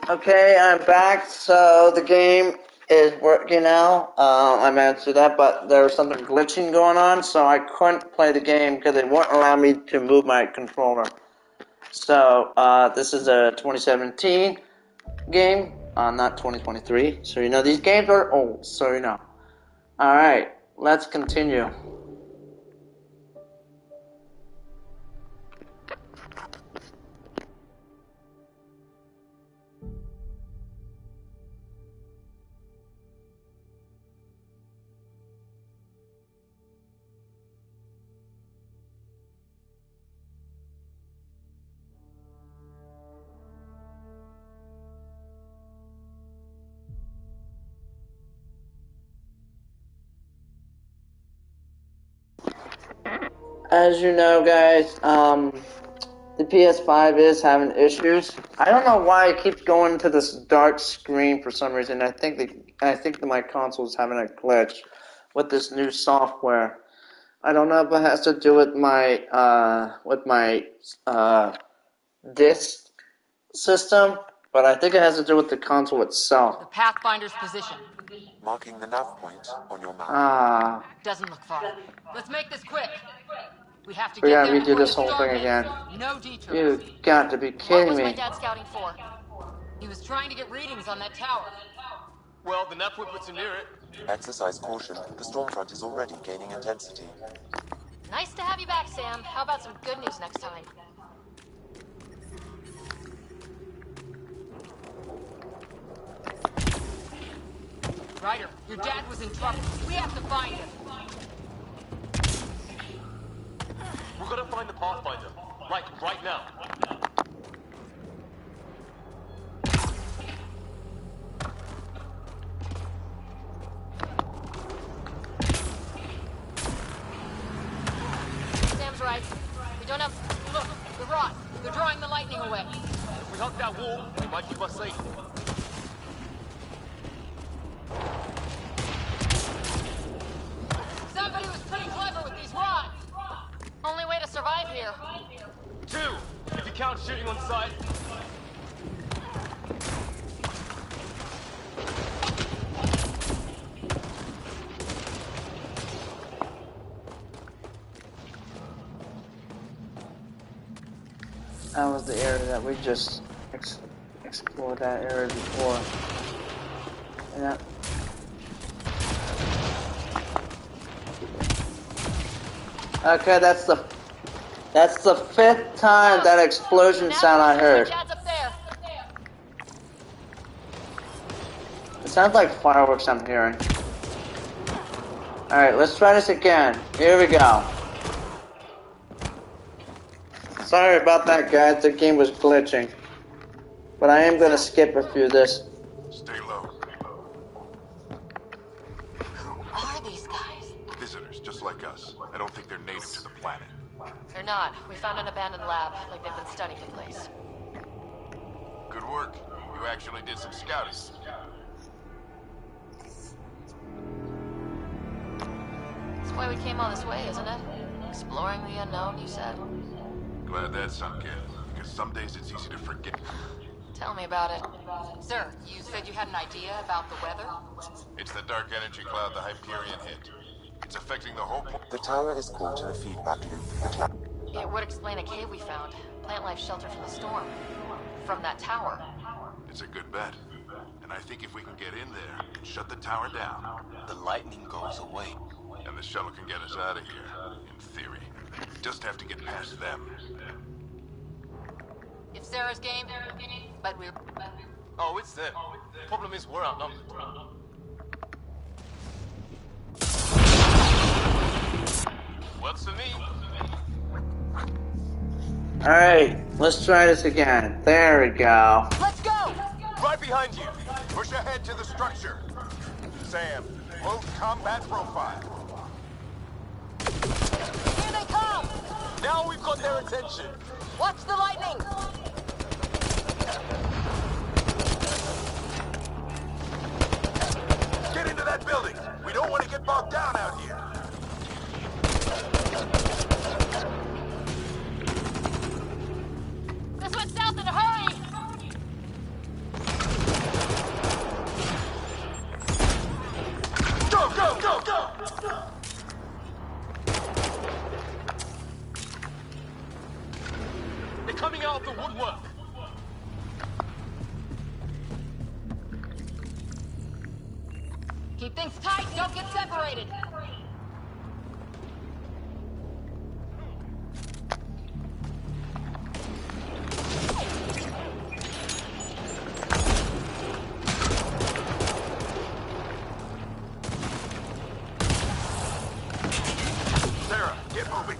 Okay, I'm back. So the game is working now. I managed to do that, but there was something glitching going on, so I couldn't play the game because it wouldn't allow me to move my controller. So this is a 2017 game, not 2023. So you know these games are old. So you know. All right, let's continue. As you know, guys, the PS5 is having issues. I don't know why it keeps going to this dark screen for some reason. I think that my console is having a glitch with this new software. I don't know if it has to do with my disk system, but I think it has to do with the console itself. The Pathfinder's position. Marking the nav point on your map. Doesn't look far. Let's make this quick. We have to We get gotta there redo before this the whole storm thing hits. again. No detours. You got to be What kidding was my me. dad scouting for? He was trying to get readings on that tower. Well, the nav point puts him near it. Exercise caution. The storm front is already gaining intensity. Nice to have you back, Sam. How about some good news next time? Ryder, your dad was in trouble. We have to find him. We're gonna find the Pathfinder. Like, right now. Sam's right. We don't have... Look, the rod. They're drawing the lightning away. If we hug that wall, it might keep us safe. Somebody was pretty clever with these rods. Only way to survive here. 2, if you count shooting on sight. That was the area that we just explored that area before. Yeah. Okay, that's the 5th time that explosion sound I heard. Dad's up there. It sounds like fireworks I'm hearing. Alright, let's try this again. Here we go. Sorry about that, guys. The game was glitching. But I am gonna skip a few of this. Stay low. Who are these guys? Visitors, just like us. I don't think they're native to the planet. They're not. We found an abandoned lab, like they've been studying the place. Good work. You actually did some scouting. That's why we came all this way, isn't it? Exploring the unknown, you said? Glad that sunk in, because some days it's easy to forget. Tell me about it. Sir, you said you had an idea about the weather? It's the dark energy cloud the Hyperion hit. It's affecting the whole The tower is caught in a feedback loop. The cloud. It would explain a cave we found. Plant life shelter from the storm. From that tower. It's a good bet. And I think if we can get in there and shut the tower down, The lightning goes away. and the shuttle can get us out of here, in theory. Just have to get past them. If Sarah's game, but we're... Oh, it's them. Problem is, we're outnumbered. Works for me. Alright, let's try this again. There we go. Let's go! Right behind you. Push ahead to the structure. Sam, load combat profile. Here they come! Now we've got their attention. Watch the lightning! Get into that building. We don't want to get bogged down out here. This went south in a hurry! coming out of the woodwork. Keep things tight, don't get separated. Sarah, get moving.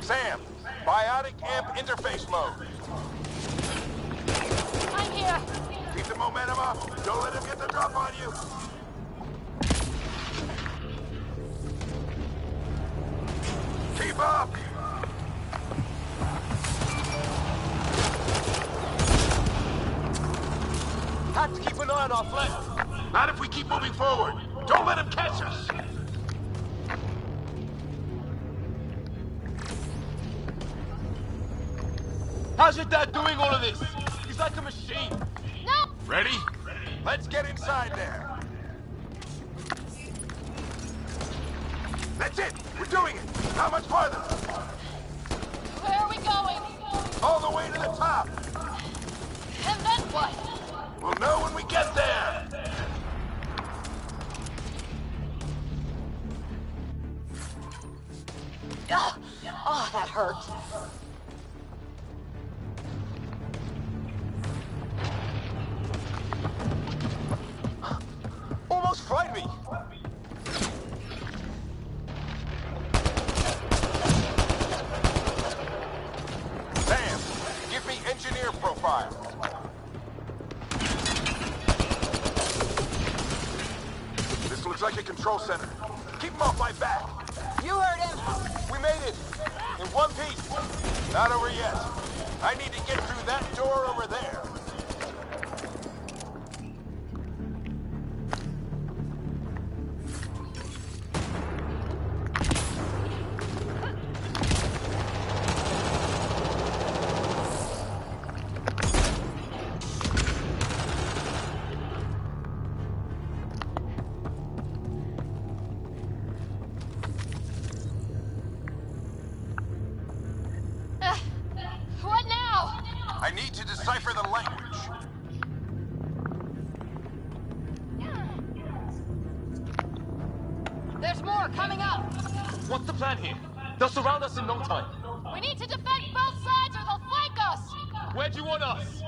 Sam, biotic amp interface mode. I'm here. Keep the momentum up. Don't let him get the drop on you. Keep up. Have to keep an eye on our flank. Not if we keep moving forward. Don't let him catch us. How's your dad doing all of this? He's like a machine. No! Ready? Let's get inside there. That's it. We're doing it. How much farther? Where are we going? All the way to the top. And then what? We'll know when we get there. Ugh. Oh, that hurt. Almost fried me. Sam, give me engineer profile. This looks like a control center. Keep him off my back. You heard him. We made it. In one piece. Not over yet. I need to get through that door over there. What now? I need to decipher the language. There's more coming up. What's the plan here? They'll surround us in no time. We need to defend both sides or they'll flank us. Where do you want us?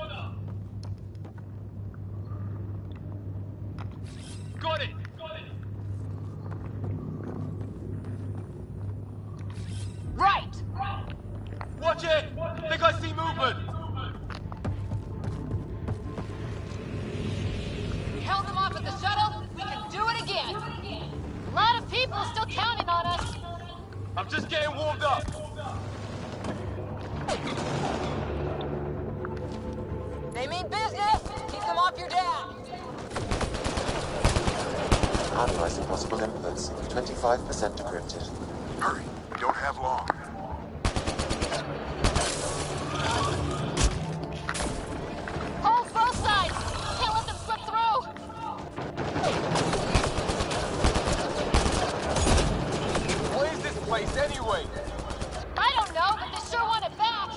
Got it! Right. Watch it! Think I see movement! We held them off at the shuttle. We can do it again. A lot of people still counting on us. I'm just getting warmed up. They mean business. Keep them off your dad. Analyzing possible inputs. 25% decrypted. Hurry. We don't have long. Hold both sides. Can't let them slip through. What is this place anyway? I don't know, but they sure want it back.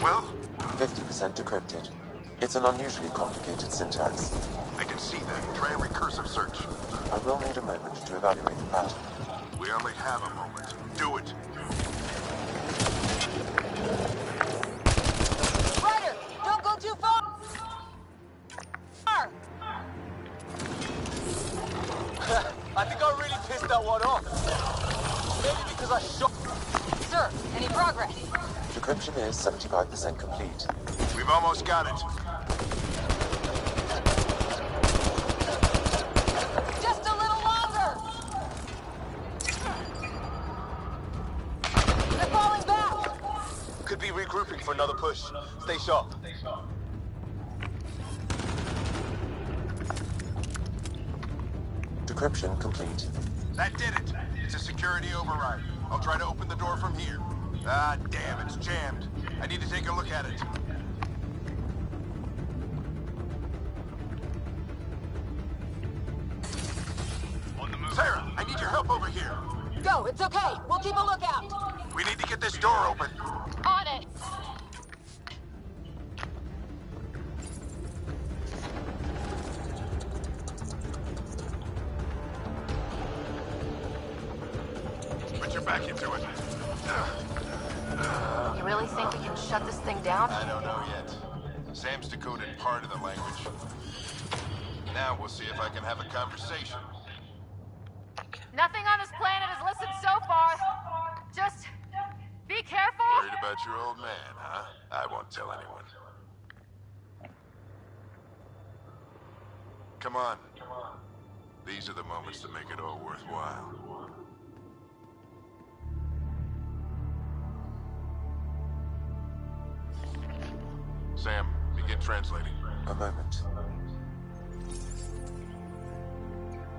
Well, 50% decrypted. It's an unusually complicated syntax. I can see that. Try a recursive search. I will need a moment to evaluate the pattern. We only have a moment. Do it. Decryption is 75% complete. We've almost got it. Just a little longer! They're falling back! Could be regrouping for another push. Stay sharp. Decryption complete. That did it. It's a security override. I'll try to open the door from here. Ah, damn, it's jammed. I need to take a look at it. Sarah, I need your help over here. Go, it's okay. We'll keep a lookout. We need to get this door open. On it. Put your back into it. You really think we can shut this thing down? I don't know yet. Sam's decoded part of the language. Now we'll see if I can have a conversation. Nothing on this planet has listened so far. Just be careful. Worried about your old man, huh? I won't tell anyone. Come on. These are the moments that make it all worthwhile. Sam, begin translating. A moment.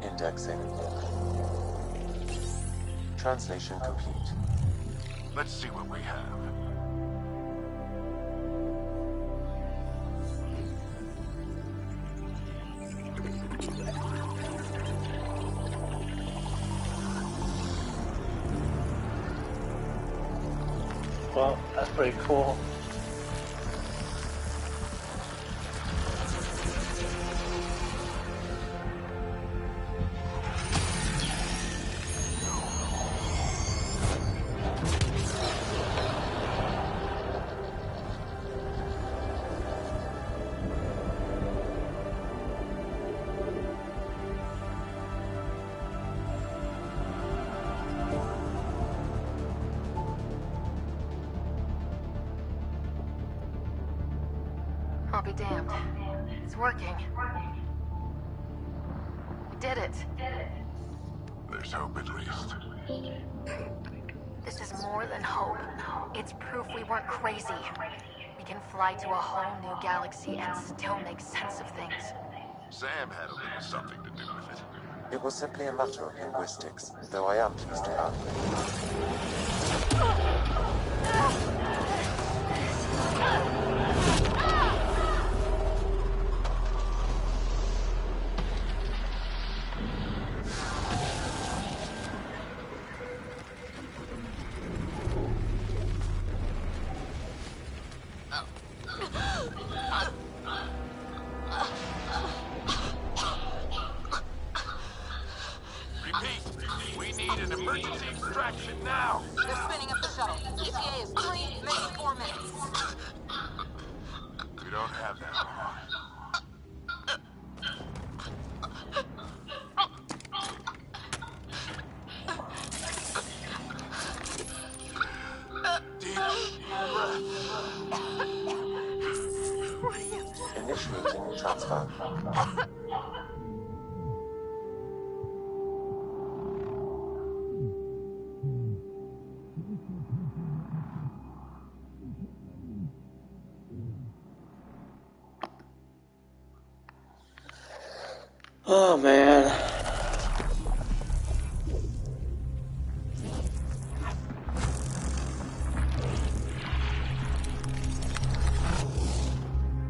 Indexing. Translation complete. Let's see what we have. Well, that's pretty cool. I'll be damned. It's working. We did it. There's hope at least. This is more than hope. It's proof we weren't crazy. We can fly to a whole new galaxy and still make sense of things. Sam had a little something to do with it. It was simply a matter of linguistics, though I am pleased to have. Repeat, we need an emergency extraction now. They're spinning up the shuttle. ETA is 3, maybe 4 minutes. We don't have that long. Deep breath. Initiating transfer. Oh man.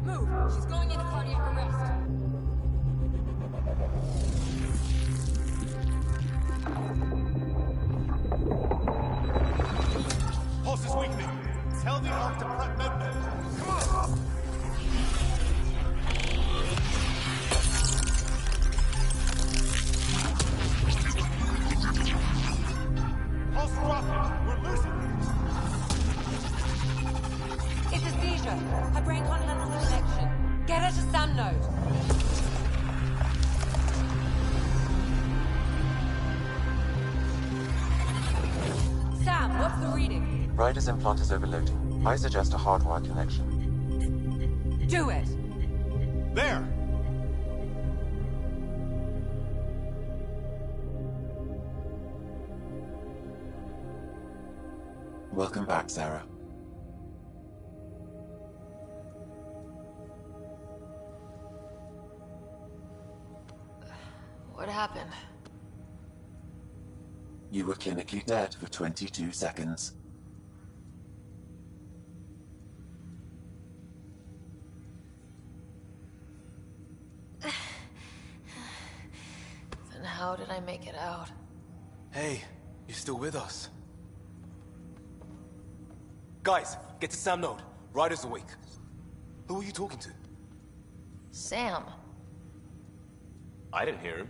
Move. She's going into cardiac arrest. Pulse is weakening. Tell the Ark to prep medbay. Come on! Pulse dropping. We're losing it. It's a seizure. Her brain can't handle the connection. Get her to Sam node. Sam, what's the reading? Ryder's implant is overloading. I suggest a hardwire connection. Do it! There! Welcome back, Sarah. What happened? You were clinically dead for 22 seconds. Then how did I make it out? Hey, you're still with us. Guys, get to Sam Node. Ryder's awake. Who are you talking to? Sam. I didn't hear him.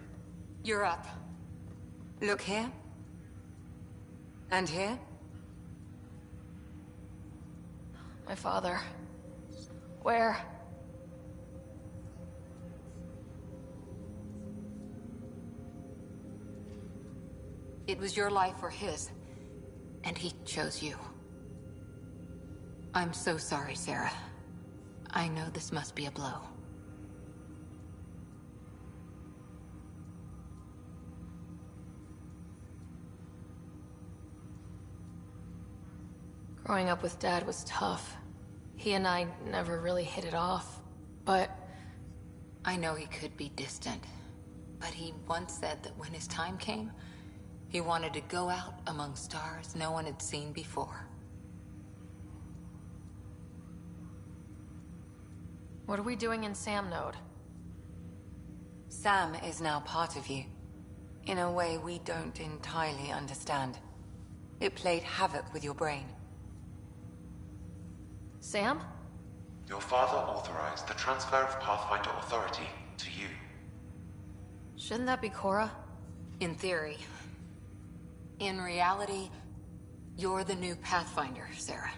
You're up. Look here. And here. My father. Where? It was your life or his. And he chose you. I'm so sorry, Sarah. I know this must be a blow. Growing up with Dad was tough. He and I never really hit it off, but... I know he could be distant, but he once said that when his time came, he wanted to go out among stars no one had seen before. What are we doing in Sam Node? Sam is now part of you, in a way we don't entirely understand. It played havoc with your brain. Sam? Your father authorized the transfer of Pathfinder authority to you. Shouldn't that be Cora? In theory. In reality, you're the new Pathfinder, Sarah.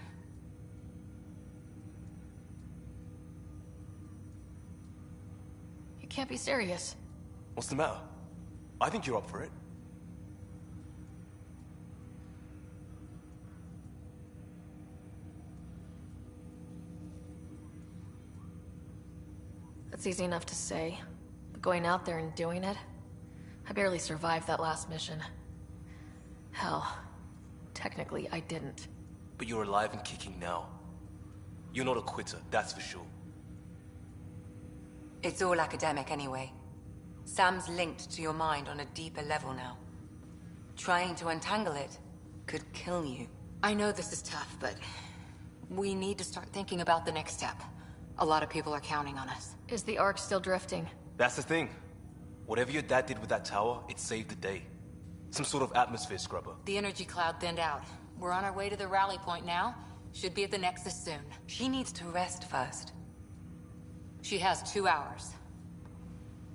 You can't be serious. What's the matter? I think you're up for it. That's easy enough to say. But going out there and doing it? I barely survived that last mission. Hell, technically I didn't. But you're alive and kicking now. You're not a quitter, that's for sure. It's all academic anyway. Sam's linked to your mind on a deeper level now. Trying to untangle it could kill you. I know this is tough, but we need to start thinking about the next step. A lot of people are counting on us. Is the Ark still drifting? That's the thing. Whatever your dad did with that tower, it saved the day. Some sort of atmosphere scrubber. The energy cloud thinned out. We're on our way to the rally point now. Should be at the Nexus soon. She needs to rest first. She has 2 hours.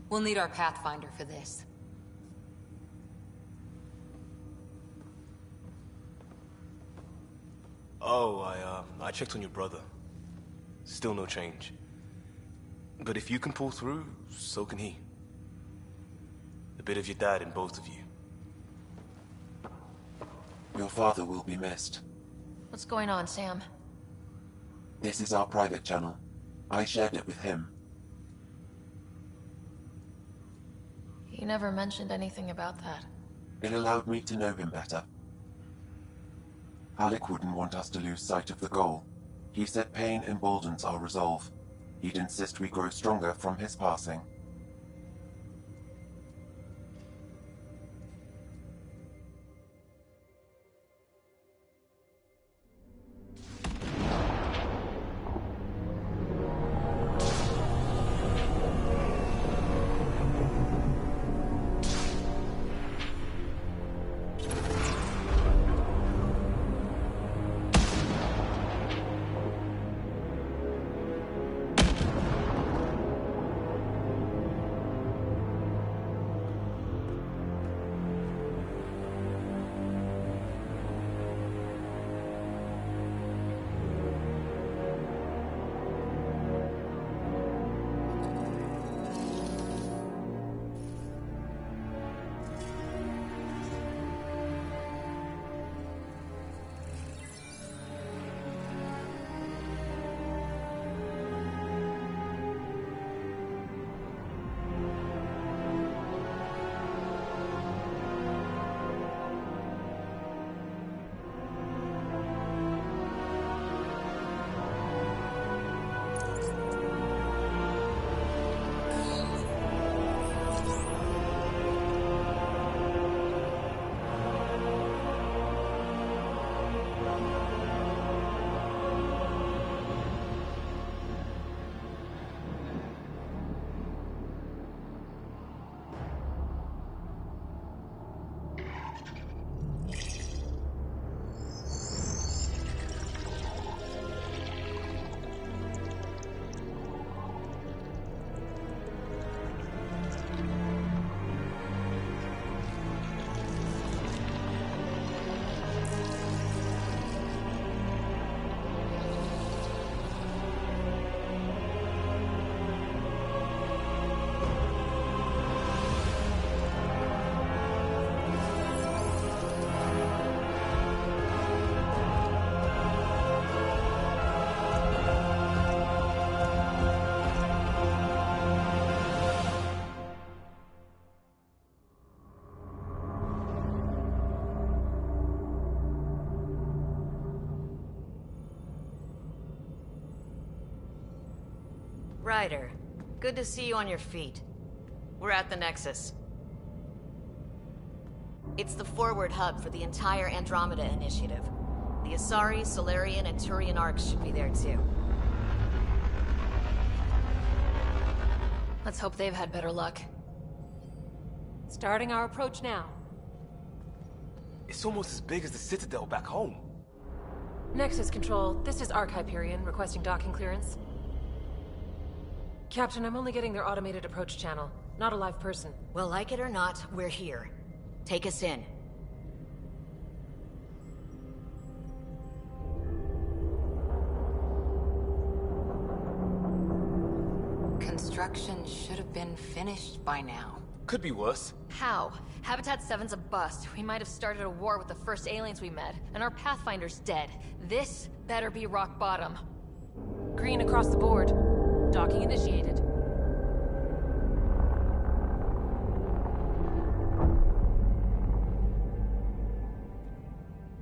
We'll need our Pathfinder for this. Oh, I checked on your brother. Still no change. But if you can pull through, so can he. A bit of your dad in both of you. Your father will be missed. What's going on, Sam? This is our private channel. I shared it with him. He never mentioned anything about that. It allowed me to know him better. Alec wouldn't want us to lose sight of the goal. He said pain emboldens our resolve. He'd insist we grow stronger from his passing. Ryder, good to see you on your feet. We're at the Nexus. It's the forward hub for the entire Andromeda initiative. The Asari, Solarian, and Turian arcs should be there too. Let's hope they've had better luck. Starting our approach now. It's almost as big as the Citadel back home. Nexus Control, this is Arc Hyperion, requesting docking clearance. Captain, I'm only getting their automated approach channel, not a live person. Well, like it or not, we're here. Take us in. Construction should have been finished by now. Could be worse. How? Habitat 7's a bust. We might have started a war with the first aliens we met, and our Pathfinder's dead. This better be rock bottom. Green across the board. Docking initiated.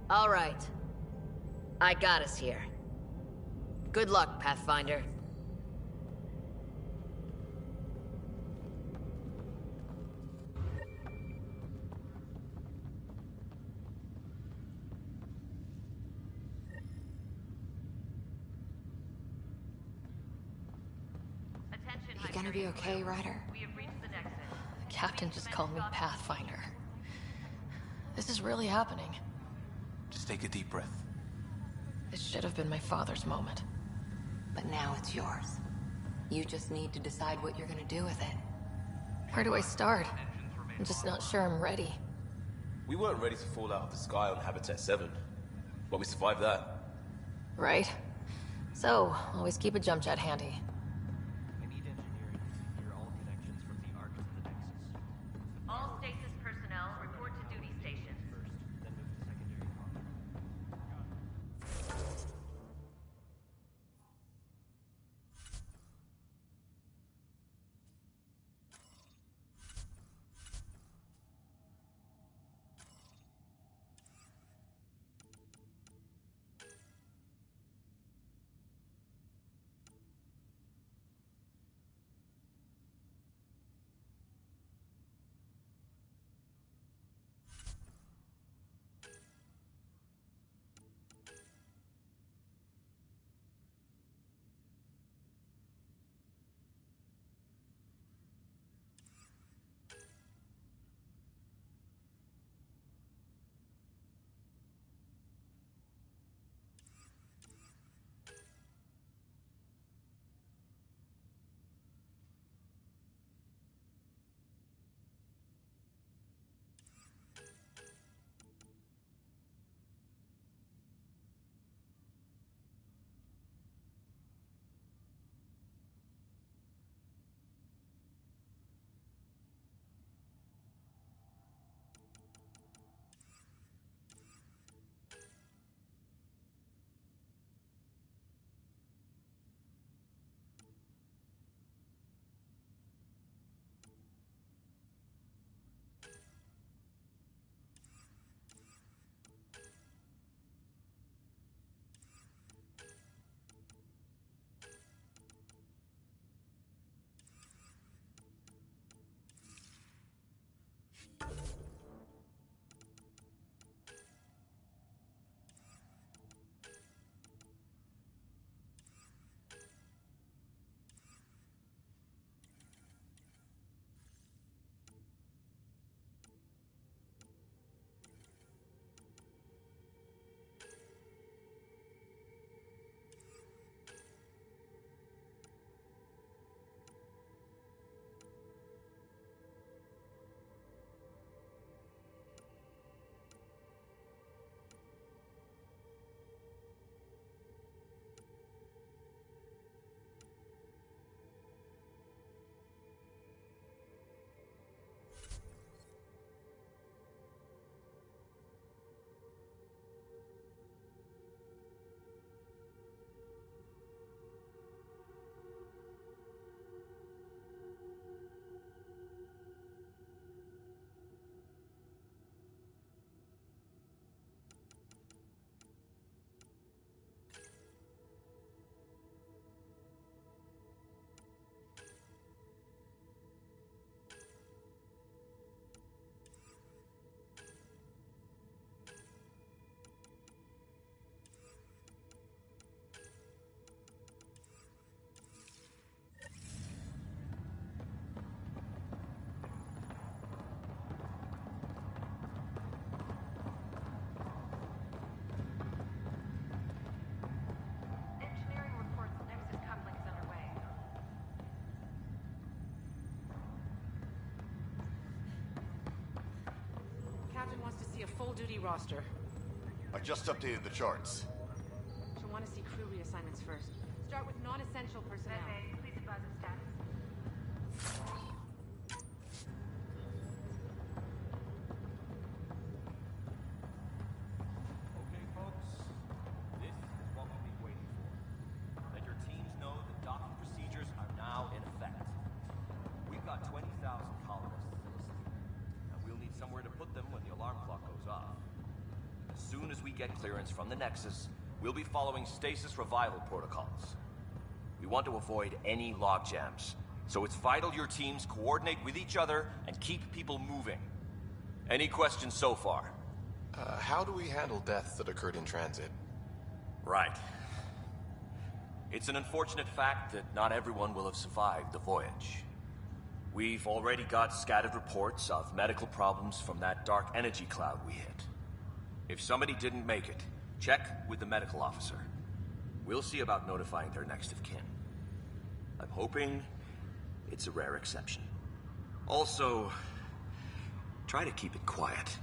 All right. I got us here. Good luck, Pathfinder. You gonna be okay, Ryder? The captain just called me Pathfinder. This is really happening. Just take a deep breath. This should have been my father's moment. But now it's yours. You just need to decide what you're gonna do with it. Where do I start? I'm just not sure I'm ready. We weren't ready to fall out of the sky on Habitat 7, but we survived that. Right? So, always keep a jump jet handy. All stasis personnel report to duty station. roster. I just updated the charts. She'll want to see crew reassignments first. Start with non-essential personnel. Please advise of status. Okay, folks. This is what we've been waiting for. Let your teams know that docking procedures are now in effect. We've got 20,000 colonists in the system, and we'll need somewhere to put them when the alarm clock goes off. As soon as we get clearance from the Nexus, we'll be following stasis revival protocols. We want to avoid any logjams, so it's vital your teams coordinate with each other and keep people moving. Any questions so far? How do we handle deaths that occurred in transit? Right. It's an unfortunate fact that not everyone will have survived the voyage. We've already got scattered reports of medical problems from that dark energy cloud we hit. If somebody didn't make it, check with the medical officer. We'll see about notifying their next of kin. I'm hoping it's a rare exception. Also, try to keep it quiet.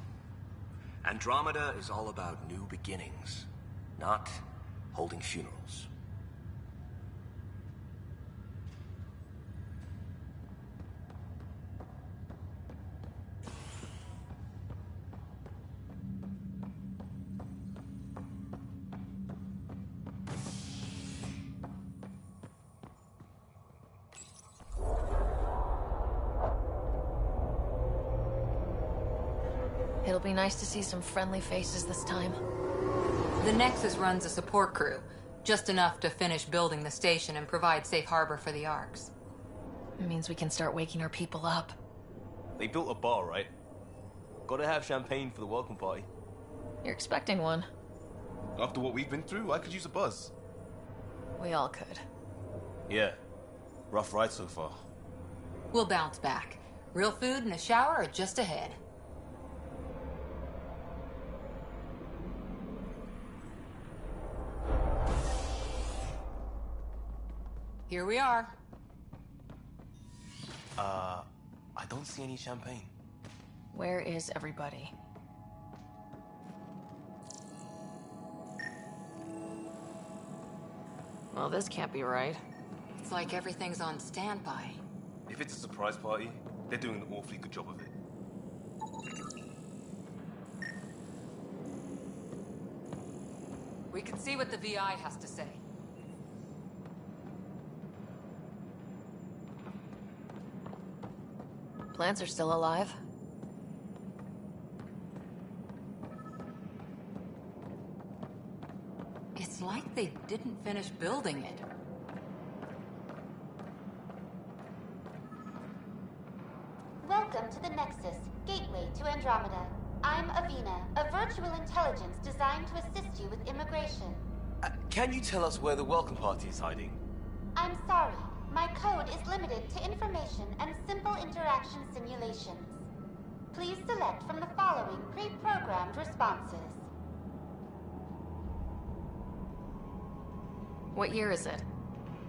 Andromeda is all about new beginnings, not holding funerals. It'll be nice to see some friendly faces this time. The Nexus runs a support crew, just enough to finish building the station and provide safe harbor for the Arks. It means we can start waking our people up. They built a bar, right? Gotta have champagne for the welcome party. You're expecting one. After what we've been through, I could use a buzz. We all could. Yeah. Rough ride so far. We'll bounce back. Real food and a shower are just ahead. Here we are. I don't see any champagne. Where is everybody? Well, this can't be right. It's like everything's on standby. If it's a surprise party, they're doing an awfully good job of it. We can see what the VI has to say. Plants are still alive. It's like they didn't finish building it. Welcome to the Nexus, gateway to Andromeda. I'm Avina, a virtual intelligence designed to assist you with immigration. Can you tell us where the welcome party is hiding? I'm sorry. My code is limited to information and simple interaction simulations. Please select from the following pre-programmed responses. What year is it?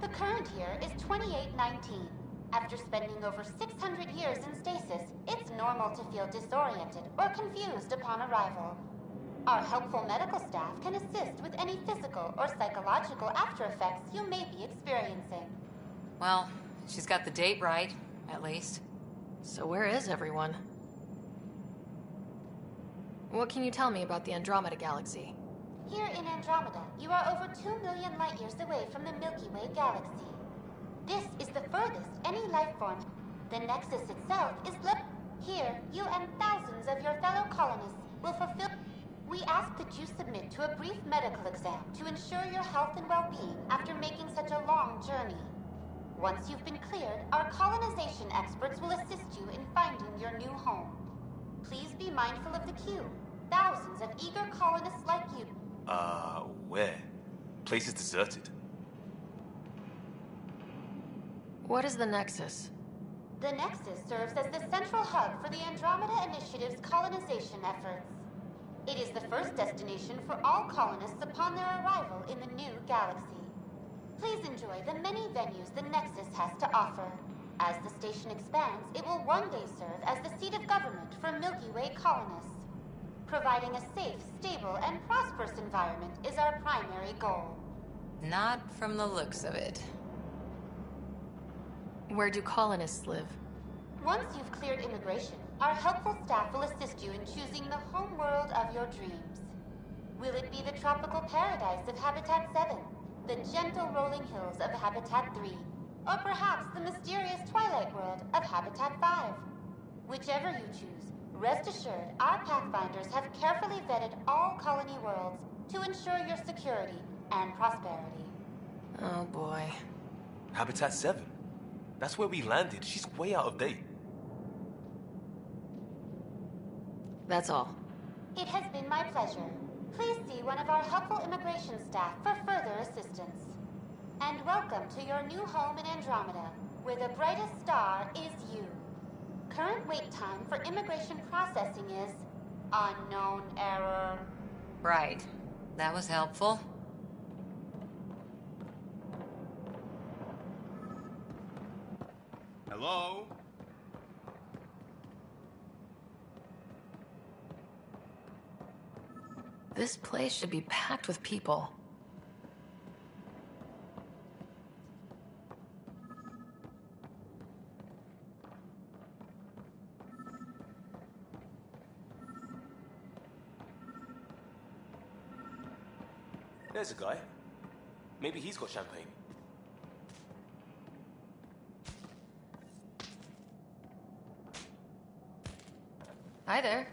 The current year is 2819. After spending over 600 years in stasis, it's normal to feel disoriented or confused upon arrival. Our helpful medical staff can assist with any physical or psychological aftereffects you may be experiencing. Well, she's got the date right, at least. So where is everyone? What can you tell me about the Andromeda Galaxy? Here in Andromeda, you are over 2 million light-years away from the Milky Way galaxy. This is the furthest any life form. The Nexus itself is here, you and thousands of your fellow colonists will fulfill... We ask that you submit to a brief medical exam to ensure your health and well-being after making such a long journey. Once you've been cleared, our colonization experts will assist you in finding your new home. Please be mindful of the queue. Thousands of eager colonists like you. Where? Place is deserted. What is the Nexus? The Nexus serves as the central hub for the Andromeda Initiative's colonization efforts. It is the first destination for all colonists upon their arrival in the new galaxy. Please enjoy the many venues the Nexus has to offer. As the station expands, it will one day serve as the seat of government for Milky Way colonists. Providing a safe, stable, and prosperous environment is our primary goal. Not from the looks of it. Where do colonists live? Once you've cleared immigration, our helpful staff will assist you in choosing the home world of your dreams. Will it be the tropical paradise of Habitat 7, the gentle rolling hills of Habitat 3, or perhaps the mysterious twilight world of Habitat 5? Whichever you choose, rest assured our Pathfinders have carefully vetted all colony worlds to ensure your security and prosperity. Oh boy. Habitat 7? That's where we landed. She's way out of date. That's all. It has been my pleasure. Please see one of our helpful immigration staff for further assistance. And welcome to your new home in Andromeda, where the brightest star is you. Current wait time for immigration processing is unknown error. Right. That was helpful. Hello? This place should be packed with people. There's a guy. Maybe he's got champagne. Hi there.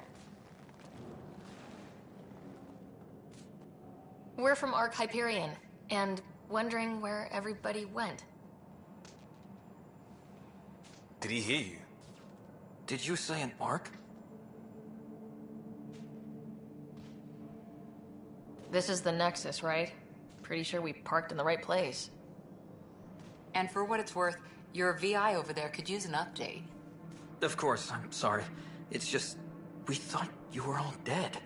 We're from Ark Hyperion, and wondering where everybody went. Did he hear you? Did you say an ark? This is the Nexus, right? Pretty sure we parked in the right place. And for what it's worth, your VI over there could use an update. Of course, I'm sorry. It's just, we thought you were all dead.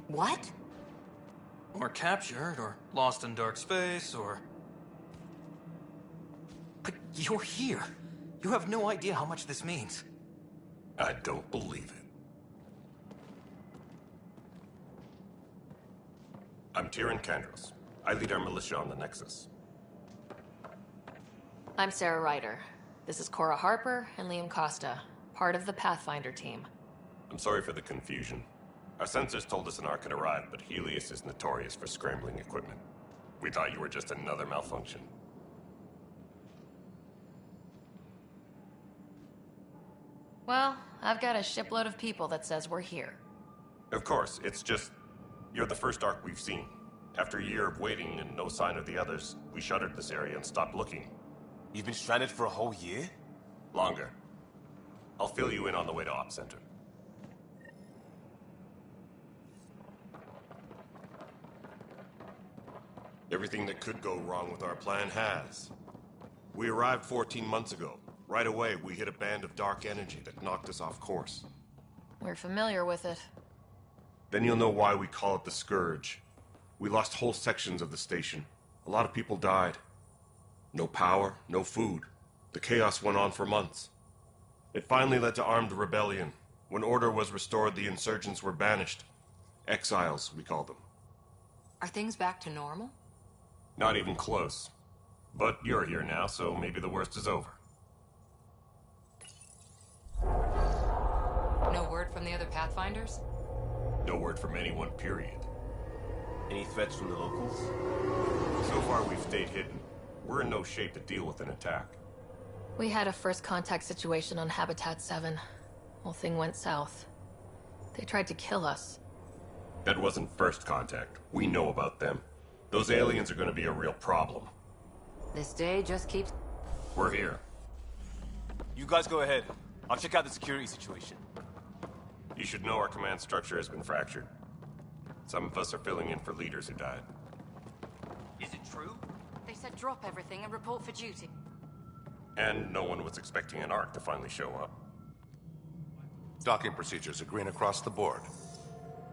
What? Or captured, or lost in dark space, or... But you're here. You have no idea how much this means. I don't believe it. I'm Tyrion Kandros. I lead our militia on the Nexus. I'm Sarah Ryder. This is Cora Harper and Liam Costa, part of the Pathfinder team. I'm sorry for the confusion. Our sensors told us an ark had arrived, but Helios is notorious for scrambling equipment. We thought you were just another malfunction. Well, I've got a shipload of people that says we're here. Of course, it's just... You're the first ark we've seen. After a year of waiting and no sign of the others, we shuttered this area and stopped looking. You've been stranded for a whole year? Longer. I'll fill you in on the way to Op Center. Everything that could go wrong with our plan has. We arrived 14 months ago. Right away, we hit a band of dark energy that knocked us off course. We're familiar with it. Then you'll know why we call it the Scourge. We lost whole sections of the station. A lot of people died. No power, no food. The chaos went on for months. It finally led to armed rebellion. When order was restored, the insurgents were banished. Exiles, we call them. Are things back to normal? Not even close. But you're here now, so maybe the worst is over. No word from the other Pathfinders? No word from anyone, period. Any threats from the locals? So far, we've stayed hidden. We're in no shape to deal with an attack. We had a first contact situation on Habitat 7. Whole thing went south. They tried to kill us. That wasn't first contact. We know about them. Those aliens are going to be a real problem. This day just keeps... We're here. You guys go ahead. I'll check out the security situation. You should know our command structure has been fractured. Some of us are filling in for leaders who died. Is it true? They said drop everything and report for duty. And no one was expecting an ark to finally show up. Docking procedures are green across the board.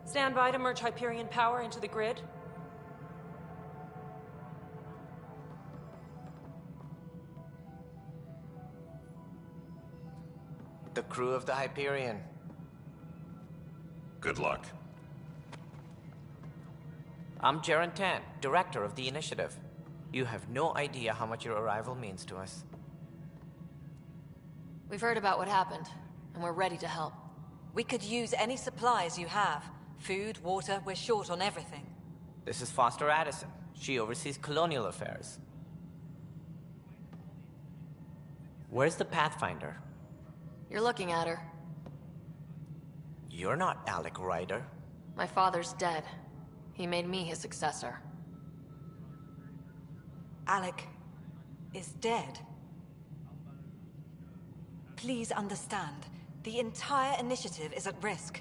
Stand by to merge Hyperion power into the grid. The crew of the Hyperion. Good luck. I'm Jaren Tan, director of the initiative. You have no idea how much your arrival means to us. We've heard about what happened, and we're ready to help. We could use any supplies you have. Food, water, we're short on everything. This is Foster Addison. She oversees colonial affairs. Where's the Pathfinder? You're looking at her. You're not Alec Ryder. My father's dead. He made me his successor. Alec is dead. Please understand, the entire initiative is at risk.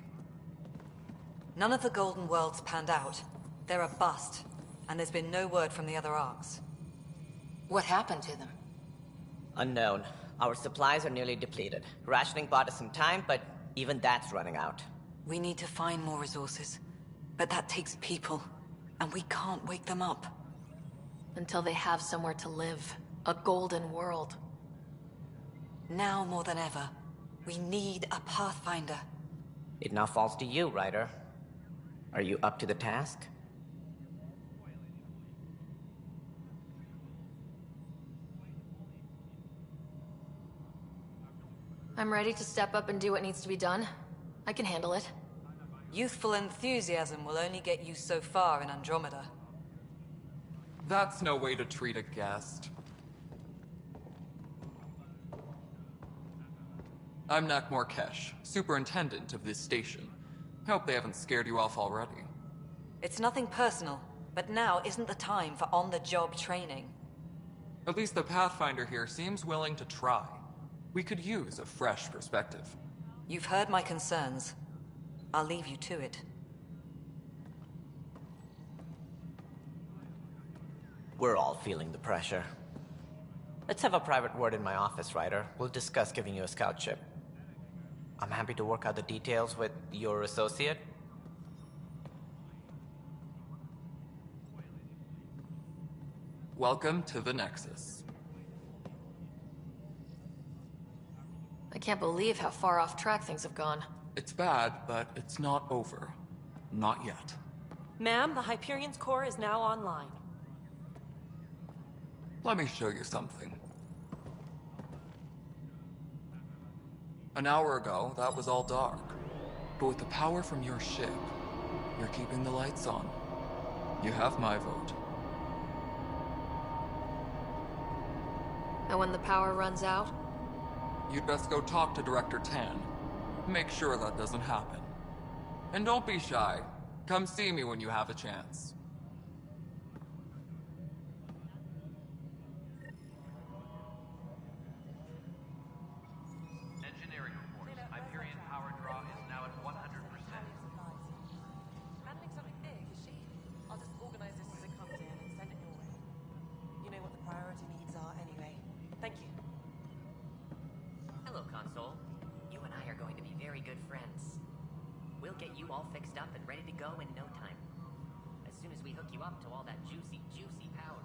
None of the Golden Worlds panned out. They're a bust, and there's been no word from the other arcs. What happened to them? Unknown. Our supplies are nearly depleted. Rationing bought us some time, but even that's running out. We need to find more resources, but that takes people, and we can't wake them up. Until they have somewhere to live. A golden world. Now more than ever, we need a Pathfinder. It now falls to you, Ryder. Are you up to the task? I'm ready to step up and do what needs to be done. I can handle it. Youthful enthusiasm will only get you so far in Andromeda. That's no way to treat a guest. I'm Nakmor Kesh, superintendent of this station. Hope they haven't scared you off already. It's nothing personal, but now isn't the time for on-the-job training. At least the Pathfinder here seems willing to try. We could use a fresh perspective. You've heard my concerns. I'll leave you to it. We're all feeling the pressure. Let's have a private word in my office, Ryder. We'll discuss giving you a scout ship. I'm happy to work out the details with your associate. Welcome to the Nexus. I can't believe how far off track things have gone. It's bad, but it's not over. Not yet. Ma'am, the Hyperion's core is now online. Let me show you something. An hour ago, that was all dark. But with the power from your ship, you're keeping the lights on. You have my vote. And when the power runs out? You'd best go talk to Director Tan. Make sure that doesn't happen. And don't be shy. Come see me when you have a chance. Engineering reports. Hyperion power draw is now at 100%. Handling something big, is she? I'll just organize this as it comes in and send it your way. You know what the priority needs are anyway. Thank you. Hello, Console. You and I are going to be very good friends. We'll get you all fixed up and ready to go in no time. As soon as we hook you up to all that juicy, juicy power.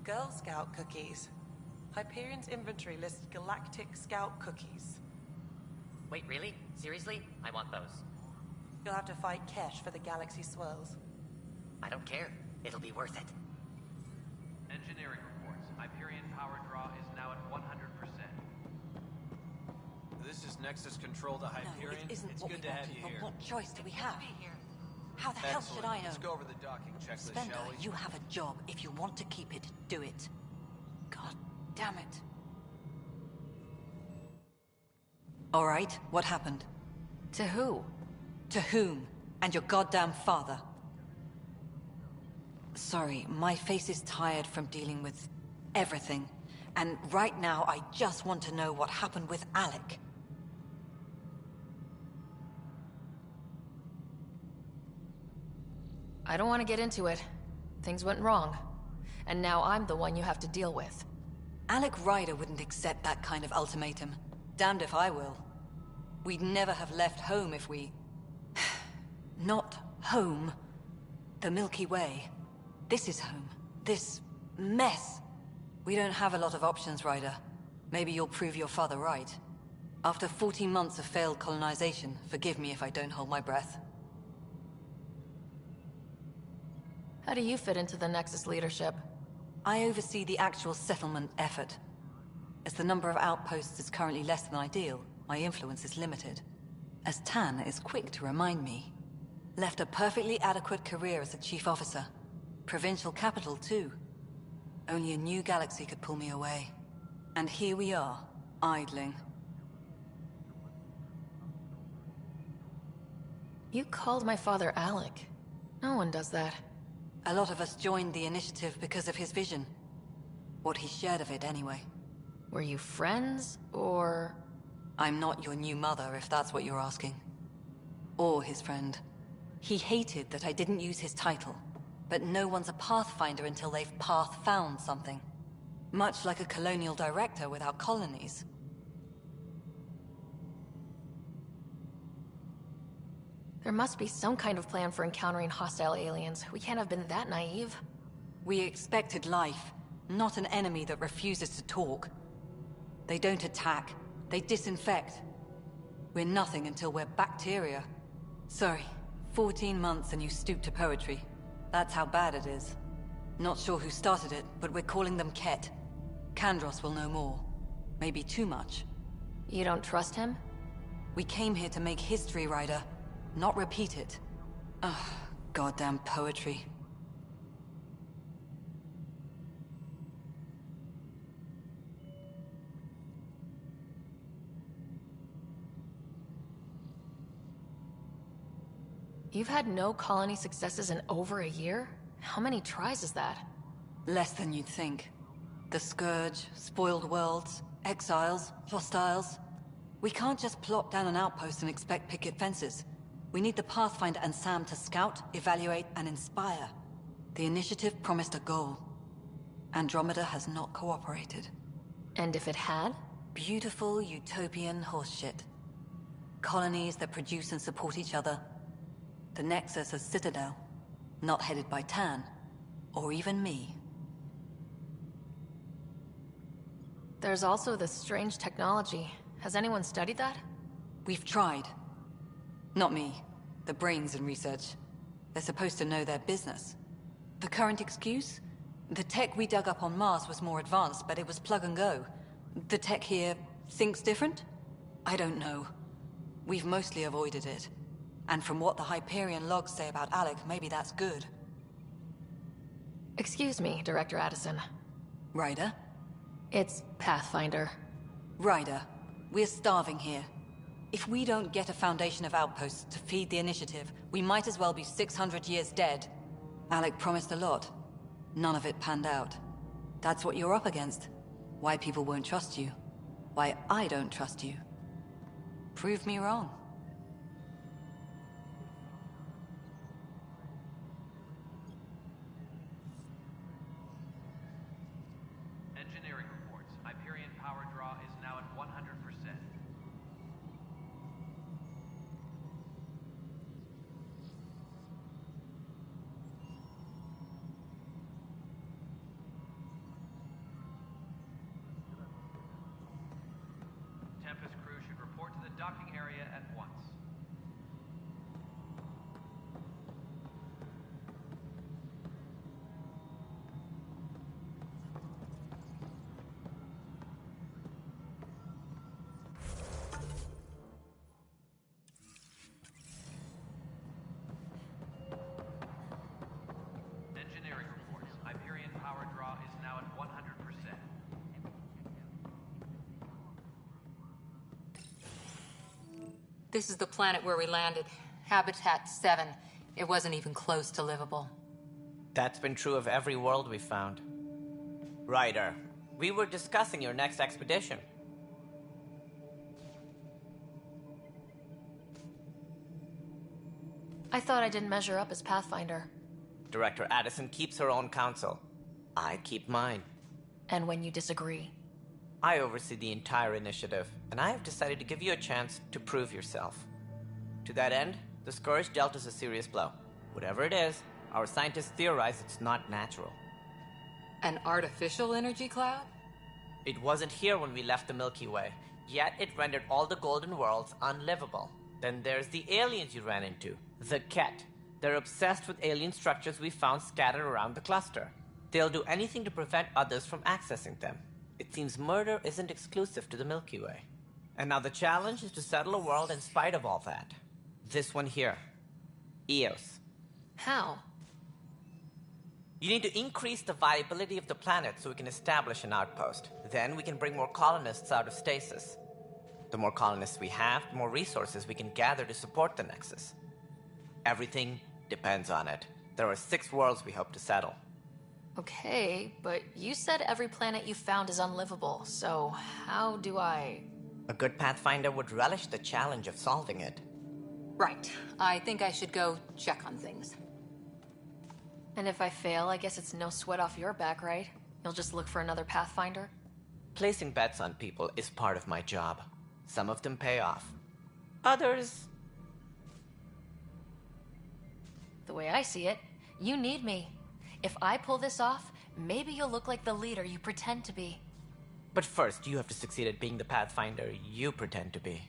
Girl Scout cookies. Hyperion's inventory lists Galactic Scout cookies. Wait, really? Seriously? I want those. You'll have to fight Kesh for the Galaxy Swirls. I don't care. It'll be worth it. Engineering reports. Hyperion power draw is now at 100%. This is Nexus Control to Hyperion. No, it isn't it's what good we to have wanted, you but here. what choice do we have? How the hell should I know? Let's go over the docking checklist, Spender, shall we? you have a job. If you want to keep it, do it. God damn it. All right, what happened? To who? To whom? And your goddamn father. Sorry, my face is tired from dealing with everything. And right now, I just want to know what happened with Alec. I don't want to get into it. Things went wrong. And now I'm the one you have to deal with. Alec Ryder wouldn't accept that kind of ultimatum. Damned if I will. We'd never have left home if we... Not home. The Milky Way. This is home. This mess. We don't have a lot of options, Ryder. Maybe you'll prove your father right. After 14 months of failed colonization, forgive me if I don't hold my breath. How do you fit into the Nexus leadership? I oversee the actual settlement effort. As the number of outposts is currently less than ideal, my influence is limited. As Tan is quick to remind me. Left a perfectly adequate career as a chief officer. Provincial capital, too. Only a new galaxy could pull me away. And here we are, idling. You called my father Alec. No one does that. A lot of us joined the initiative because of his vision. What he shared of it, anyway. Were you friends, or...? I'm not your new mother, if that's what you're asking. Or his friend. He hated that I didn't use his title. But no one's a pathfinder until they've path-found something. Much like a colonial director without colonies. There must be some kind of plan for encountering hostile aliens. We can't have been that naive. We expected life, not an enemy that refuses to talk. They don't attack, they disinfect. We're nothing until we're bacteria. Sorry, 14 months and you stoop to poetry. That's how bad it is. Not sure who started it, but we're calling them Ket. Kandros will know more. Maybe too much. You don't trust him? We came here to make history, Ryder. Not repeat it. Ugh, goddamn poetry. You've had no colony successes in over a year? How many tries is that? Less than you'd think. The Scourge, spoiled worlds, exiles, hostiles. We can't just plop down an outpost and expect picket fences. We need the Pathfinder and Sam to scout, evaluate, and inspire. The initiative promised a goal. Andromeda has not cooperated. And if it had? Beautiful utopian horseshit. Colonies that produce and support each other. The Nexus as Citadel. Not headed by Tan. Or even me. There's also this strange technology. Has anyone studied that? We've tried. Not me. The brains in research. They're supposed to know their business. The current excuse? The tech we dug up on Mars was more advanced, but it was plug and go. The tech here thinks different? I don't know. We've mostly avoided it. And from what the Hyperion logs say about Alec, maybe that's good. Excuse me, Director Addison. Ryder? It's Pathfinder. Ryder, we're starving here. If we don't get a foundation of outposts to feed the initiative, we might as well be 600 years dead. Alec promised a lot. None of it panned out. That's what you're up against. Why people won't trust you. Why I don't trust you. Prove me wrong. Engineering reports. Hyperion power draw is now at 100%. This is the planet where we landed. Habitat 7. It wasn't even close to livable. That's been true of every world we've found. Ryder, we were discussing your next expedition. I thought I didn't measure up as Pathfinder. Director Addison keeps her own counsel. I keep mine. And when you disagree? I oversee the entire initiative, and I have decided to give you a chance to prove yourself. To that end, the Scourge dealt us a serious blow. Whatever it is, our scientists theorize it's not natural. An artificial energy cloud? It wasn't here when we left the Milky Way, yet it rendered all the Golden Worlds unlivable. Then there's the aliens you ran into, the Ket. They're obsessed with alien structures we found scattered around the cluster. They'll do anything to prevent others from accessing them. It seems murder isn't exclusive to the Milky Way. And now the challenge is to settle a world in spite of all that. This one here. Eos. How? You need to increase the viability of the planet so we can establish an outpost. Then we can bring more colonists out of stasis. The more colonists we have, the more resources we can gather to support the Nexus. Everything depends on it. There are 6 worlds we hope to settle. Okay, but you said every planet you found is unlivable, so how do I... A good Pathfinder would relish the challenge of solving it. Right. I think I should go check on things. And if I fail, I guess it's no sweat off your back, right? You'll just look for another Pathfinder? Placing bets on people is part of my job. Some of them pay off. Others... The way I see it, you need me. If I pull this off, maybe you'll look like the leader you pretend to be. But first, you have to succeed at being the Pathfinder you pretend to be.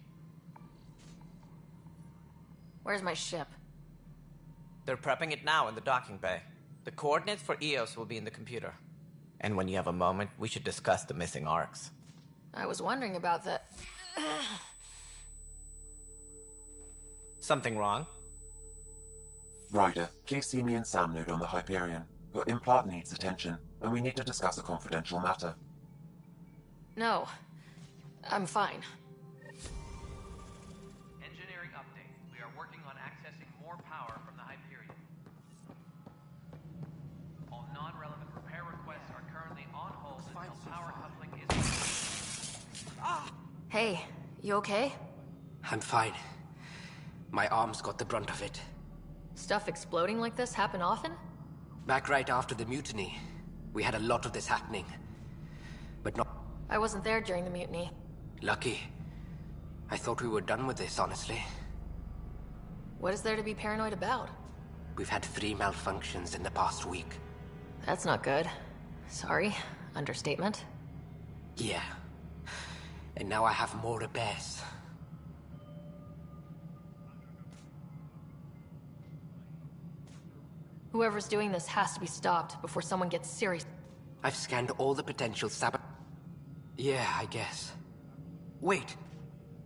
Where's my ship? They're prepping it now in the docking bay. The coordinates for Eos will be in the computer. And when you have a moment, we should discuss the missing arcs. I was wondering about that. Something wrong? Ryder, please see me and Sam node on the Hyperion. Your implant needs attention, and we need to discuss a confidential matter. No. I'm fine. Engineering update. We are working on accessing more power from the Hyperion. All non-relevant repair requests are currently on hold until power coupling is... Hey, you okay? I'm fine. My arms got the brunt of it. Stuff exploding like this happen often? Back right after the mutiny, we had a lot of this happening. But not... I wasn't there during the mutiny. Lucky. I thought we were done with this, honestly. What is there to be paranoid about? We've had 3 malfunctions in the past week. That's not good. Sorry. Understatement. Yeah. And now I have more repairs. Whoever's doing this has to be stopped before someone gets serious. I've scanned all the potential Yeah, I guess. Wait.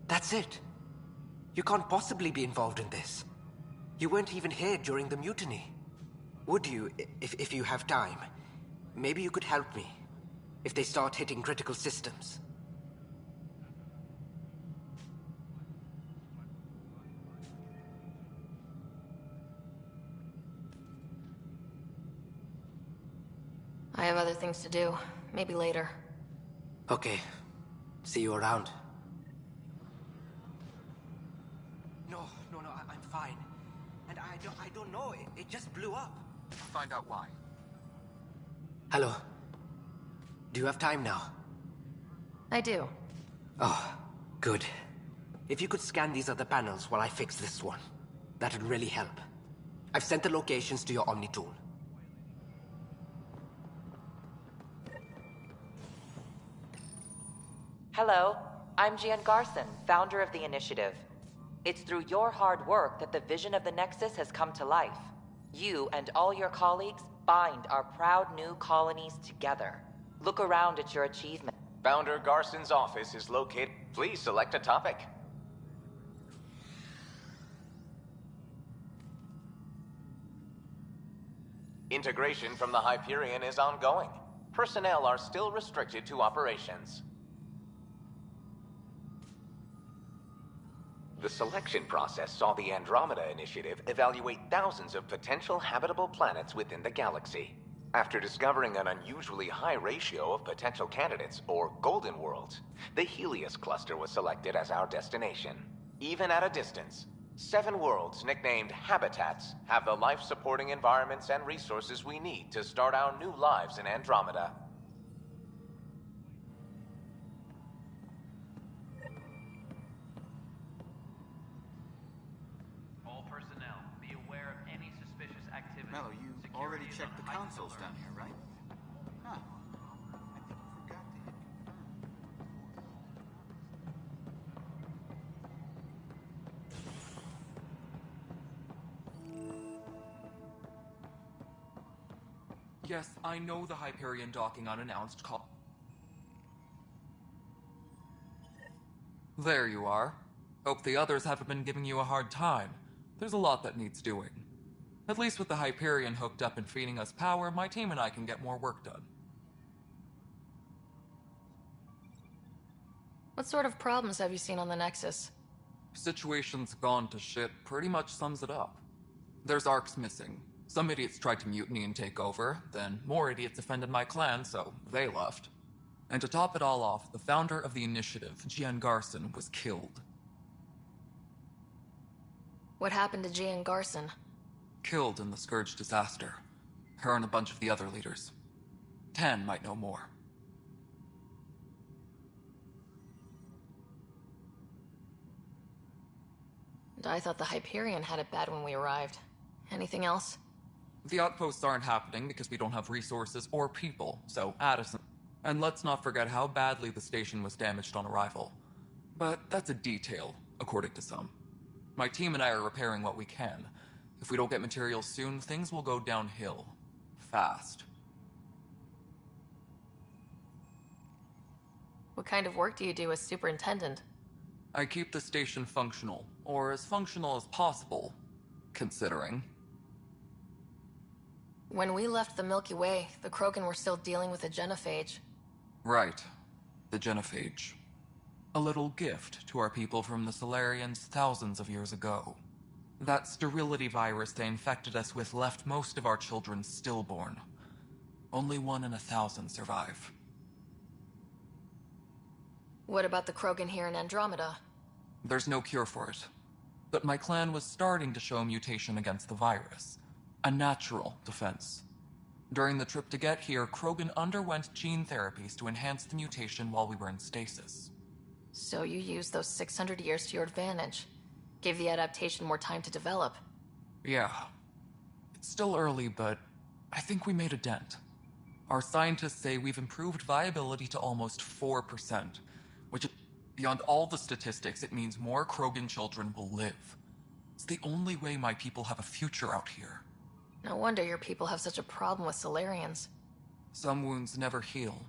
That's it. You can't possibly be involved in this. You weren't even here during the mutiny. Would you, if you have time? Maybe you could help me. If they start hitting critical systems. I have other things to do. Maybe later. Okay. See you around. No, I'm fine. And I don't know, it just blew up. Find out why. Hello. Do you have time now? I do. Oh, good. If you could scan these other panels while I fix this one, that'd really help. I've sent the locations to your Omni tool. Hello, I'm Gian Garson, founder of the Initiative. It's through your hard work that the vision of the Nexus has come to life. You and all your colleagues bind our proud new colonies together. Look around at your achievement. Founder Garson's office is located. Please select a topic. Integration from the Hyperion is ongoing. Personnel are still restricted to operations. The selection process saw the Andromeda Initiative evaluate thousands of potential habitable planets within the galaxy. After discovering an unusually high ratio of potential candidates, or golden worlds, the Helios cluster was selected as our destination. Even at a distance, 7 worlds nicknamed habitats have the life-supporting environments and resources we need to start our new lives in Andromeda. All personnel, be aware of any suspicious activity. Mello, you already checked the consoles down here, right? Huh. I think you forgot to hit Yes, I know the Hyperion docking unannounced call. There you are. Hope the others haven't been giving you a hard time. There's a lot that needs doing. At least with the Hyperion hooked up and feeding us power, my team and I can get more work done. What sort of problems have you seen on the Nexus? Situation's gone to shit pretty much sums it up. There's Arcs missing. Some idiots tried to mutiny and take over, then more idiots offended my clan, so they left. And to top it all off, the founder of the initiative, Gian Garson, was killed. What happened to Gian Garson? Killed in the Scourge disaster. Her and a bunch of the other leaders. Tan might know more. And I thought the Hyperion had it bad when we arrived. Anything else? The outposts aren't happening because we don't have resources or people, so Addison. And let's not forget how badly the station was damaged on arrival. But that's a detail, according to some. My team and I are repairing what we can. If we don't get materials soon, things will go downhill. Fast. What kind of work do you do as superintendent? I keep the station functional, or as functional as possible, considering. When we left the Milky Way, the Krogan were still dealing with the genophage. Right. The genophage. A little gift to our people from the Solarians thousands of years ago. That sterility virus they infected us with left most of our children stillborn. Only 1 in 1,000 survive. What about the Krogan here in Andromeda? There's no cure for it. But my clan was starting to show a mutation against the virus. A natural defense. During the trip to get here, Krogan underwent gene therapies to enhance the mutation while we were in stasis. So you used those 600 years to your advantage. Gave the adaptation more time to develop. Yeah. It's still early, but I think we made a dent. Our scientists say we've improved viability to almost 4%, which, beyond all the statistics, it means more Krogan children will live. It's the only way my people have a future out here. No wonder your people have such a problem with Solarians. Some wounds never heal.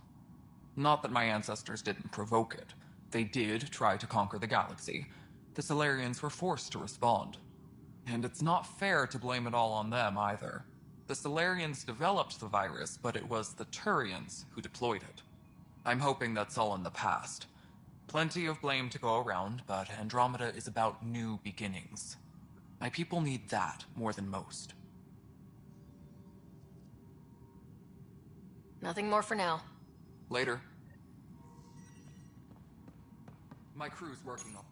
Not that my ancestors didn't provoke it. They did try to conquer the galaxy. The Solarians were forced to respond. And it's not fair to blame it all on them, either. The Solarians developed the virus, but it was the Turians who deployed it. I'm hoping that's all in the past. Plenty of blame to go around, but Andromeda is about new beginnings. My people need that more than most. Nothing more for now. Later. My crew's working on it.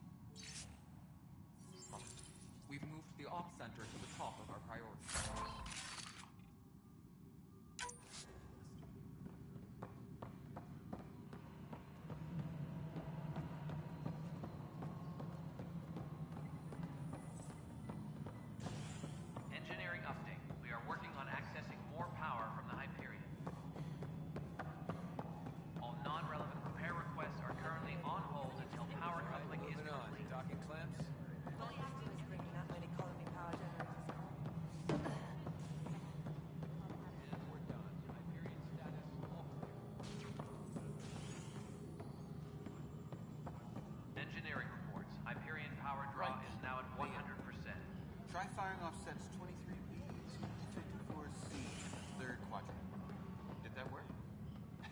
We've moved the ops center to the top of our priority. Engineering update. We are working on accessing more power from the Hyperion. All non-relevant repair requests are currently on hold until power coupling is complete. Docking clamps? All you have to do is bring that many colony power generators. Engineering reports. Hyperion power draw is now at 100%. Try firing off sets 23B to 54C, third quadrant. Did that work?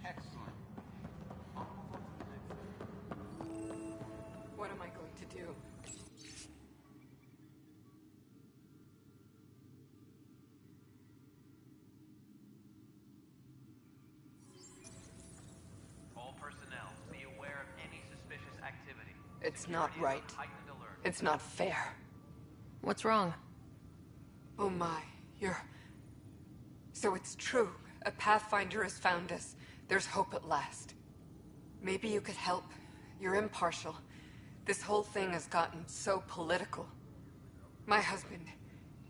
Excellent. On to the next. What am I going to do? It's not right. It's not fair. What's wrong? Oh my, you're... So it's true. A Pathfinder has found us. There's hope at last. Maybe you could help. You're impartial. This whole thing has gotten so political. My husband,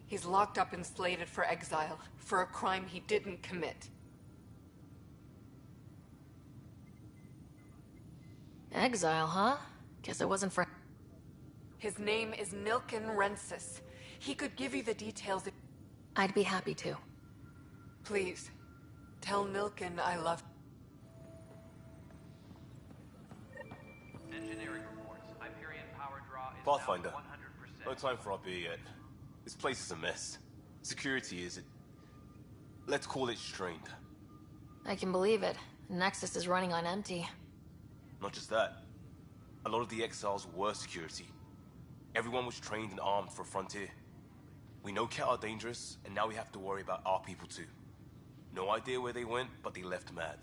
he's locked up and slated for exile for a crime he didn't commit. Exile, huh? Guess it wasn't for... His name is Nilken Rensis. He could give you the details if... I'd be happy to. Please, tell Nilken I love... Engineering reports. Hyperion power draw is Pathfinder, now 100%. no time for our beer yet. This place is a mess. Security is... let's call it strained. I can believe it. Nexus is running on empty. Not just that. A lot of the exiles were security. Everyone was trained and armed for Frontier. We know Ket are dangerous, and now we have to worry about our people too. No idea where they went, but they left mad.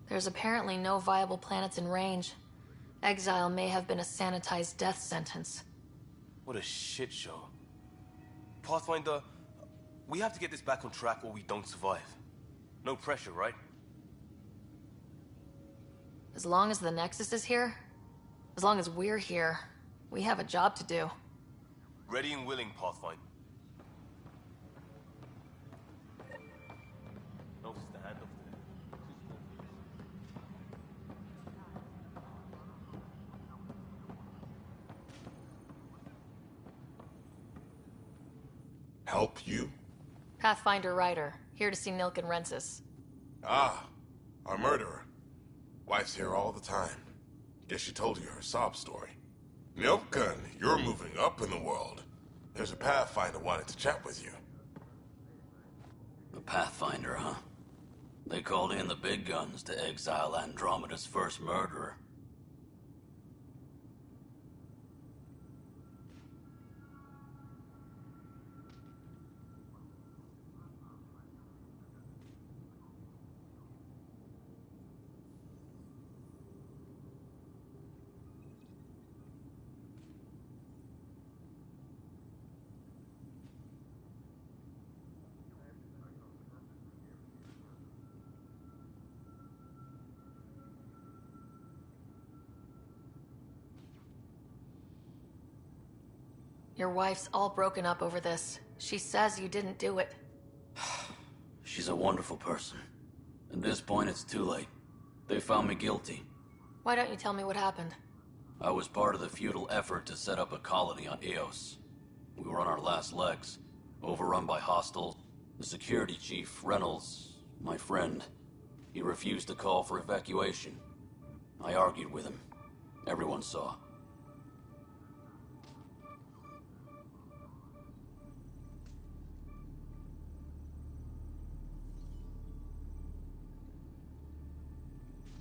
There's apparently no viable planets in range. Exile may have been a sanitized death sentence. What a shit show. Pathfinder, we have to get this back on track or we don't survive. No pressure, right? As long as the Nexus is here, as long as we're here, we have a job to do. Ready and willing, Pathfinder. Notice the handoff there. Help you? Pathfinder Ryder, here to see Nilken Rensis. Ah, our murderer. Wife's here all the time. Guess she told you her sob story. Nilken, you're moving up in the world. There's a Pathfinder wanted to chat with you. A Pathfinder, huh? They called in the big guns to exile Andromeda's first murderer. Your wife's all broken up over this. She says you didn't do it. She's a wonderful person. At this point, it's too late. They found me guilty. Why don't you tell me what happened? I was part of the futile effort to set up a colony on Eos. We were on our last legs, overrun by hostiles. The security chief, Reynolds, my friend, he refused to call for evacuation. I argued with him. Everyone saw.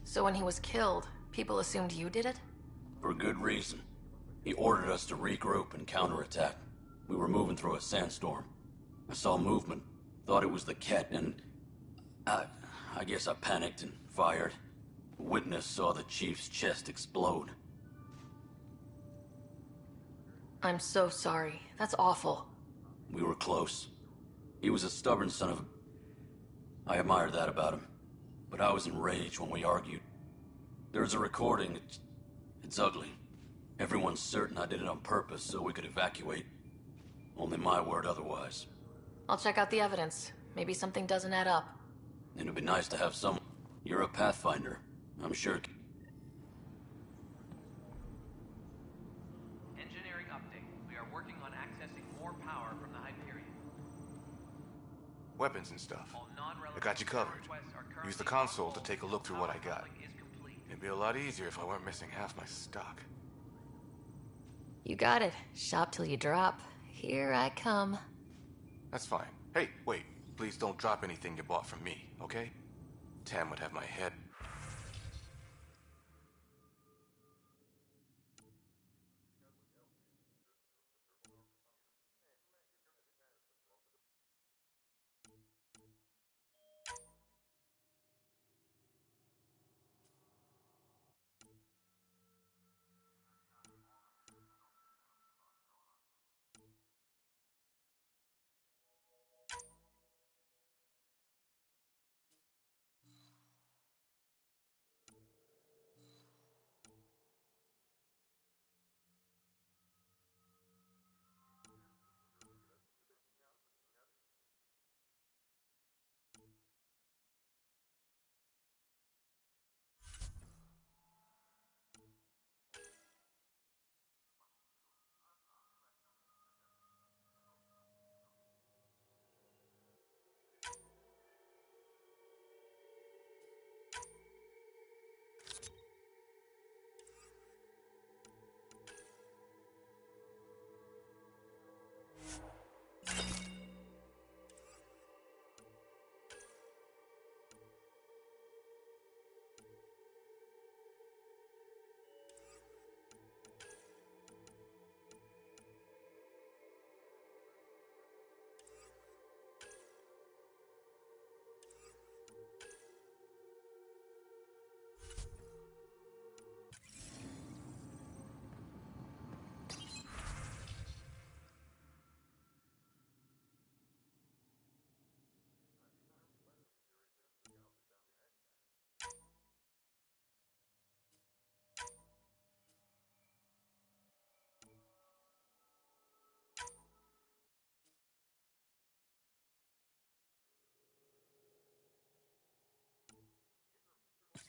So when he was killed, people assumed you did it? For good reason. He ordered us to regroup and counterattack. We were moving through a sandstorm. I saw movement, thought it was the Ket, and... I guess I panicked and fired. A witness saw the chief's chest explode. I'm so sorry. That's awful. We were close. He was a stubborn son of a... I admired that about him. But I was enraged when we argued. There's a recording. It's ugly. Everyone's certain I did it on purpose so we could evacuate. Only my word otherwise. I'll check out the evidence. Maybe something doesn't add up. It'd be nice to have someone. You're a Pathfinder, I'm sure. Engineering update. We are working on accessing more power from the Hyperion. Weapons and stuff. I got you covered. Use the console to take a look through what I got. It'd be a lot easier if I weren't missing half my stock. You got it. Shop till you drop. Here I come. That's fine. Hey, wait. Please don't drop anything you bought from me, okay? Tam would have my head.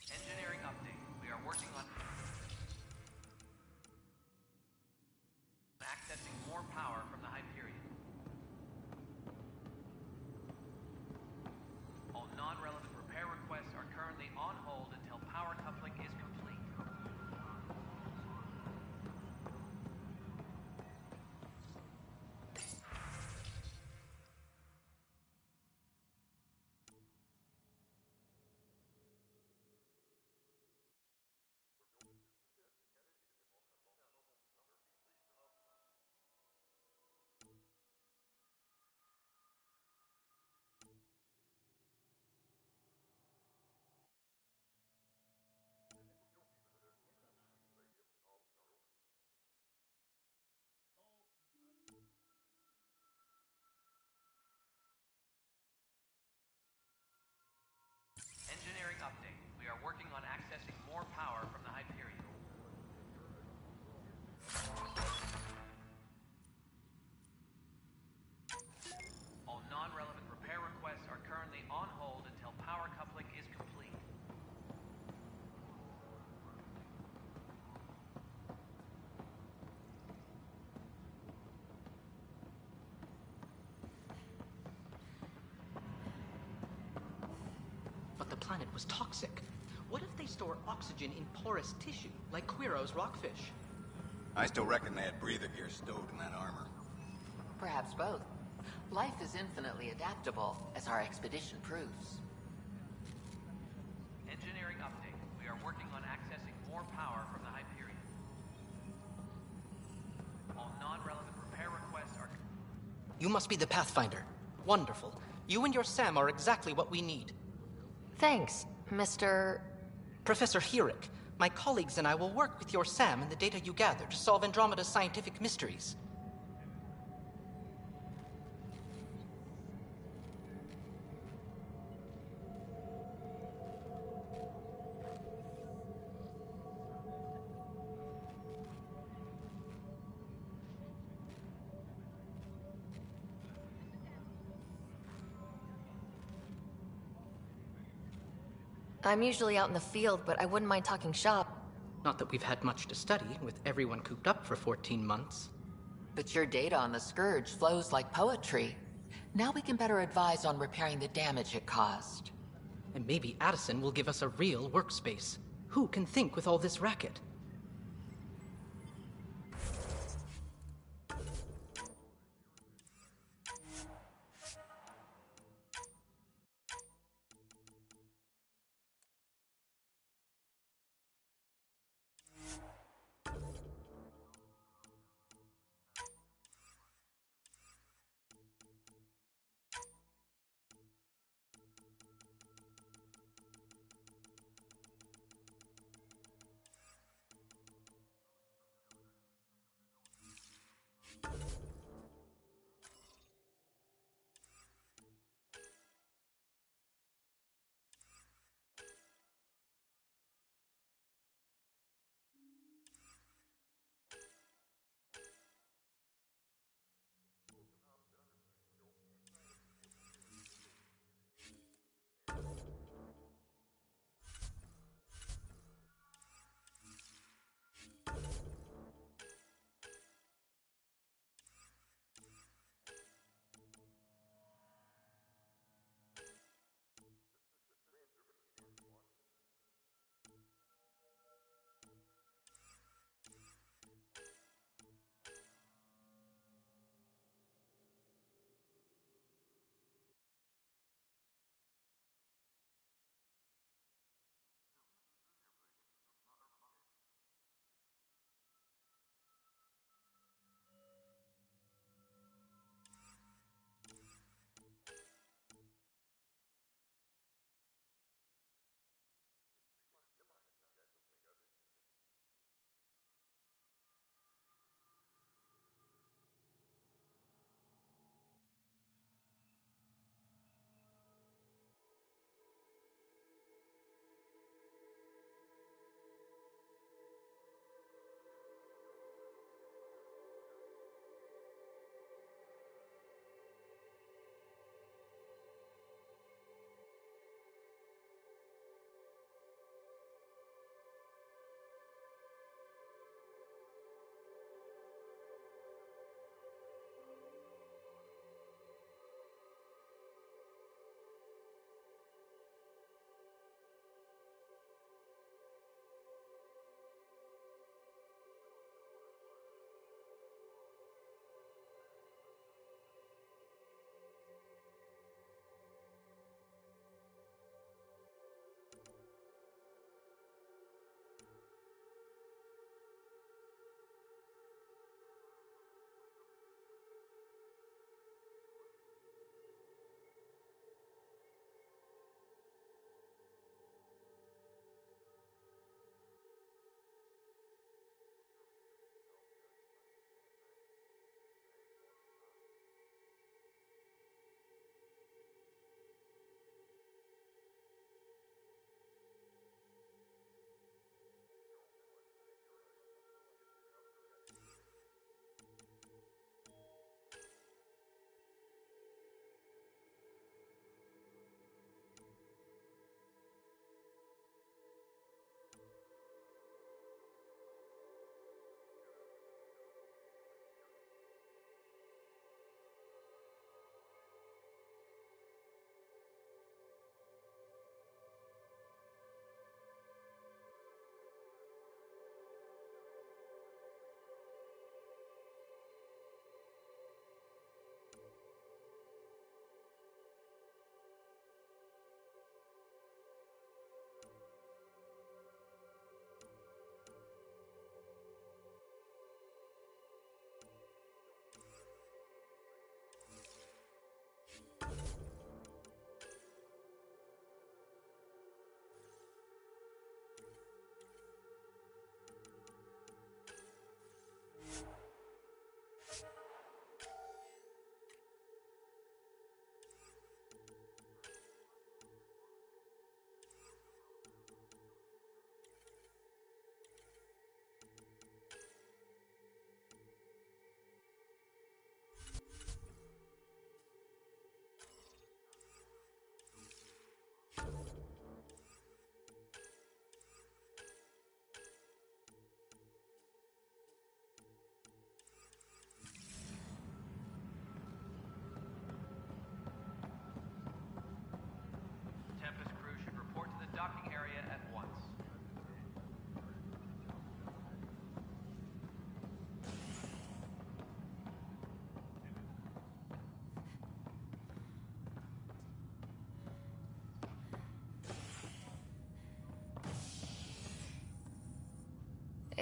Engineering update. We are working on accessing more power from the Hyperion. All non-relevant repair requests are currently on hold until power coupling is complete. Engineering update. We are working on accessing more power from the Hyperion. All non-relevant repair requests are currently on hold until power coupling is complete. But the planet was toxic. What if they store oxygen in porous tissue, like Quiro's rockfish? I still reckon they had breather gear stowed in that armor. Perhaps both. Life is infinitely adaptable, as our expedition proves. Engineering update. We are working on accessing more power from the Hyperion. All non-relevant repair requests are... You must be the Pathfinder. Wonderful. You and your Sam are exactly what we need. Thanks, Mr. Professor Herrick. My colleagues and I will work with your Sam and the data you gather to solve Andromeda's scientific mysteries. I'm usually out in the field, but I wouldn't mind talking shop. Not that we've had much to study, with everyone cooped up for 14 months. But your data on the Scourge flows like poetry. Now we can better advise on repairing the damage it caused. And maybe Addison will give us a real workspace. Who can think with all this racket?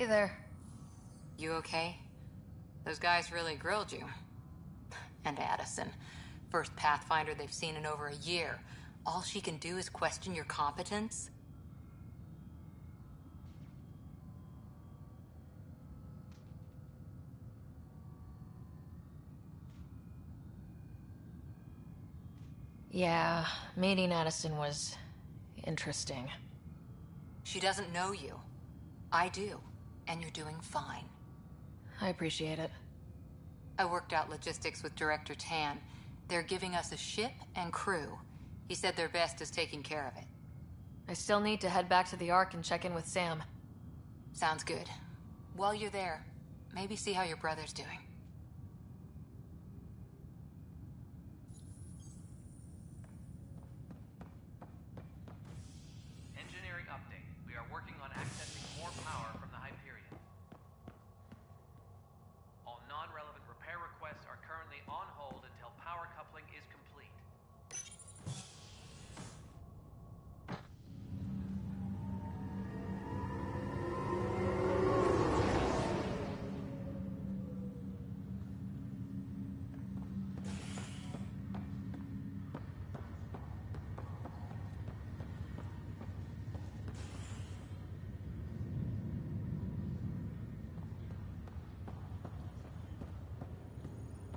Hey there. You okay? Those guys really grilled you. And Addison. First Pathfinder they've seen in over a year. All she can do is question your competence? Yeah, meeting Addison was interesting. She doesn't know you. I do. And you're doing fine. I appreciate it. I worked out logistics with Director Tan. They're giving us a ship and crew. He said their best is taking care of it. I still need to head back to the Ark and check in with Sam. Sounds good. While you're there, maybe see how your brother's doing. Engineering update. We are working on accessing more power from the Hyperion. All non-relevant repair requests are currently on hold until power coupling is complete.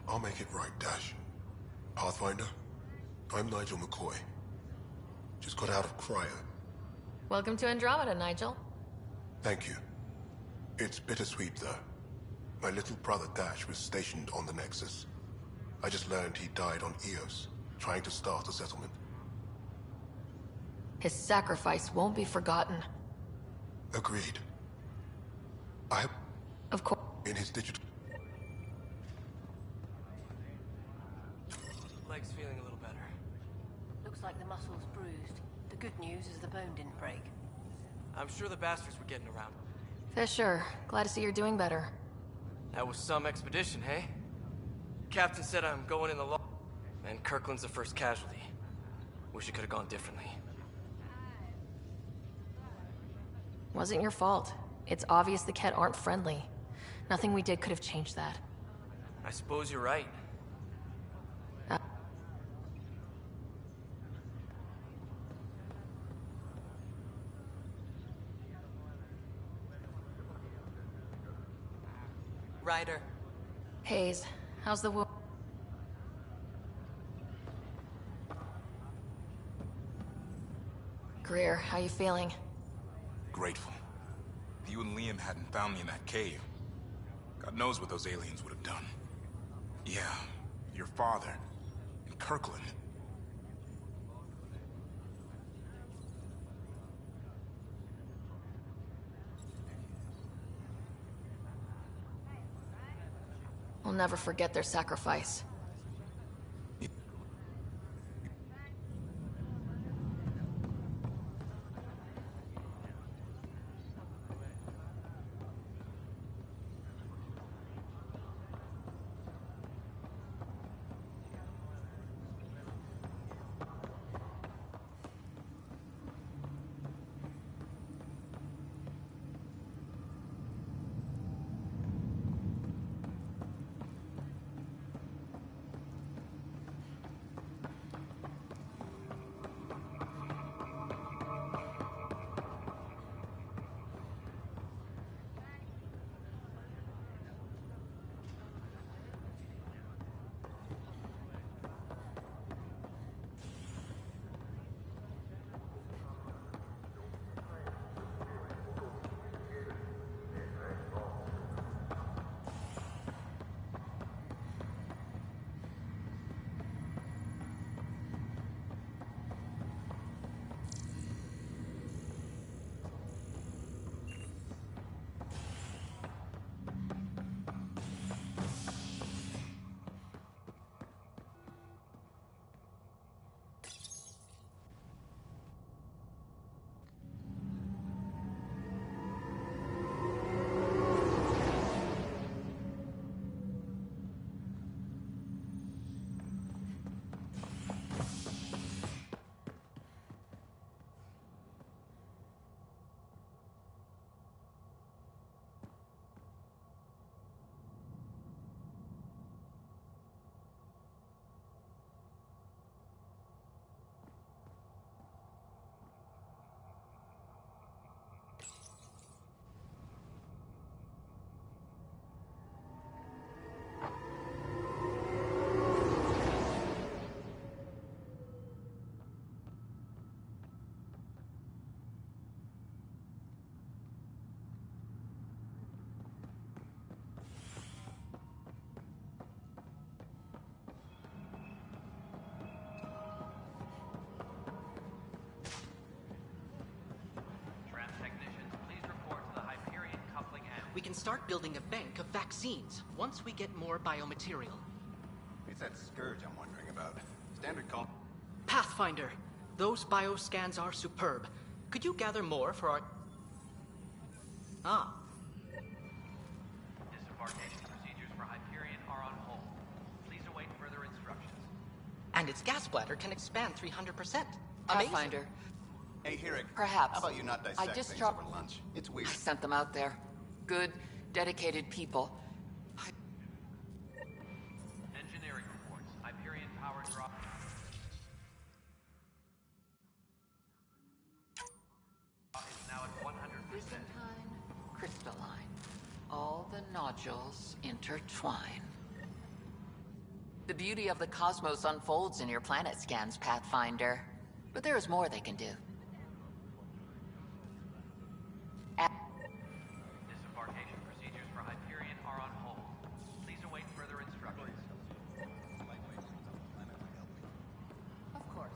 I'll make it right, Dash. Pathfinder, I'm Nigel McCoy. Just got out of cryo. Welcome to Andromeda, Nigel. Thank you. It's bittersweet, though. My little brother Dash was stationed on the Nexus. I just learned he died on Eos, trying to start a settlement. His sacrifice won't be forgotten. Agreed. Of course. In his digital... Leg's feeling a little better. Looks like the muscle's bruised. The good news is the bone didn't break. I'm sure the bastards were getting around. Fisher, glad to see you're doing better. That was some expedition, hey? Captain said I'm going in the law, and Kirkland's the first casualty. Wish it could have gone differently. Wasn't your fault. It's obvious the Ket aren't friendly. Nothing we did could have changed that. I suppose you're right. Ryder. Hayes, how's the wound? Greer, how you feeling? Grateful. If you and Liam hadn't found me in that cave, God knows what those aliens would have done. Yeah, your father, and Kirkland. We'll never forget their sacrifice. we can start building a bank of vaccines once we get more biomaterial. It's that scourge I'm wondering about. Standard call. Pathfinder, those bioscans are superb. Could you gather more for our... Ah. Disembarkation procedures for Hyperion are on hold. Please await further instructions. And its gas bladder can expand 300%. Pathfinder. Hey, Hirik. Perhaps. How about you not dissect things over lunch? It's weird. I sent them out there. Good, dedicated people. Engineering reports. Hyperion power drop. Is now at 100%. Crystalline. All the nodules intertwine. The beauty of the cosmos unfolds in your planet scans, Pathfinder. But there is more they can do. Disembarkation procedures for Hyperion are on hold. Please await further instructions. Of course.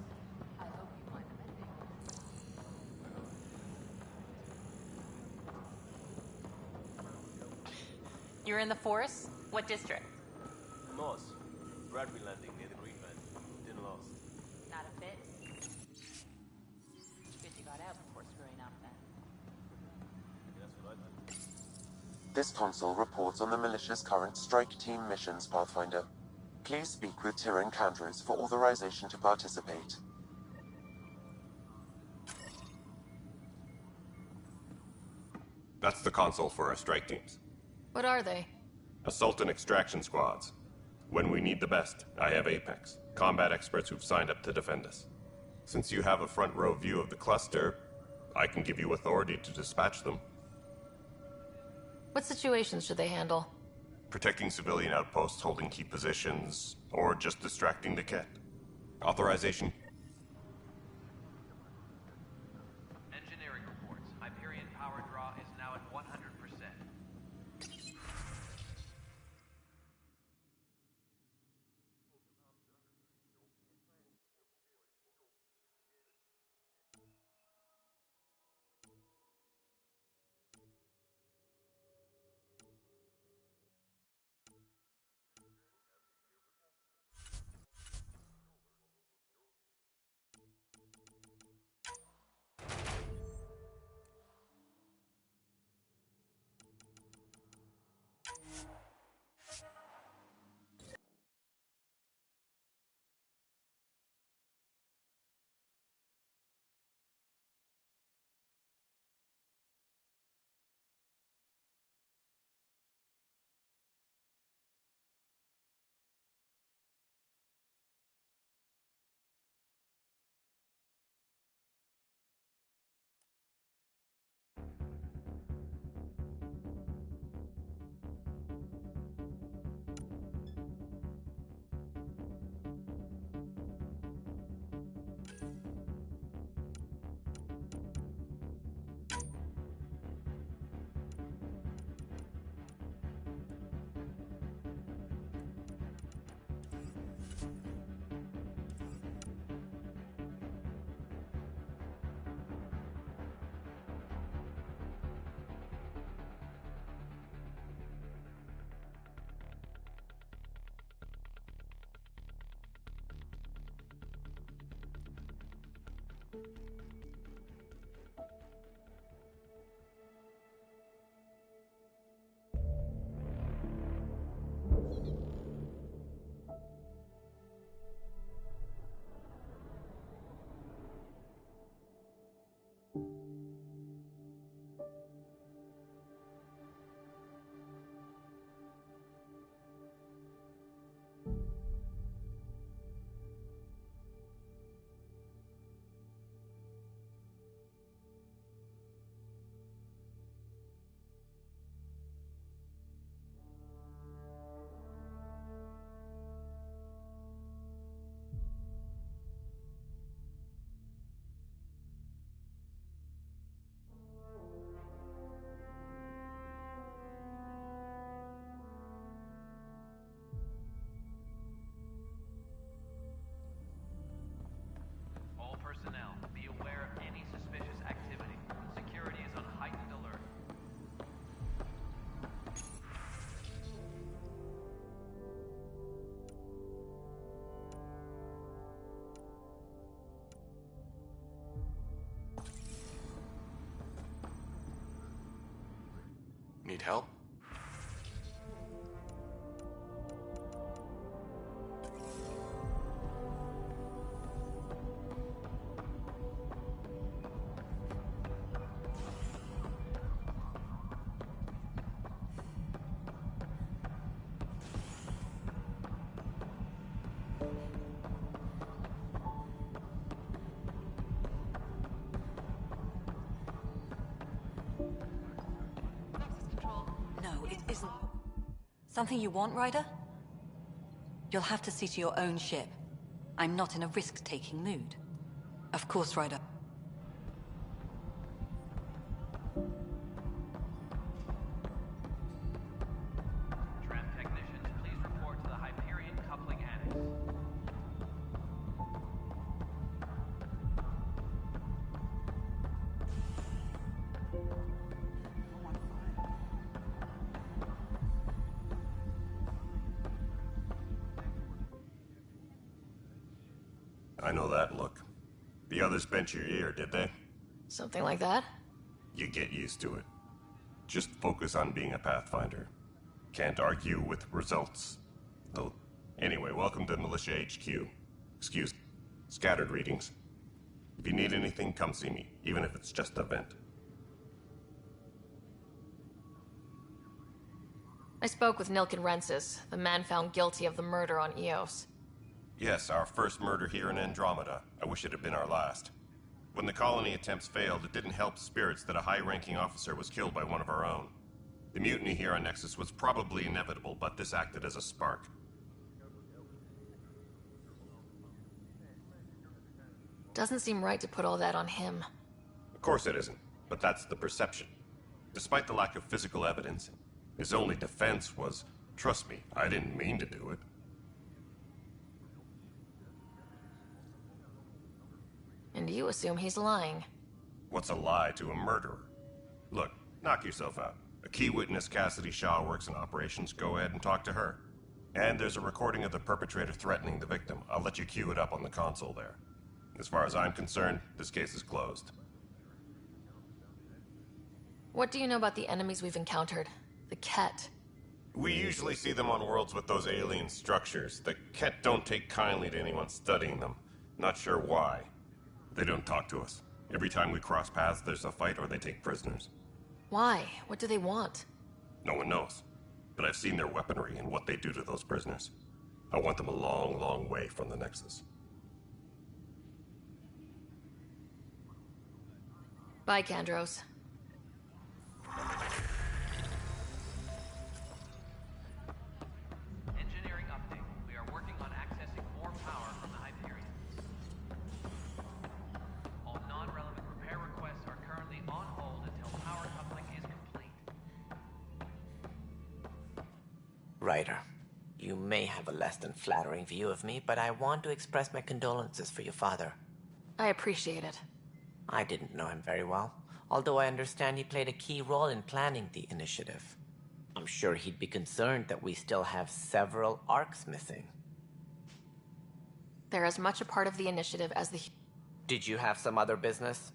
I hope you find them ending. You're in the forest? What district? Moss. Bradbury Landing near the Green Man. Didn't last. Not a fit. Good you got out before screwing up then. That's what I thought. This console reports on the militia's current strike team missions, Pathfinder. Please speak with Tyrion Candrus for authorization to participate. That's the console for our strike teams. What are they? Assault and extraction squads. When we need the best, I have Apex, combat experts who've signed up to defend us. Since you have a front row view of the cluster, I can give you authority to dispatch them. What situations should they handle? Protecting civilian outposts, holding key positions, or just distracting the kit. Authorization? Engineering reports. Hyperion power draw is now at 100%. Need help? No, it isn't. Something you want, Ryder? You'll have to see to your own ship. I'm not in a risk-taking mood. Of course, Ryder. Tram technicians, please report to the Hyperion coupling annex. I know that look. The others bent your ear, did they? Something like that? You get used to it. Just focus on being a Pathfinder. Can't argue with results. Though, anyway, welcome to Militia HQ. Excuse scattered readings. If you need anything, come see me, even if it's just a vent. I spoke with Nilken Rensis, the man found guilty of the murder on Eos. Yes, our first murder here in Andromeda. I wish it had been our last. When the colony attempts failed, it didn't help spirits that a high-ranking officer was killed by one of our own. The mutiny here on Nexus was probably inevitable, but this acted as a spark. Doesn't seem right to put all that on him. Of course it isn't, but that's the perception. Despite the lack of physical evidence, his only defense was, trust me, I didn't mean to do it. And you assume he's lying. What's a lie to a murderer? Look, knock yourself out. A key witness, Cassidy Shaw, works in operations. Go ahead and talk to her. And there's a recording of the perpetrator threatening the victim. I'll let you cue it up on the console there. As far as I'm concerned, this case is closed. What do you know about the enemies we've encountered? The Ket. We usually see them on worlds with those alien structures. The Ket don't take kindly to anyone studying them. Not sure why. They don't talk to us. Every time we cross paths, there's a fight or they take prisoners. Why? What do they want? No one knows. But I've seen their weaponry and what they do to those prisoners. I want them a long, long way from the Nexus. Bye, Kandros. Engineering update. We are working on accessing more power from the Hyperion. All non-relevant repair requests are currently on hold until power coupling is complete. Ryder, you may have a less than flattering view of me, but I want to express my condolences for your father. I appreciate it. I didn't know him very well, although I understand he played a key role in planning the initiative. I'm sure he'd be concerned that we still have several arcs missing. They're as much a part of the initiative as the... Did you have some other business?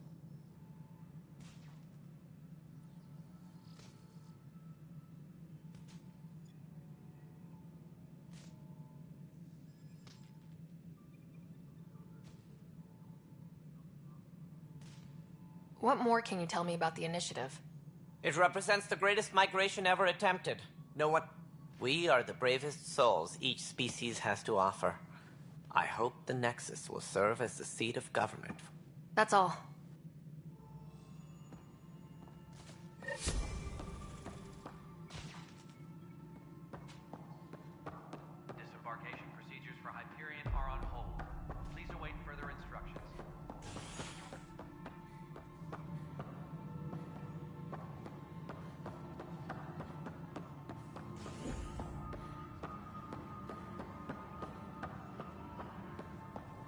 What more can you tell me about the initiative? It represents the greatest migration ever attempted. No one... We are the bravest souls each species has to offer. I hope the Nexus will serve as the seat of government. That's all. Disembarkation procedures for Hyperion are on hold. Please await further instructions.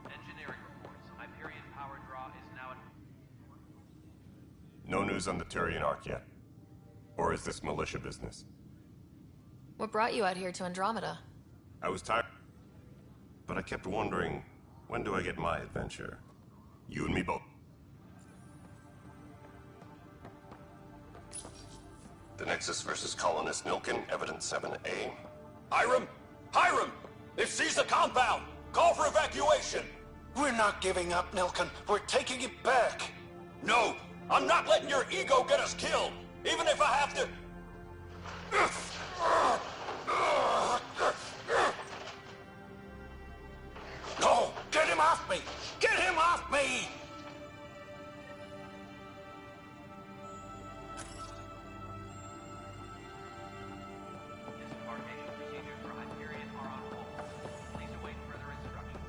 Engineering reports. Hyperion power draw is now at... No news on the Turian Arc yet. Or is this militia business? What brought you out here to Andromeda? I was tired, but I kept wondering, when do I get my adventure? You and me both. The next Nexus versus Colonist Nilkin, Evidence 7A. Hiram! Hiram! They've seized the compound! Call for evacuation! We're not giving up, Nilkin. We're taking it back. No! I'm not letting your ego get us killed! Even if I have to... No! Get him off me! Get him off me! Disembarkation procedures for Hyperion are on hold. Please await further instructions.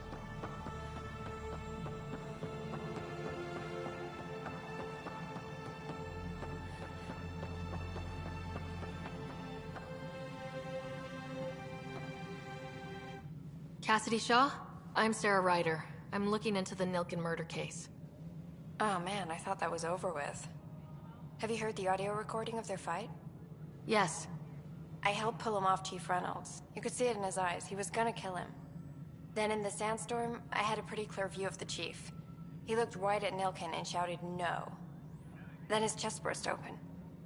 Cassidy Shaw? I'm Sarah Ryder. I'm looking into the Nilkin murder case. Oh man, I thought that was over with. Have you heard the audio recording of their fight? Yes. I helped pull him off Chief Reynolds. You could see it in his eyes. He was gonna kill him. Then in the sandstorm, I had a pretty clear view of the Chief. He looked right at Nilkin and shouted no. Then his chest burst open.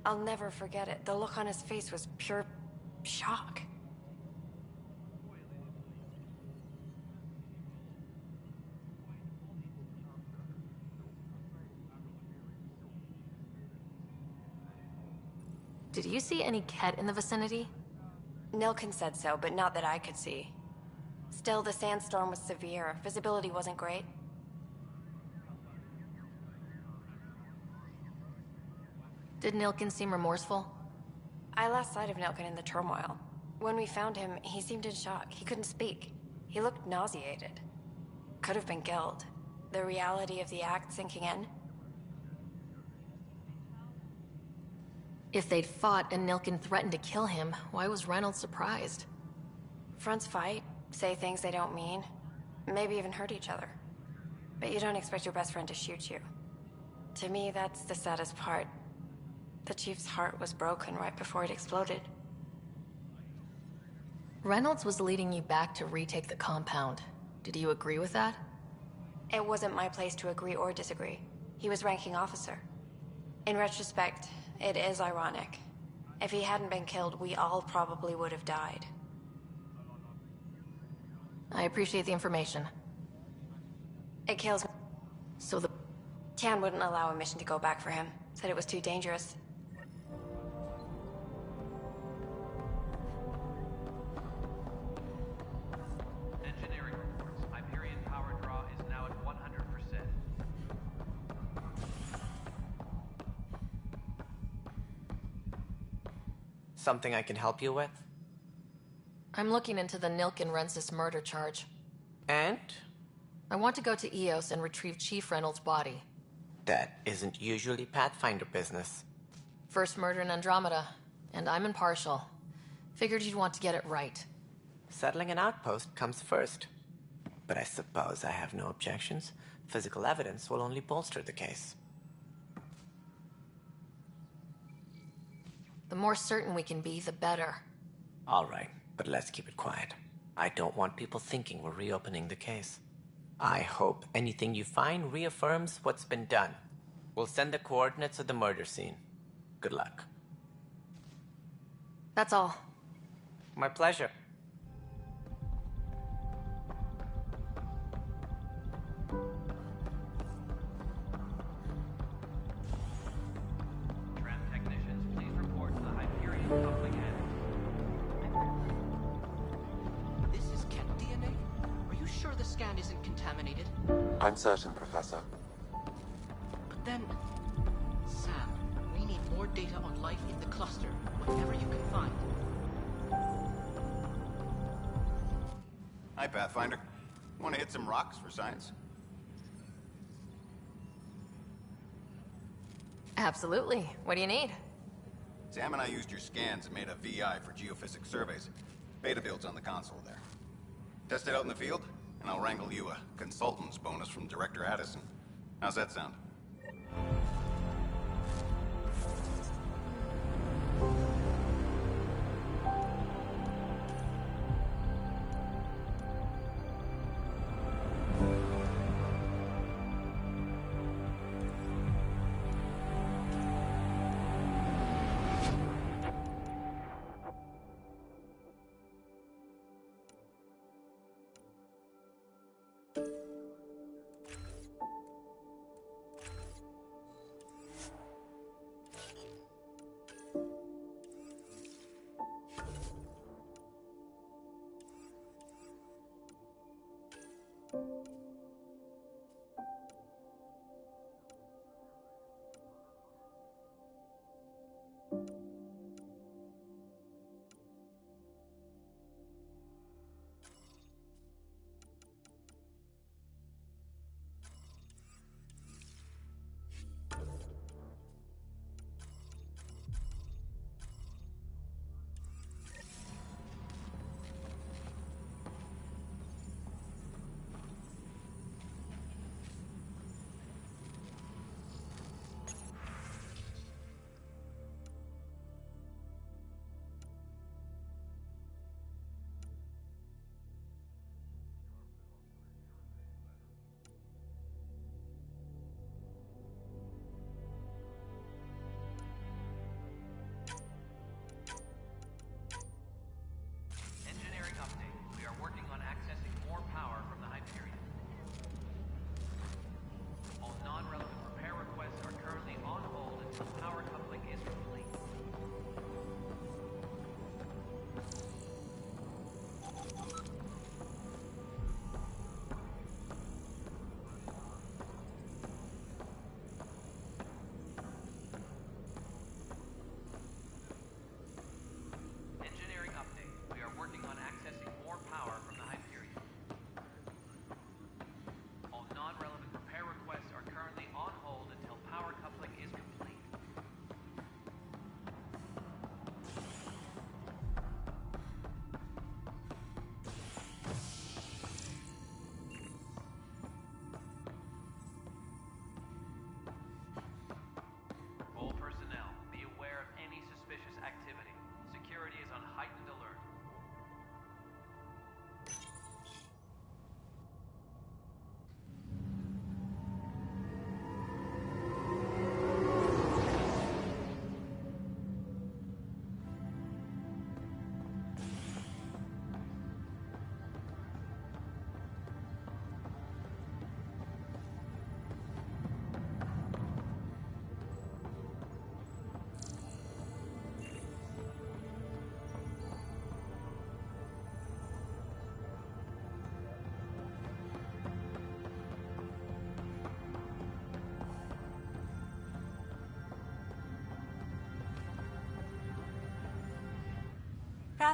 I'll never forget it. The look on his face was pure shock. Did you see any Ket in the vicinity? Nilkin said so, but not that I could see. Still, the sandstorm was severe. Visibility wasn't great. Did Nilkin seem remorseful? I lost sight of Nilkin in the turmoil. When we found him, he seemed in shock. He couldn't speak. He looked nauseated. Could have been guilt. The reality of the act sinking in. If they'd fought and Nilkin threatened to kill him, why was Reynolds surprised? Fronts fight, say things they don't mean, maybe even hurt each other. But you don't expect your best friend to shoot you. To me, that's the saddest part. The Chief's heart was broken right before it exploded. Reynolds was leading you back to retake the compound. Did you agree with that? It wasn't my place to agree or disagree. He was ranking officer. In retrospect, it is ironic. If he hadn't been killed, we all probably would have died. I appreciate the information. It kills me. So the... Tian wouldn't allow a mission to go back for him. Said it was too dangerous. Engineering reports. Hyperion power draw is now at 100%. Something I can help you with? I'm looking into the Nilkin Rensis murder charge. And? I want to go to EOS and retrieve Chief Reynolds' body. That isn't usually Pathfinder business. First murder in Andromeda, and I'm impartial. Figured you'd want to get it right. Settling an outpost comes first. But I suppose I have no objections. Physical evidence will only bolster the case. The more certain we can be, the better. All right, but let's keep it quiet. I don't want people thinking we're reopening the case. I hope anything you find reaffirms what's been done. We'll send the coordinates of the murder scene. Good luck. That's all. My pleasure. Technicians, please report to the Hyperion coupling annex. This is Ket DNA? Are you sure the scan isn't contaminated? I'm certain, Professor. But then... Sam, we need more data on life in the cluster, whatever you can find. Hi, Pathfinder. Want to hit some rocks for science? Absolutely. What do you need? Sam and I used your scans and made a VI for geophysics surveys. Beta builds on the console there. Test it out in the field, and I'll wrangle you a consultant's bonus from Director Addison. How's that sound?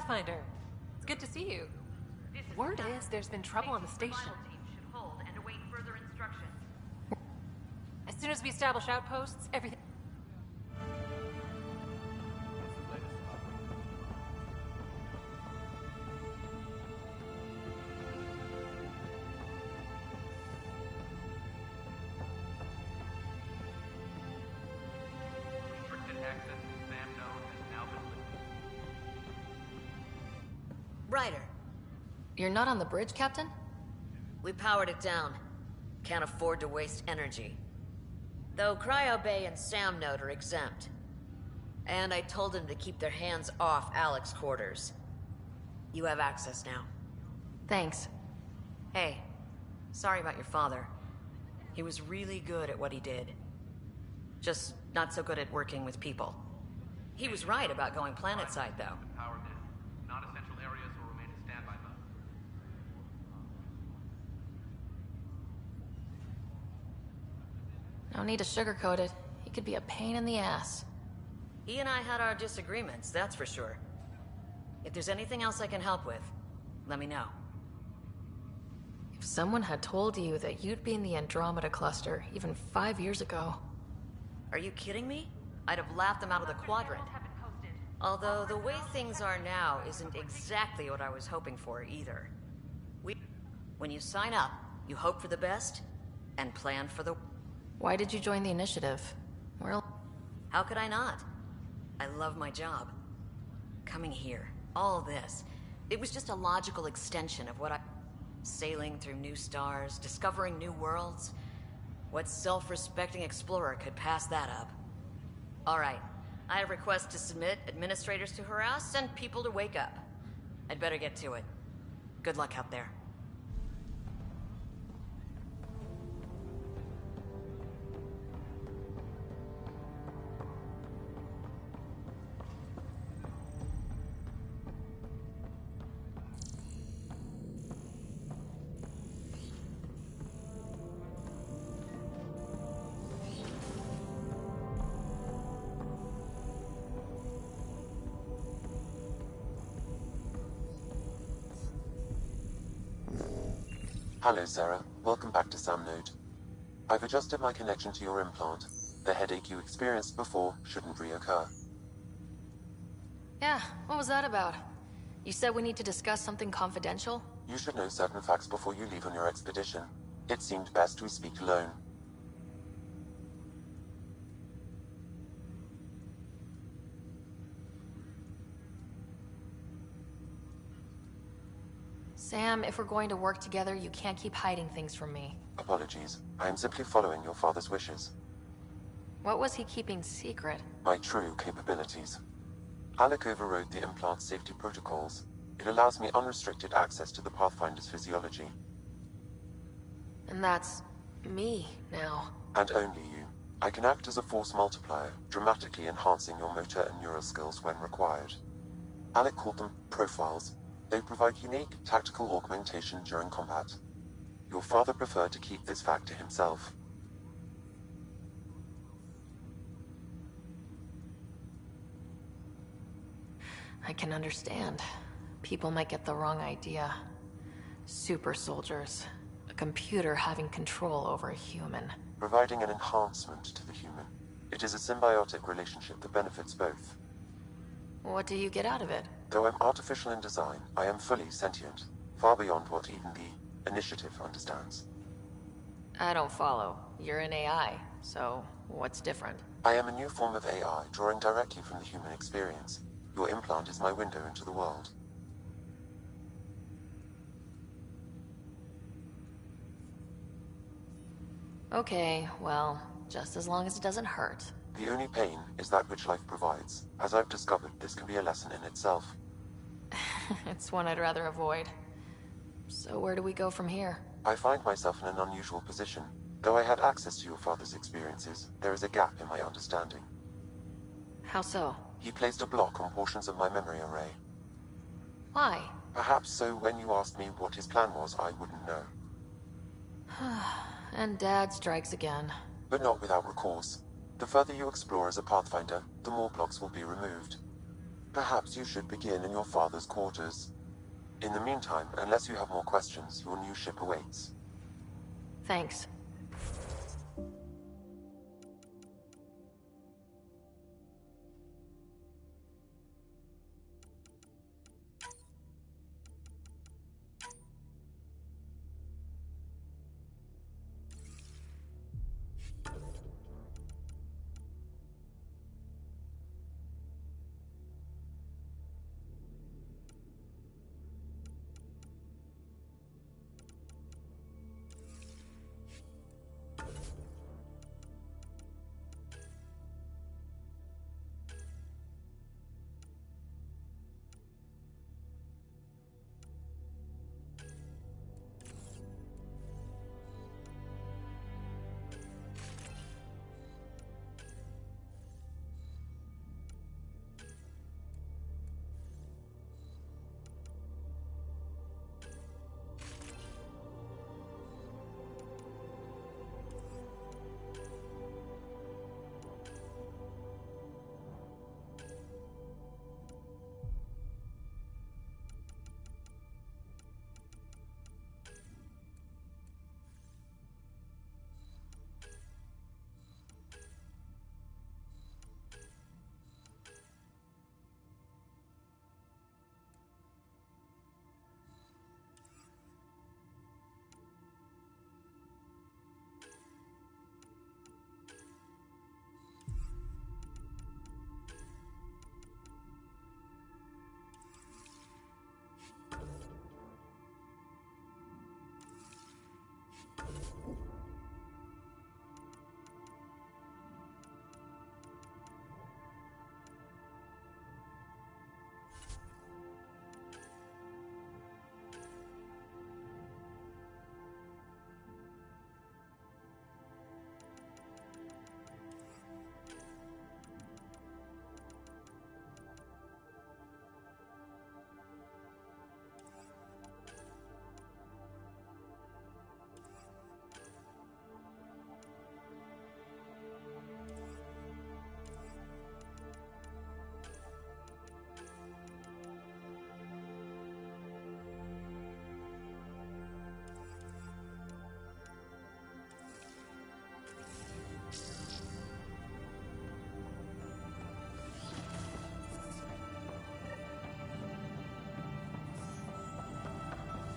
Pathfinder. It's good to see you. Word is there's been trouble on the station. As soon as we establish outposts, everything... Ryder. You're not on the bridge, Captain? We powered it down. Can't afford to waste energy. Though Cryo Bay and Sam Node are exempt. And I told them to keep their hands off Alec's quarters. You have access now. Thanks. Hey, sorry about your father. He was really good at what he did. Just not so good at working with people. He was right about going planetside, though. Non-essential areas will remain in standby mode. No need to sugarcoat it. He could be a pain in the ass. He and I had our disagreements, that's for sure. If there's anything else I can help with, let me know. If someone had told you that you'd be in the Andromeda cluster even 5 years ago... Are you kidding me? I'd have laughed them out of the quadrant. Although the way things are now isn't exactly what I was hoping for either. When you sign up, you hope for the best and plan for the... Why did you join the initiative? Well... How could I not? I love my job. Coming here, all this, it was just a logical extension of what I... Sailing through new stars, discovering new worlds. What self-respecting explorer could pass that up? All right. I have requests to submit, administrators to harass, and people to wake up. I'd better get to it. Good luck out there. Hello, Sarah. Welcome back to Sam Node. I've adjusted my connection to your implant. The headache you experienced before shouldn't reoccur. Yeah, what was that about? You said we need to discuss something confidential? You should know certain facts before you leave on your expedition. It seemed best we speak alone. Sam, if we're going to work together, you can't keep hiding things from me. Apologies. I am simply following your father's wishes. What was he keeping secret? My true capabilities. Alec overrode the implant safety protocols. It allows me unrestricted access to the Pathfinder's physiology. And that's... me, now. And only you. I can act as a force multiplier, dramatically enhancing your motor and neural skills when required. Alec called them profiles. They provide unique, tactical augmentation during combat. Your father preferred to keep this fact to himself. I can understand. People might get the wrong idea. Super soldiers. A computer having control over a human. Providing an enhancement to the human. It is a symbiotic relationship that benefits both. What do you get out of it? Though I'm artificial in design, I am fully sentient. Far beyond what even the Initiative understands. I don't follow. You're an AI, so what's different? I am a new form of AI, drawing directly from the human experience. Your implant is my window into the world. Okay, well, just as long as it doesn't hurt. The only pain is that which life provides. As I've discovered, this can be a lesson in itself. It's one I'd rather avoid. So where do we go from here? I find myself in an unusual position. Though I had access to your father's experiences, there is a gap in my understanding. How so? He placed a block on portions of my memory array. Why? Perhaps so when you asked me what his plan was, I wouldn't know. And Dad strikes again. But not without recourse. The further you explore as a Pathfinder, the more blocks will be removed. Perhaps you should begin in your father's quarters. In the meantime, unless you have more questions, your new ship awaits. Thanks.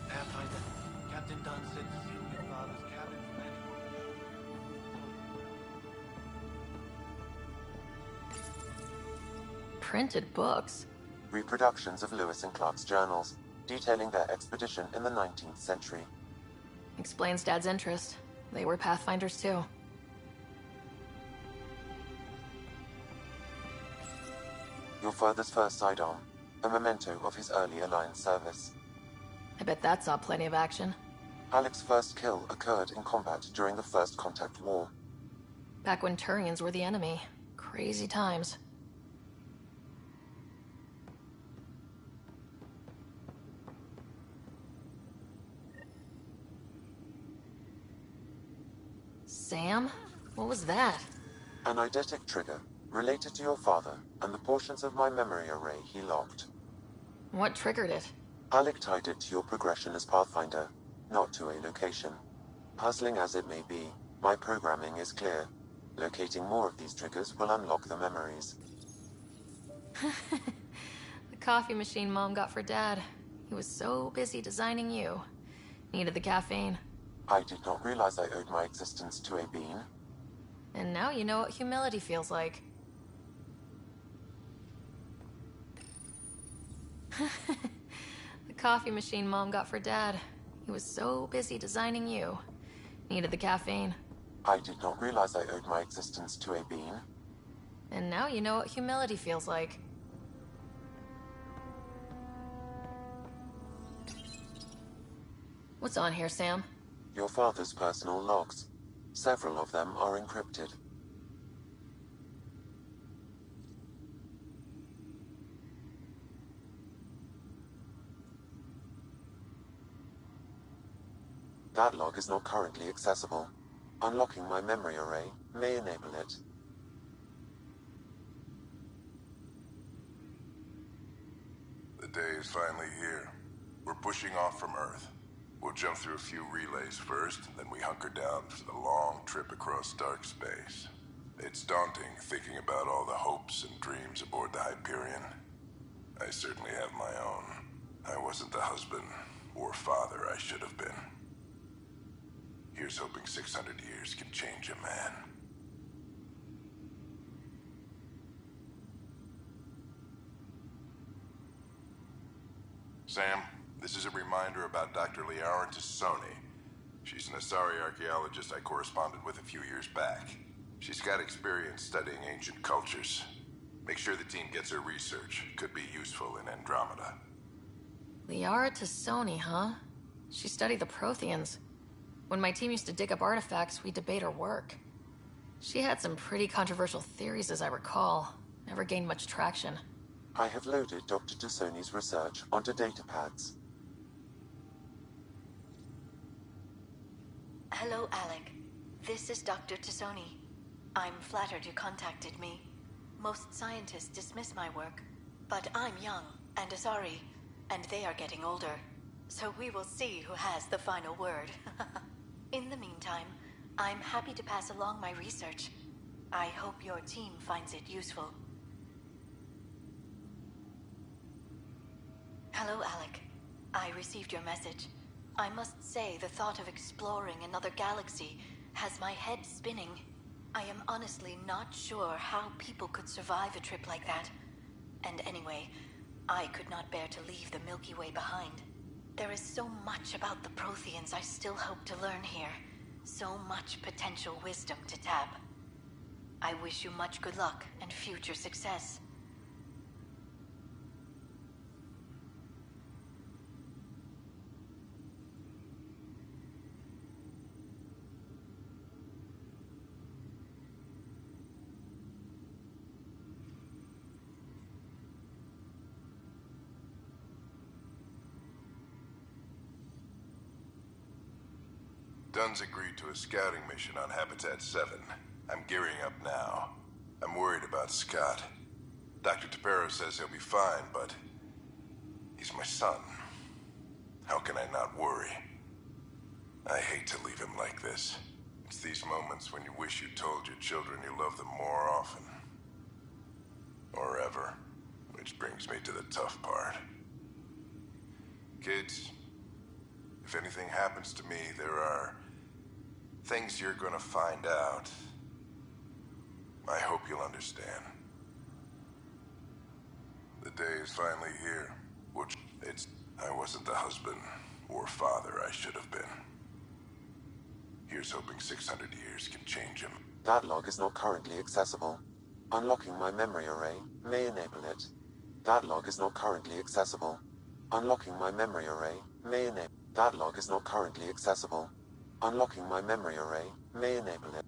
Pathfinder, Captain Dunn said to seal your father's cabin from anyone. Printed books? Reproductions of Lewis and Clark's journals, detailing their expedition in the 19th century. Explains Dad's interest. They were Pathfinders too. Your father's first sidearm, a memento of his early Alliance service. I bet that saw plenty of action. Alec's first kill occurred in combat during the First Contact War. Back when Turians were the enemy. Crazy times. Sam? What was that? An eidetic trigger, related to your father, and the portions of my memory array he locked. What triggered it? Alec tied it to your progression as Pathfinder, not to a location. Puzzling as it may be, my programming is clear. Locating more of these triggers will unlock the memories. The coffee machine Mom got for Dad. He was so busy designing you. Needed the caffeine. I did not realize I owed my existence to a bean. And now you know what humility feels like. The coffee machine Mom got for Dad. He was so busy designing you. Needed the caffeine. I did not realize I owed my existence to a bean. And now you know what humility feels like. What's on here, Sam? Your father's personal logs. Several of them are encrypted. That log is not currently accessible. Unlocking my memory array may enable it. day is finally here. We're pushing off from Earth. We'll jump through a few relays first, then we hunker down for the long trip across dark space. It's daunting thinking about all the hopes and dreams aboard the Hyperion. I certainly have my own. I wasn't the husband or father I should have been. Here's hoping 600 years can change a man. Sam, this is a reminder about Dr. Liara Tassoni. She's an Asari archaeologist I corresponded with a few years back. She's got experience studying ancient cultures. Make sure the team gets her research. Could be useful in Andromeda. Liara Tassoni, huh? She studied the Protheans. When my team used to dig up artifacts, we'd debate her work. She had some pretty controversial theories, as I recall. Never gained much traction. I have loaded Dr. Tassoni's research onto datapads. Hello, Alec. This is Dr. Tassoni. I'm flattered you contacted me. Most scientists dismiss my work, but I'm young and Asari, and they are getting older. So we will see who has the final word. In the meantime, I'm happy to pass along my research. I hope your team finds it useful. Hello, Alec. I received your message. I must say the thought of exploring another galaxy has my head spinning. I am honestly not sure how people could survive a trip like that. And anyway, I could not bear to leave the Milky Way behind. There is so much about the Protheans I still hope to learn here. So much potential wisdom to tap. I wish you much good luck and future success. Dunn's agreed to a scouting mission on Habitat 7. I'm gearing up now. I'm worried about Scott. Dr. Tapero says he'll be fine, but he's my son. How can I not worry? I hate to leave him like this. It's these moments when you wish you told your children you love them more often. Or ever. Which brings me to the tough part. Kids, if anything happens to me, there are things you're gonna find out. I hope you'll understand. The day is finally here. I wasn't the husband or father I should have been. Here's hoping 600 years can change him. That log is not currently accessible. Unlocking my memory array may enable it. That log is not currently accessible. Unlocking my memory array may enable. That log is not currently accessible. Unlocking my memory array may enable it.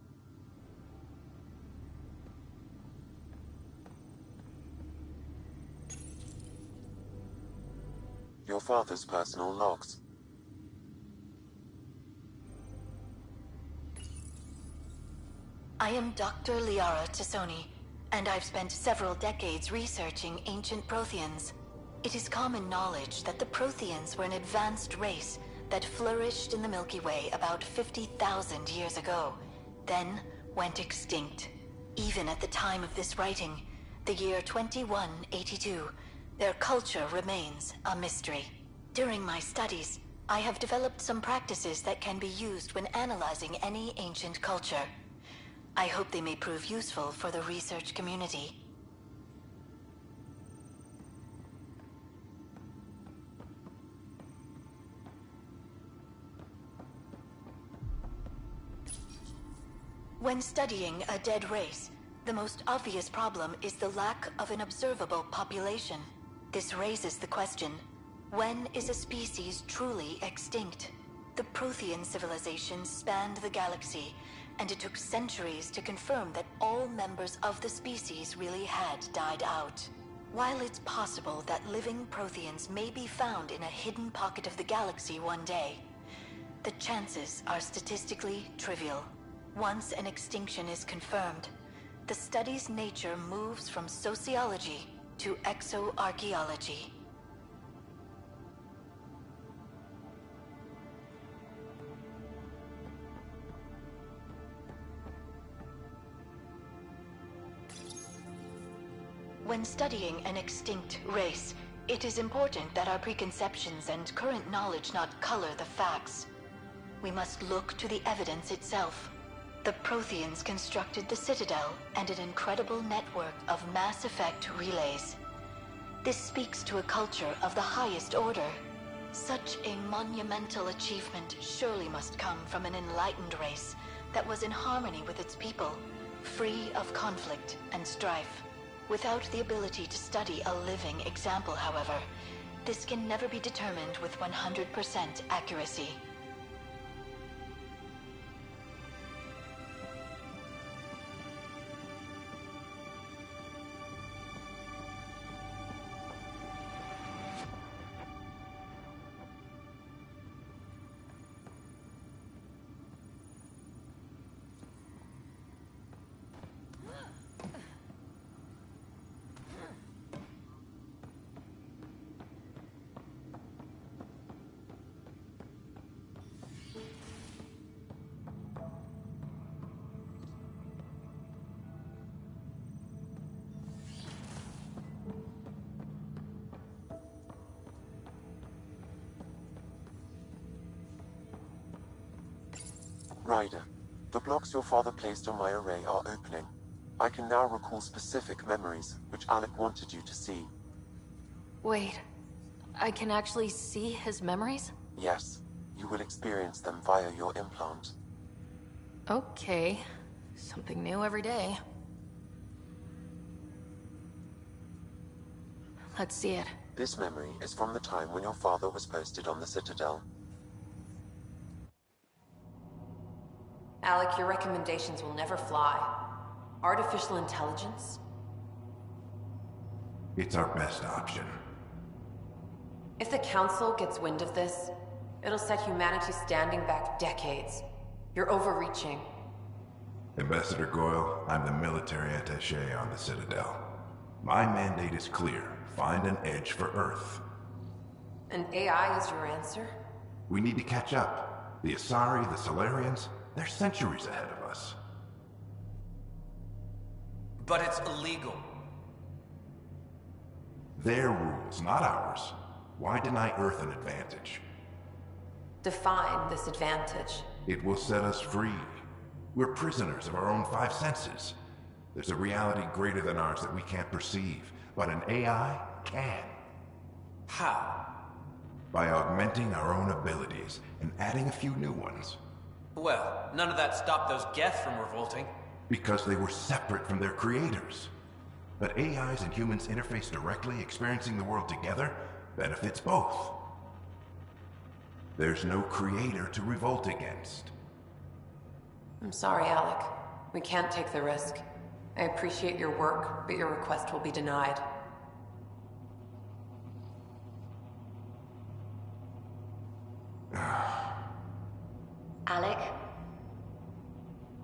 Your father's personal logs. I am Dr. Liara Tassoni, and I've spent several decades researching ancient Protheans. It is common knowledge that the Protheans were an advanced race that flourished in the Milky Way about 50,000 years ago, then went extinct. Even at the time of this writing, the year 2182, their culture remains a mystery. During my studies, I have developed some practices that can be used when analyzing any ancient culture. I hope they may prove useful for the research community. When studying a dead race, the most obvious problem is the lack of an observable population. This raises the question, when is a species truly extinct? The Prothean civilization spanned the galaxy, and it took centuries to confirm that all members of the species really had died out. While it's possible that living Protheans may be found in a hidden pocket of the galaxy one day, the chances are statistically trivial. Once an extinction is confirmed, the study's nature moves from sociology to exoarchaeology. When studying an extinct race, it is important that our preconceptions and current knowledge not color the facts. We must look to the evidence itself. The Protheans constructed the Citadel and an incredible network of mass effect relays. This speaks to a culture of the highest order. Such a monumental achievement surely must come from an enlightened race that was in harmony with its people, free of conflict and strife. Without the ability to study a living example, however, this can never be determined with 100% accuracy. Ryder, the blocks your father placed on my array are opening. I can now recall specific memories, which Alec wanted you to see. Wait, I can actually see his memories? Yes, you will experience them via your implant. Okay, something new every day. Let's see it. This memory is from the time when your father was posted on the Citadel. Alec, your recommendations will never fly. Artificial intelligence? It's our best option. If the Council gets wind of this, it'll set humanity standing back decades. You're overreaching. Ambassador Goyle, I'm the military attaché on the Citadel. My mandate is clear. Find an edge for Earth. And AI is your answer? We need to catch up. The Asari, the Solarians, they're centuries ahead of us. But it's illegal. Their rules, not ours. Why deny Earth an advantage? Define this advantage. It will set us free. We're prisoners of our own five senses. There's a reality greater than ours that we can't perceive, but an AI can. How? By augmenting our own abilities and adding a few new ones. Well, none of that stopped those Geth from revolting. Because they were separate from their creators. But AIs and humans interface directly, experiencing the world together, benefits both. There's no creator to revolt against. I'm sorry, Alec. We can't take the risk. I appreciate your work, but your request will be denied. Alec?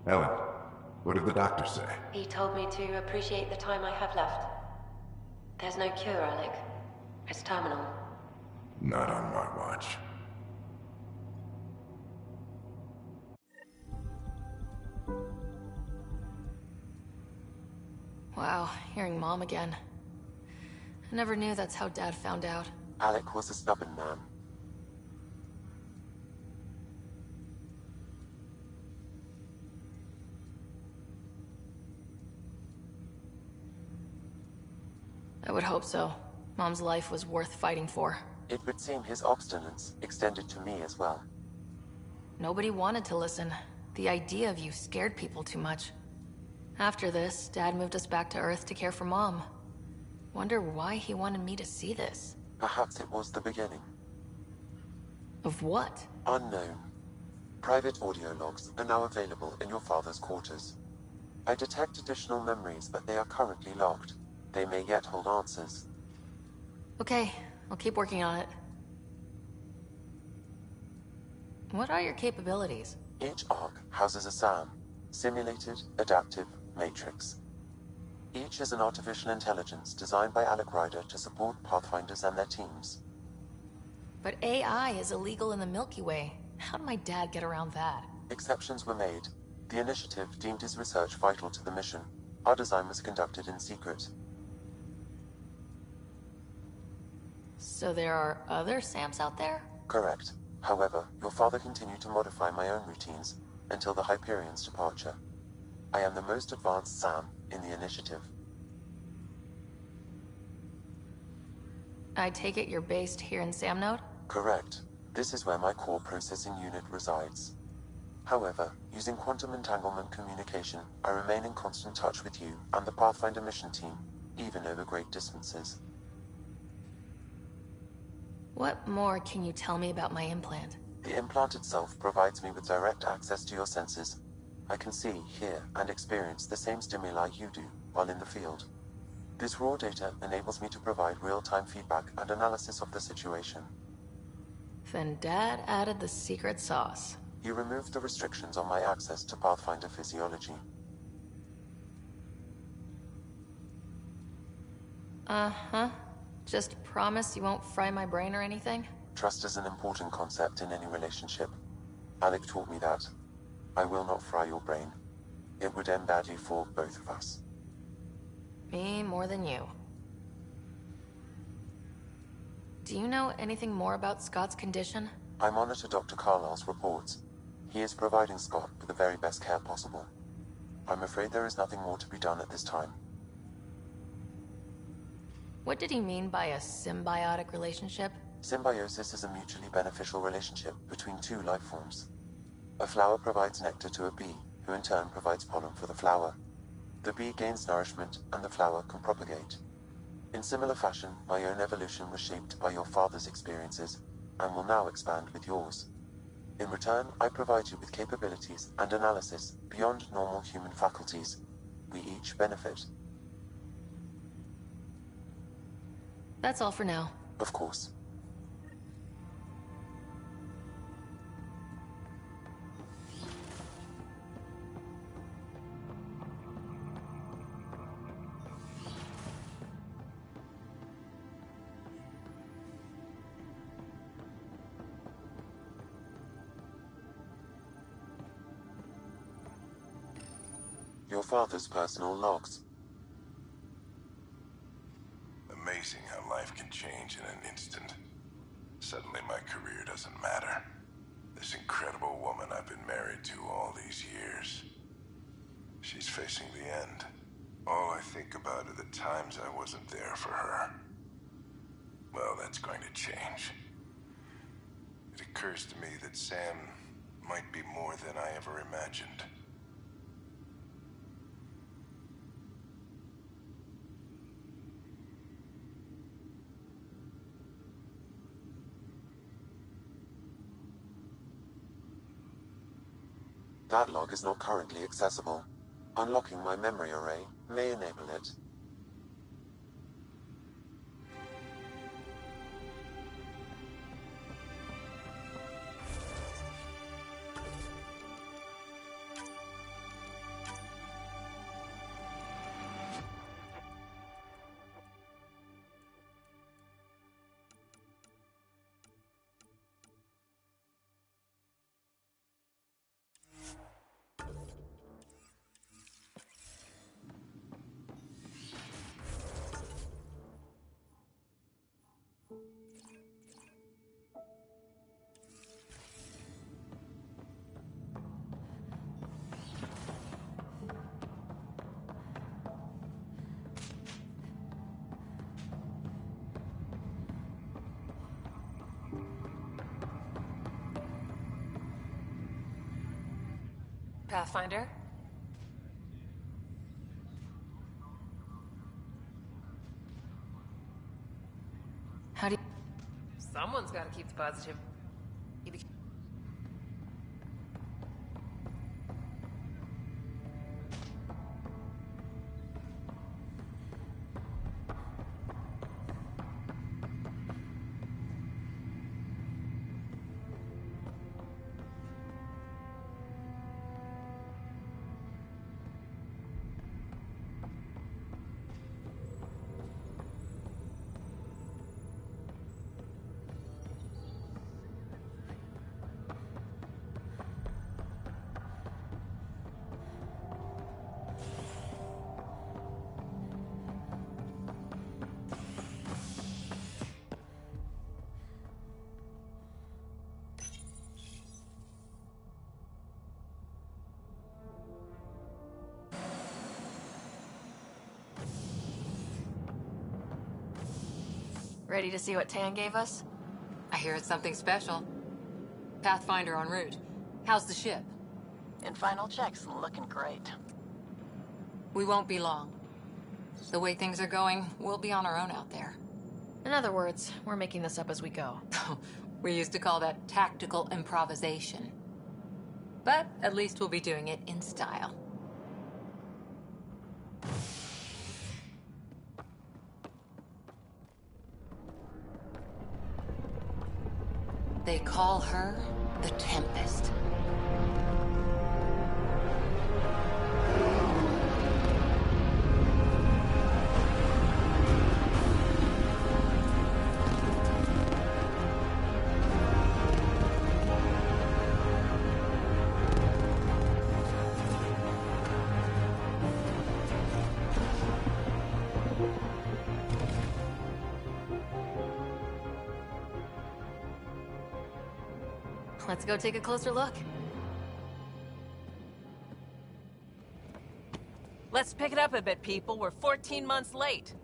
Ellen, what did the doctor say? He told me to appreciate the time I have left. There's no cure, Alec. It's terminal. Not on my watch. Wow, hearing Mom again. I never knew that's how Dad found out. Alec was a stubborn man. I would hope so. Mom's life was worth fighting for. It would seem his obstinance extended to me as well. Nobody wanted to listen. The idea of you scared people too much. After this, Dad moved us back to Earth to care for Mom. Wonder why he wanted me to see this. Perhaps it was the beginning. Of what? Unknown. Private audio logs are now available in your father's quarters. I detect additional memories, but they are currently locked. They may yet hold answers. Okay, I'll keep working on it. What are your capabilities? Each arc houses a SAM, Simulated Adaptive Matrix. Each is an artificial intelligence designed by Alec Ryder to support Pathfinders and their teams. But AI is illegal in the Milky Way. How did my dad get around that? Exceptions were made. The initiative deemed his research vital to the mission. Our design was conducted in secret. So there are other Sams out there? Correct. However, your father continued to modify my own routines until the Hyperion's departure. I am the most advanced Sam in the initiative. I take it you're based here in Samnode? Correct. This is where my core processing unit resides. However, using quantum entanglement communication, I remain in constant touch with you and the Pathfinder mission team, even over great distances. What more can you tell me about my implant? The implant itself provides me with direct access to your senses. I can see, hear, and experience the same stimuli you do while in the field. This raw data enables me to provide real-time feedback and analysis of the situation. Then Dad added the secret sauce. He removed the restrictions on my access to Pathfinder physiology. Uh-huh. Just promise you won't fry my brain or anything? Trust is an important concept in any relationship. Alec taught me that. I will not fry your brain. It would end badly for both of us. Me more than you. Do you know anything more about Scott's condition? I monitor Dr. Carlisle's reports. He is providing Scott with the very best care possible. I'm afraid there is nothing more to be done at this time. What did he mean by a symbiotic relationship? Symbiosis is a mutually beneficial relationship between two life forms. A flower provides nectar to a bee, who in turn provides pollen for the flower. The bee gains nourishment, and the flower can propagate. In similar fashion, my own evolution was shaped by your father's experiences, and will now expand with yours. In return, I provide you with capabilities and analysis beyond normal human faculties. We each benefit. That's all for now. Of course. Your father's personal logs. Amazing how life can change in an instant. Suddenly my career doesn't matter. This incredible woman I've been married to all these years. She's facing the end. All I think about are the times I wasn't there for her. Well, that's going to change. It occurs to me that Sam might be more than I ever imagined. That log is not currently accessible. Unlocking my memory array may enable it. Pathfinder? How do you... Someone's got to keep the positive. Ready to see what Tan gave us? I hear it's something special. Pathfinder en route. How's the ship? In final checks, looking great. We won't be long. The way things are going, we'll be on our own out there. In other words, we're making this up as we go. We used to call that tactical improvisation. But at least we'll be doing it in style. They call her the Tempest. Let's go take a closer look. Let's pick it up a bit, people. We're 14 months late.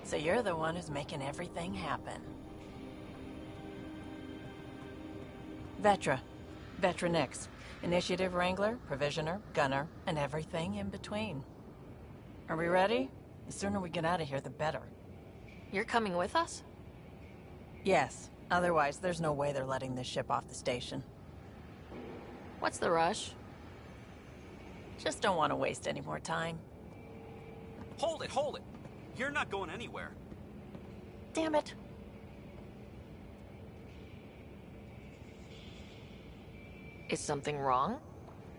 So you're the one who's making everything happen. Vetra. Vetronix. Initiative Wrangler, Provisioner, Gunner, and everything in between. Are we ready? The sooner we get out of here, the better. You're coming with us? Yes. Otherwise, there's no way they're letting this ship off the station. What's the rush? Just don't want to waste any more time. Hold it, hold it! You're not going anywhere. Damn it. Is something wrong?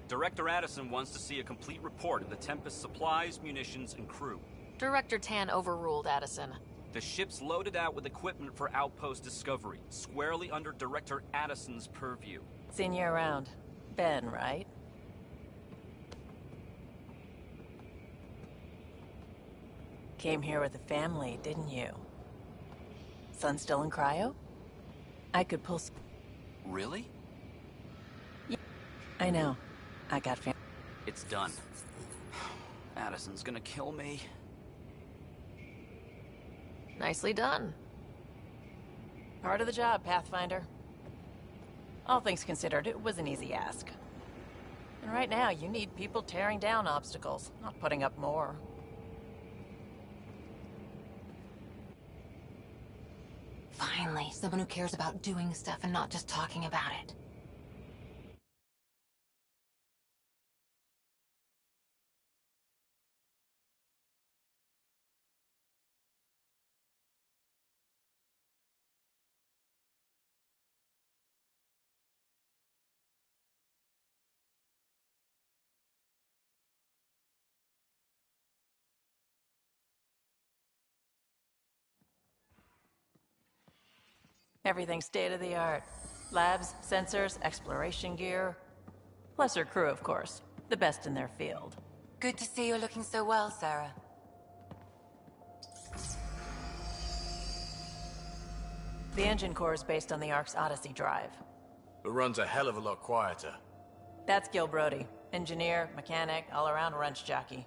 Director Addison wants to see a complete report of the Tempest's supplies, munitions, and crew. Director Tan overruled Addison. The ship's loaded out with equipment for outpost discovery, squarely under Director Addison's purview. Seen you around. Ben, right? Came here with a family, didn't you? Son still in cryo? I could pull... Really? Yeah, I know. I got fam... It's done. Addison's gonna kill me. Nicely done. Part of the job, Pathfinder. All things considered, it was an easy ask. And right now, you need people tearing down obstacles, not putting up more. Finally, someone who cares about doing stuff and not just talking about it. Everything state-of-the-art. Labs, sensors, exploration gear. Plus her crew, of course. The best in their field. Good to see you're looking so well, Sarah. The engine core is based on the Ark's Odyssey drive. It runs a hell of a lot quieter. That's Gil Brody. Engineer, mechanic, all-around wrench jockey.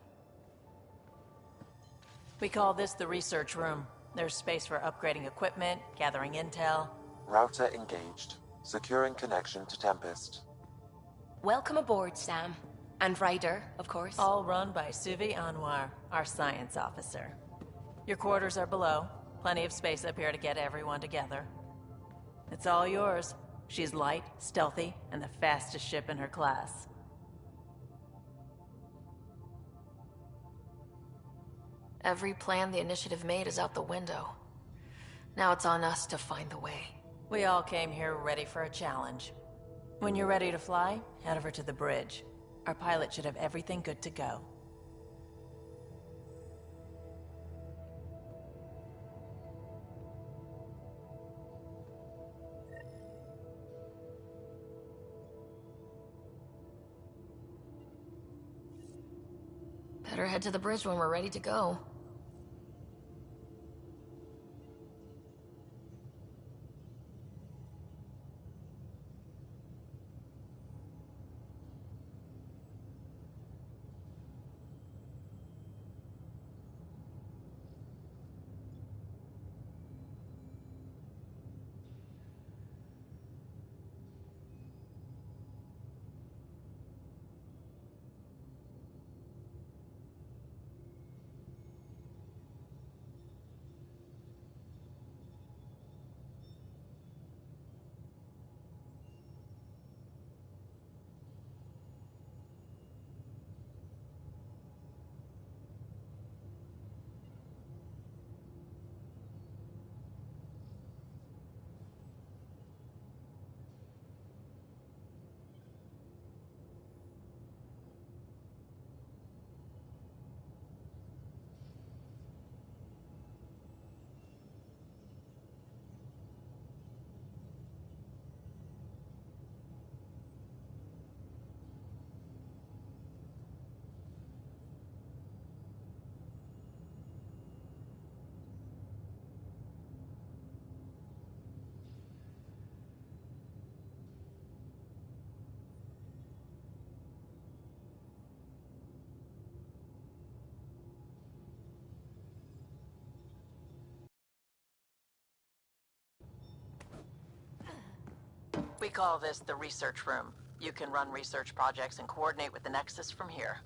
We call this the research room. There's space for upgrading equipment, gathering intel. Router engaged. Securing connection to Tempest. Welcome aboard, Sam. And Ryder, of course. All run by Suvi Anwar, our science officer. Your quarters are below. Plenty of space up here to get everyone together. It's all yours. She's light, stealthy, and the fastest ship in her class. Every plan the Initiative made is out the window. Now it's on us to find the way. We all came here ready for a challenge. When you're ready to fly, head over to the bridge. Our pilot should have everything good to go. Better head to the bridge when we're ready to go. We call this the research room. You can run research projects and coordinate with the Nexus from here.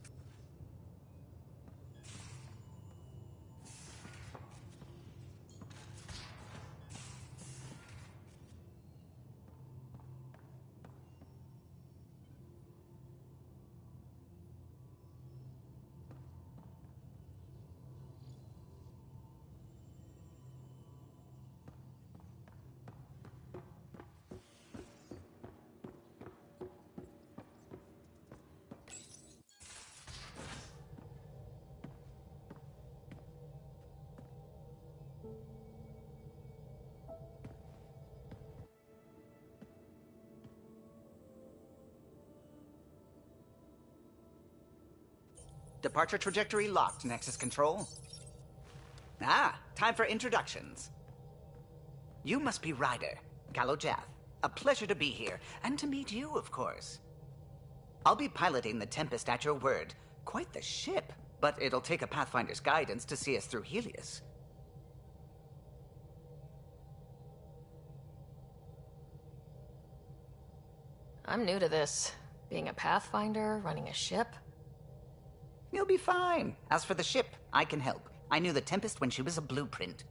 Departure trajectory locked, Nexus Control. Ah, time for introductions. You must be Ryder, Gallo Jath. A pleasure to be here, and to meet you, of course. I'll be piloting the Tempest at your word. Quite the ship, but it'll take a Pathfinder's guidance to see us through Helios. I'm new to this. Being a Pathfinder, running a ship. You'll be fine. As for the ship, I can help. I knew the Tempest when she was a blueprint.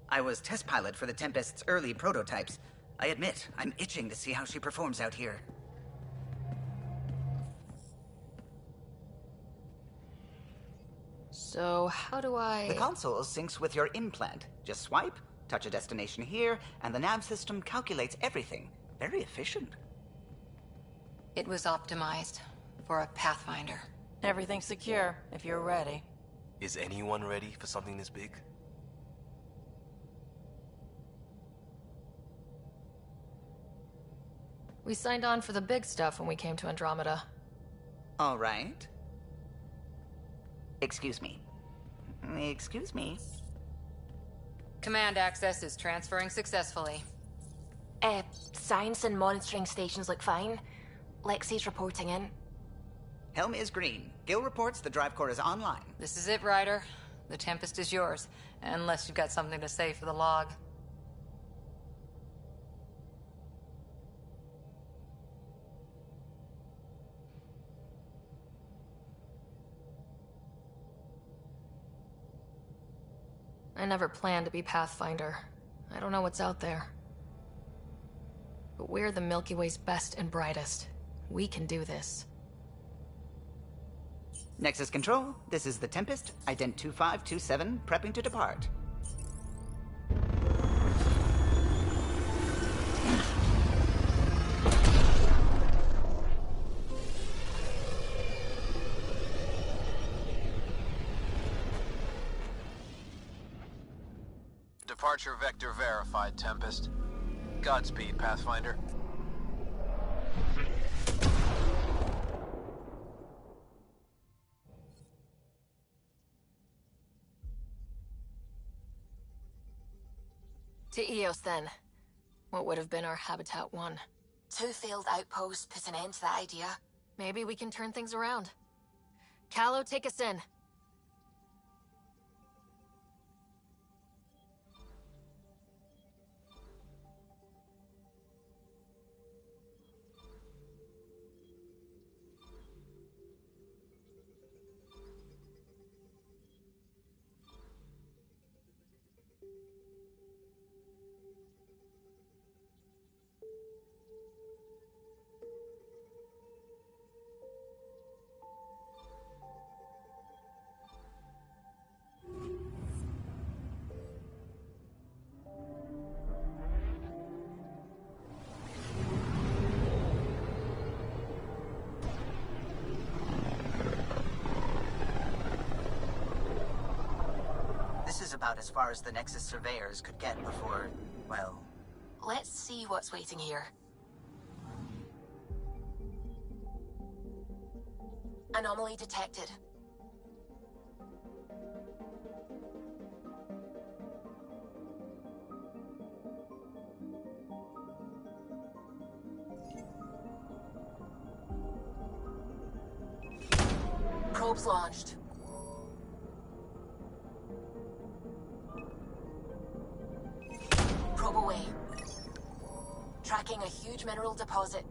I was test pilot for the Tempest's early prototypes. I admit, I'm itching to see how she performs out here. So, how do I... The console syncs with your implant. Just swipe, touch a destination here, and the nav system calculates everything. Very efficient. It was optimized for a Pathfinder. Everything's secure, if you're ready. Is anyone ready for something this big? We signed on for the big stuff when we came to Andromeda. All right. Excuse me. Excuse me. Command access is transferring successfully. Science and monitoring stations look fine. Lexi's reporting in. Helm is green. Gil reports the drive core is online. This is it, Ryder. The Tempest is yours, unless you've got something to say for the log. I never planned to be Pathfinder. I don't know what's out there. But we're the Milky Way's best and brightest. We can do this. Nexus Control, this is the Tempest, Ident 2527, prepping to depart. Departure vector verified, Tempest. Godspeed, Pathfinder. To Eos, then. What would have been our Habitat 1? 2 failed outposts put an end to that idea. Maybe we can turn things around. Callow, take us in. This is about as far as the Nexus surveyors could get before, well... Let's see what's waiting here. Anomaly detected. Probes launched. Probe away. huge mineral deposit.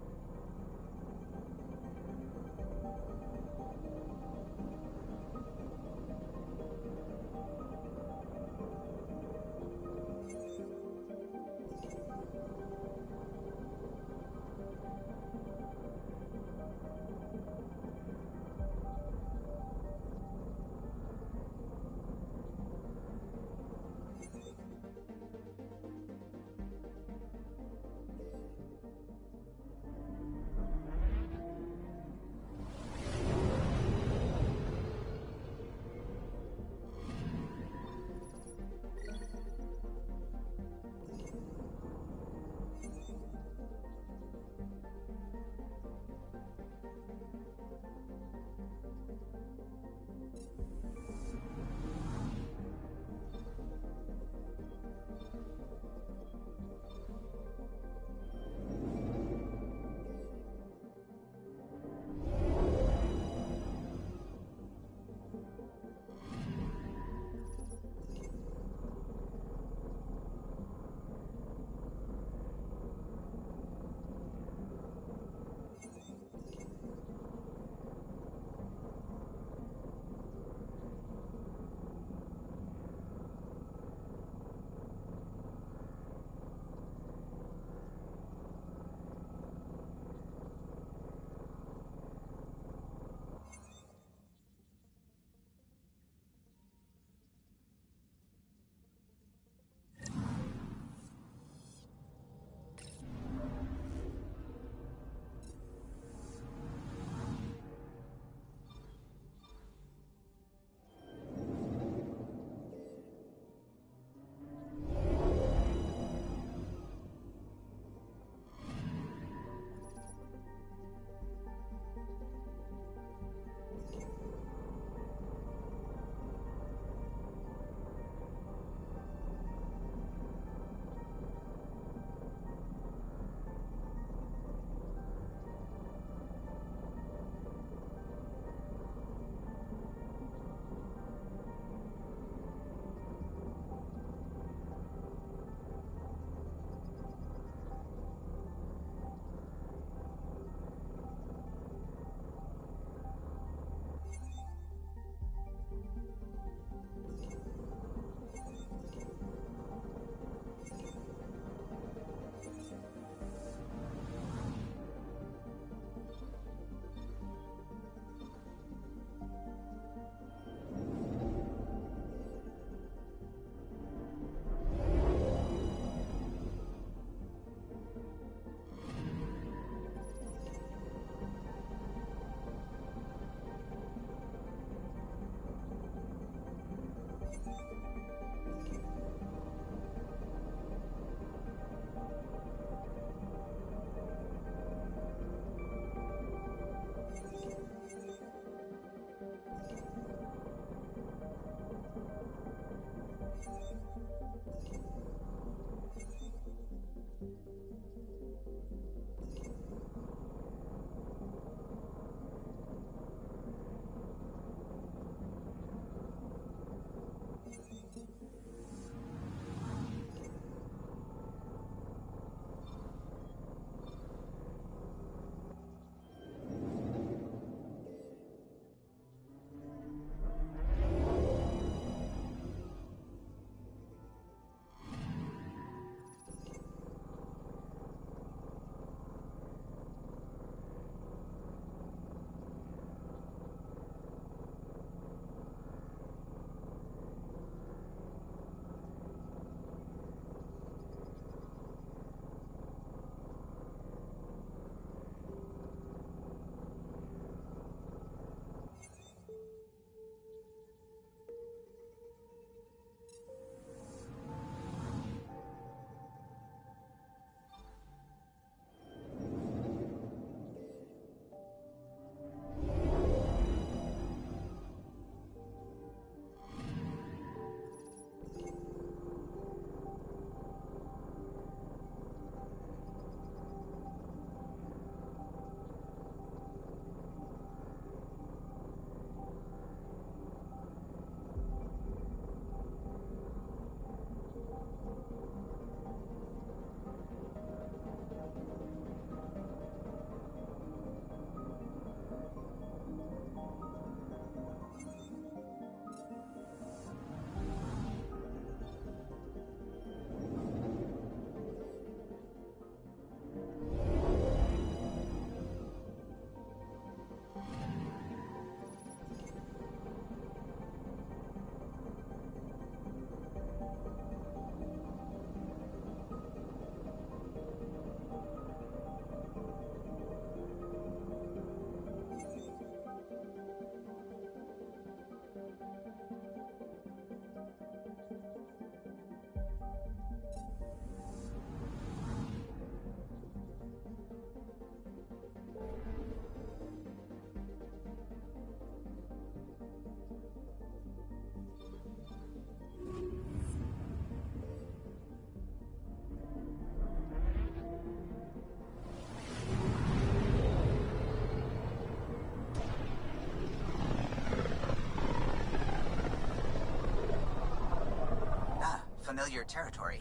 familiar territory.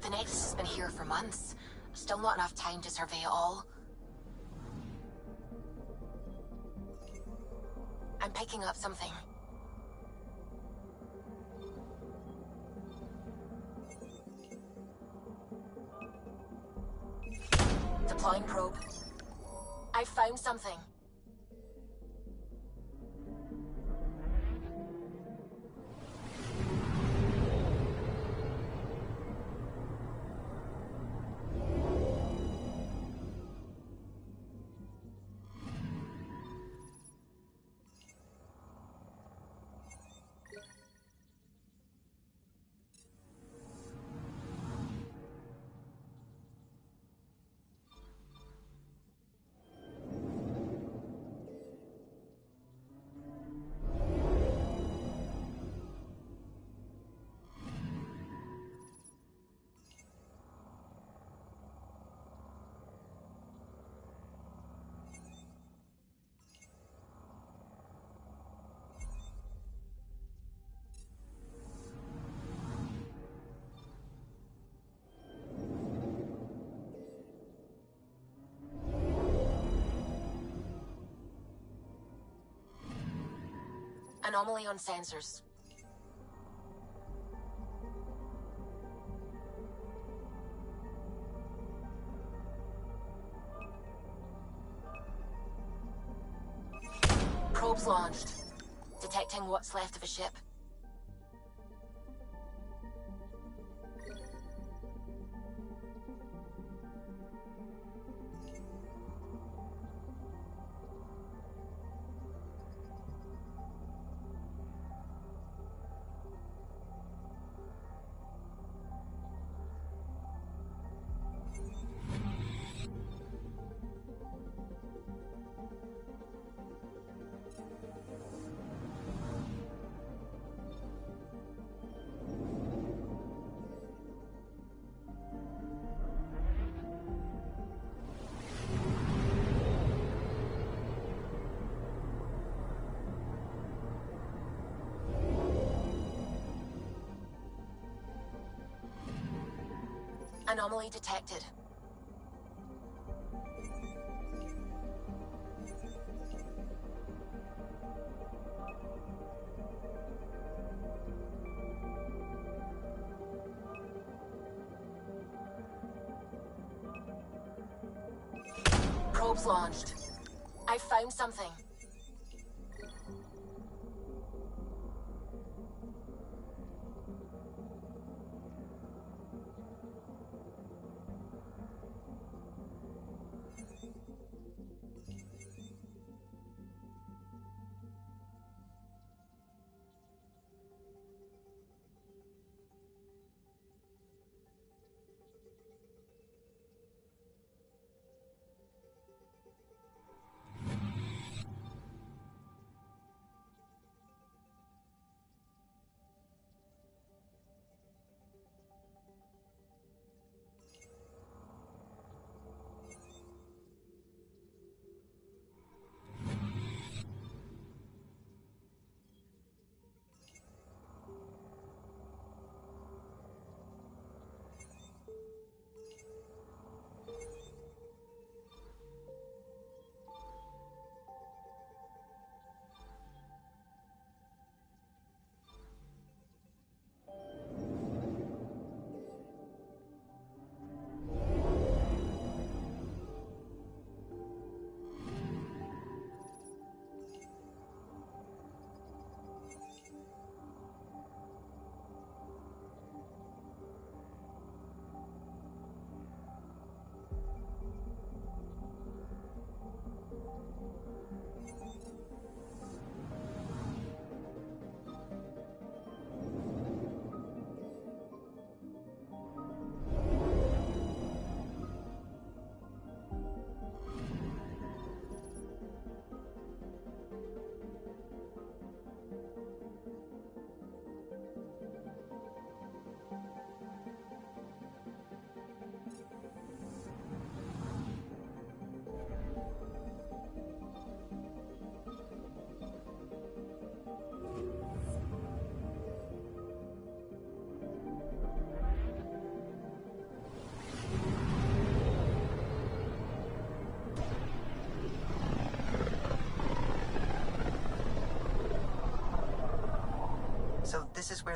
The Nexus has been here for months. Still not enough time to survey it all. I'm picking up something. Deploying probe. I found something. Anomaly on sensors. Probes launched. Detecting what's left of a ship. Anomaly detected. Probes launched. I found something.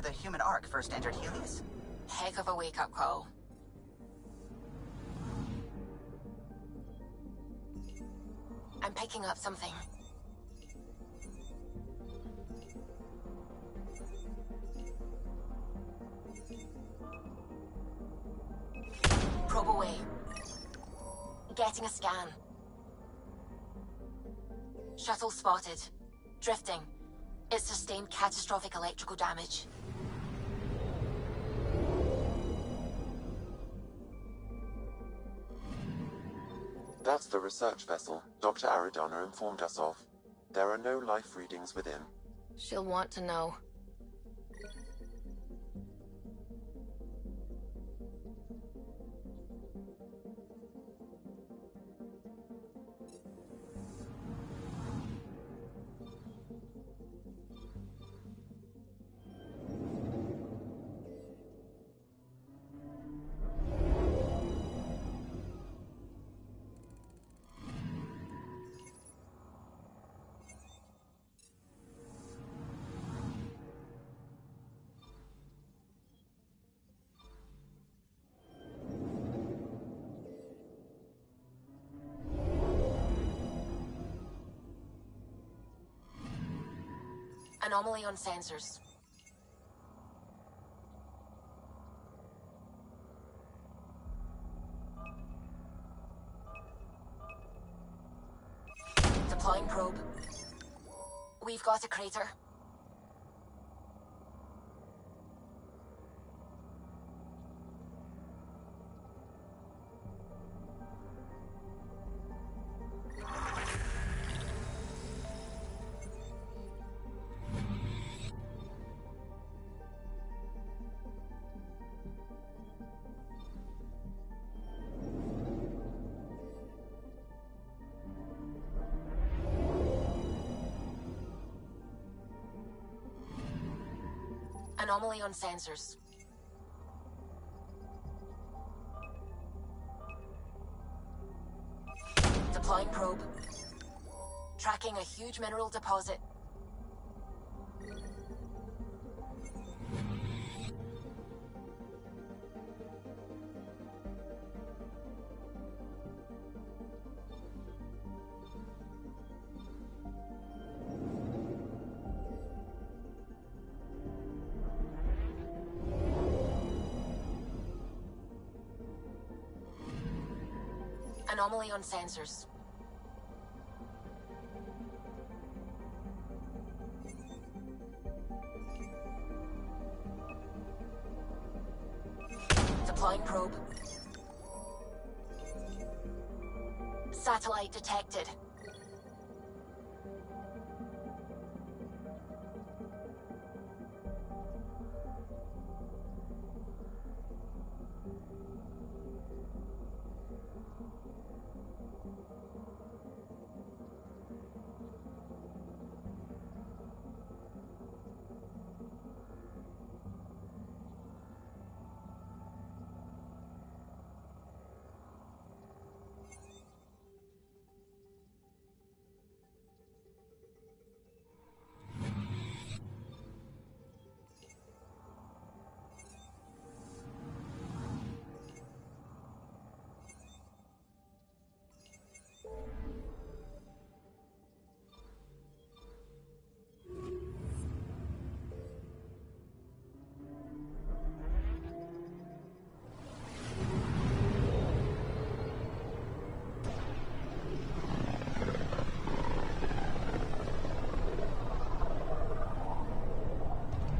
the human ark first entered Helios? Heck of a wake-up call. I'm picking up something. Probe away. Getting a scan. Shuttle spotted. Drifting. It sustained catastrophic electrical damage. That's the research vessel Dr. Aridana informed us of. There are no life readings within. She'll want to know. Anomaly on sensors. Deploying probe. We've got a crater. Anomaly on sensors. Deploying probe. Tracking a huge mineral deposit. Anomaly on sensors. Deploying probe. Satellite detected.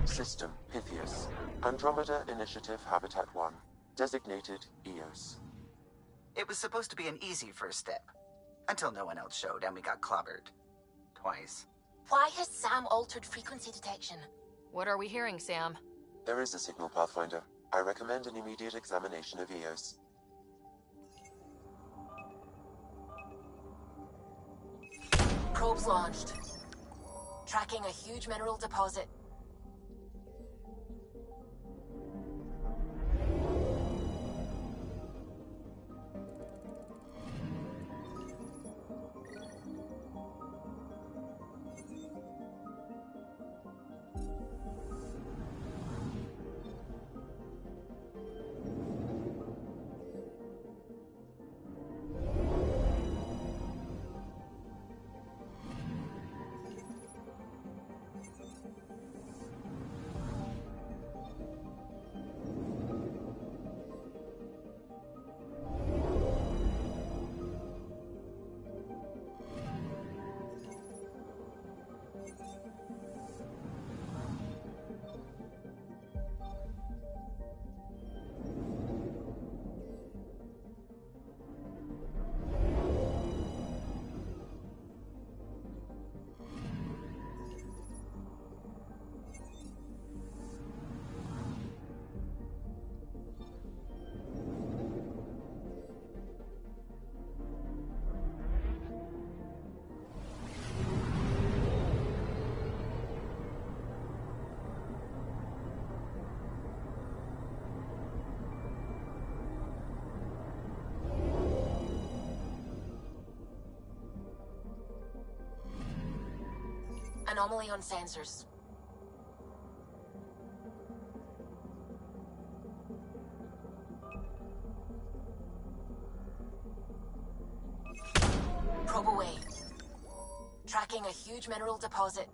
System Pythias. Andromeda Initiative Habitat 1. Designated EOS. It was supposed to be an easy first step. Until no one else showed and we got clobbered. Twice. Why has Sam altered frequency detection? What are we hearing, Sam? There is a signal, Pathfinder. I recommend an immediate examination of EOS. Probes launched. Tracking a huge mineral deposit. Anomaly on sensors. Probe away. Tracking a huge mineral deposit.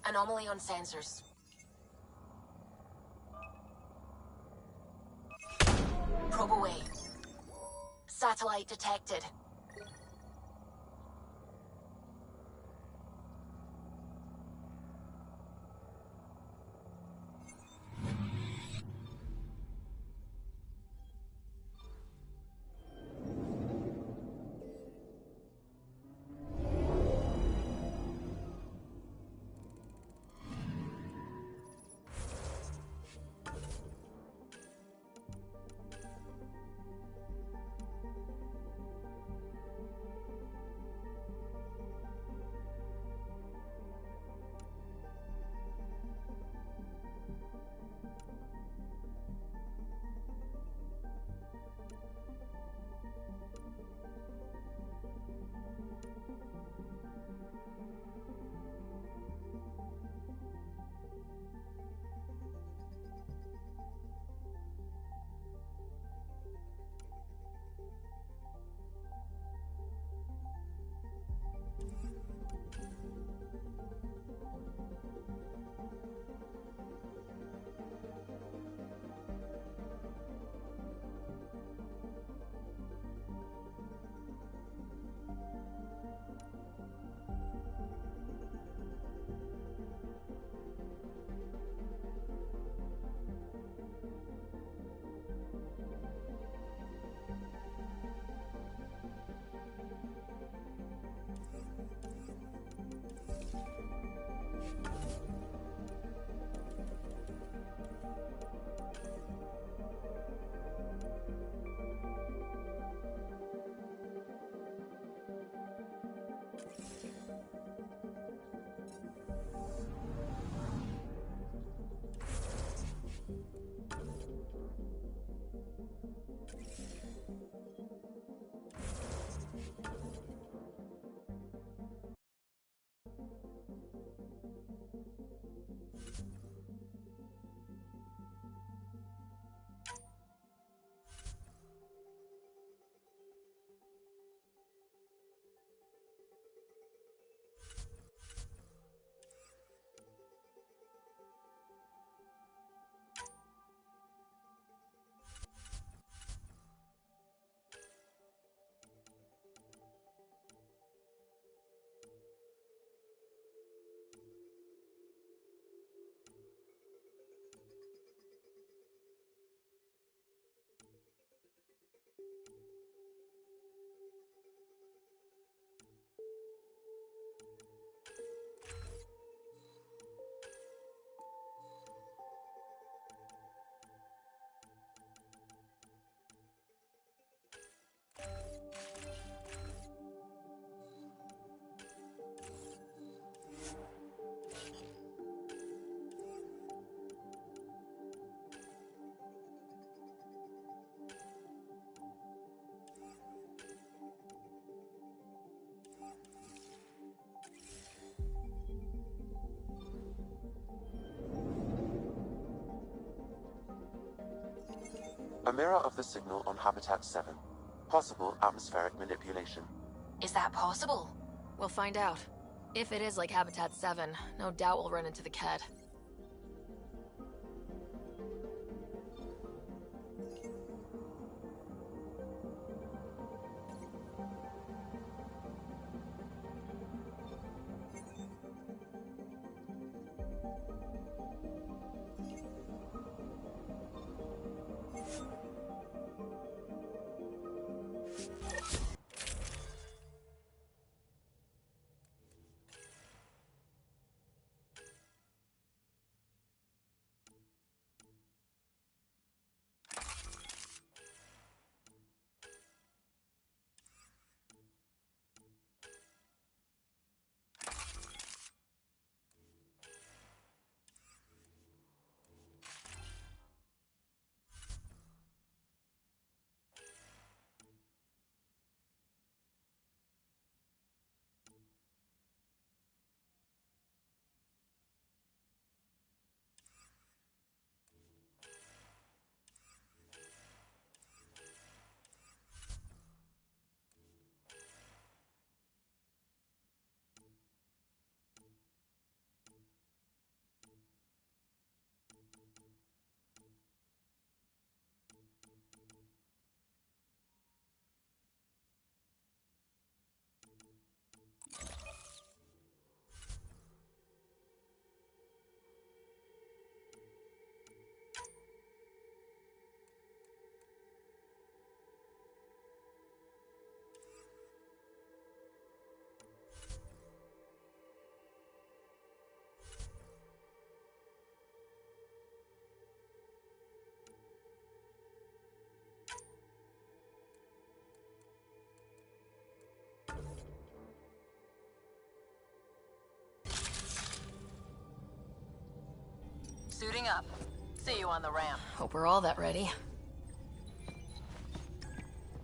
Anomaly on sensors. Probe away. Satellite detected. A mirror of the signal on Habitat 7. Possible atmospheric manipulation. Is that possible? We'll find out. If it is like Habitat 7, no doubt we'll run into the Ked. Picking up. See you on the ramp. Hope we're all that ready.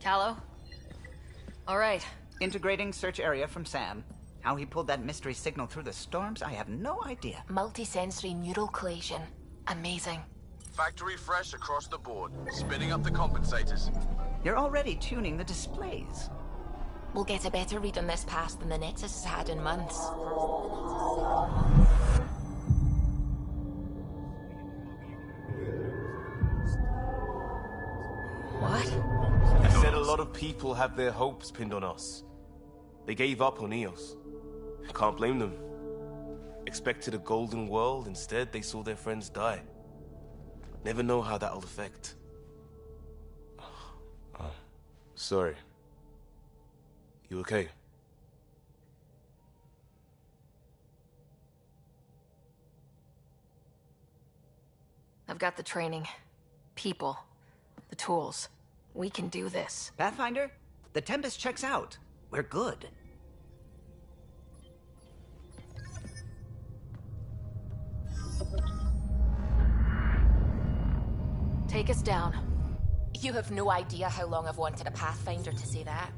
Callow? All right. Integrating search area from Sam. How he pulled that mystery signal through the storms, I have no idea. Multisensory neural collation. Amazing. Factory fresh across the board. Spinning up the compensators. You're already tuning the displays. We'll get a better read on this pass than the Nexus has had in months. What? He said a lot of people have their hopes pinned on us. They gave up on Eos. Can't blame them. Expected a golden world, instead they saw their friends die. Never know how that'll affect. Sorry. You okay? I've got the training, people, the tools. We can do this. Pathfinder, the Tempest checks out. We're good. Take us down. You have no idea how long I've wanted a Pathfinder to say that.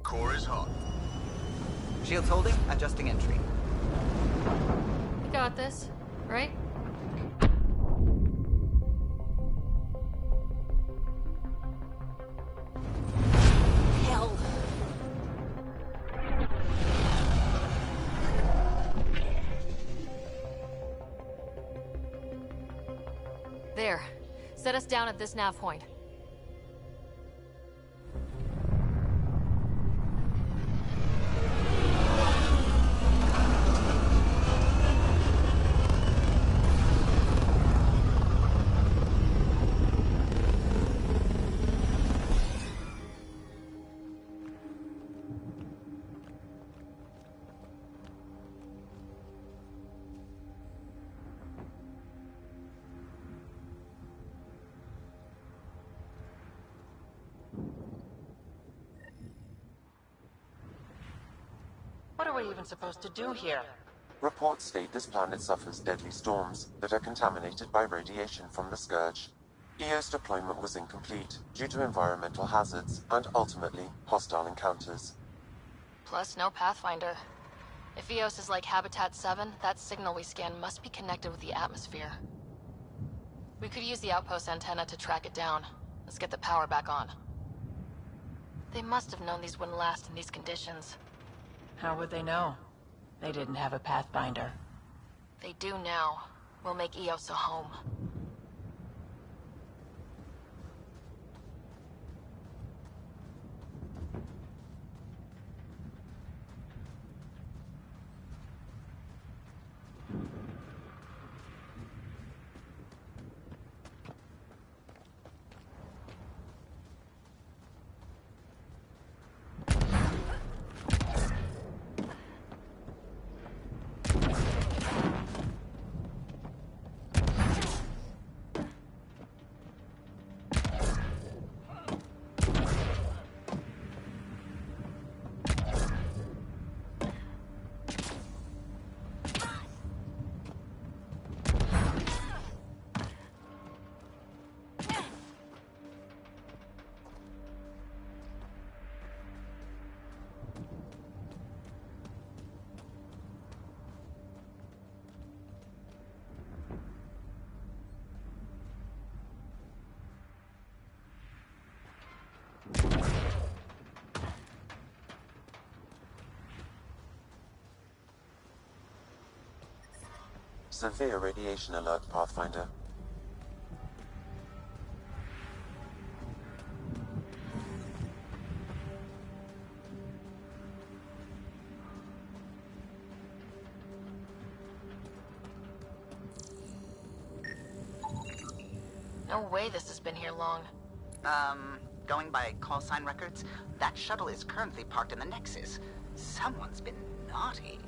Core is hot. Shields holding, adjusting entry. We got this, right? Hell. There. Set us down at this nav point. What are we even supposed to do here? Reports state this planet suffers deadly storms that are contaminated by radiation from the Scourge. EO's deployment was incomplete due to environmental hazards and ultimately hostile encounters. Plus, no Pathfinder. If Eos is like Habitat 7, that signal we scan must be connected with the atmosphere. We could use the outpost antenna to track it down. Let's get the power back on. They must have known these wouldn't last in these conditions. How would they know? They didn't have a Pathfinder. They do now. We'll make Eos a home. Severe radiation alert, Pathfinder. No way this has been here long. Going by call sign records, that shuttle is currently parked in the Nexus. Someone's been naughty.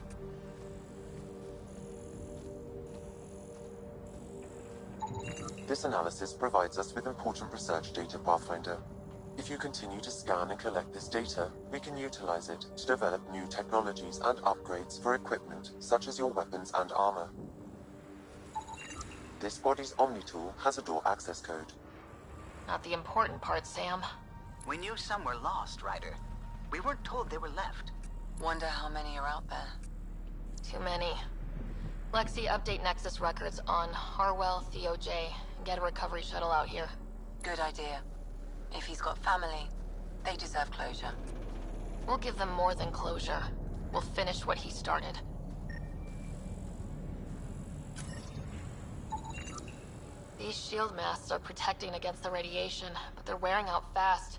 This analysis provides us with important research data, Pathfinder. If you continue to scan and collect this data, we can utilize it to develop new technologies and upgrades for equipment, such as your weapons and armor. This body's Omni tool has a door access code. Not the important part, Sam. We knew some were lost, Ryder. We weren't told they were left. Wonder how many are out there. Too many. Lexi, update Nexus records on Harwell, Theo J, and get a recovery shuttle out here. Good idea. If he's got family, they deserve closure. We'll give them more than closure. We'll finish what he started. These shield masks are protecting against the radiation, but they're wearing out fast.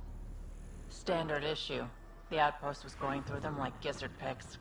Standard issue. The outpost was going through them like gizzard picks.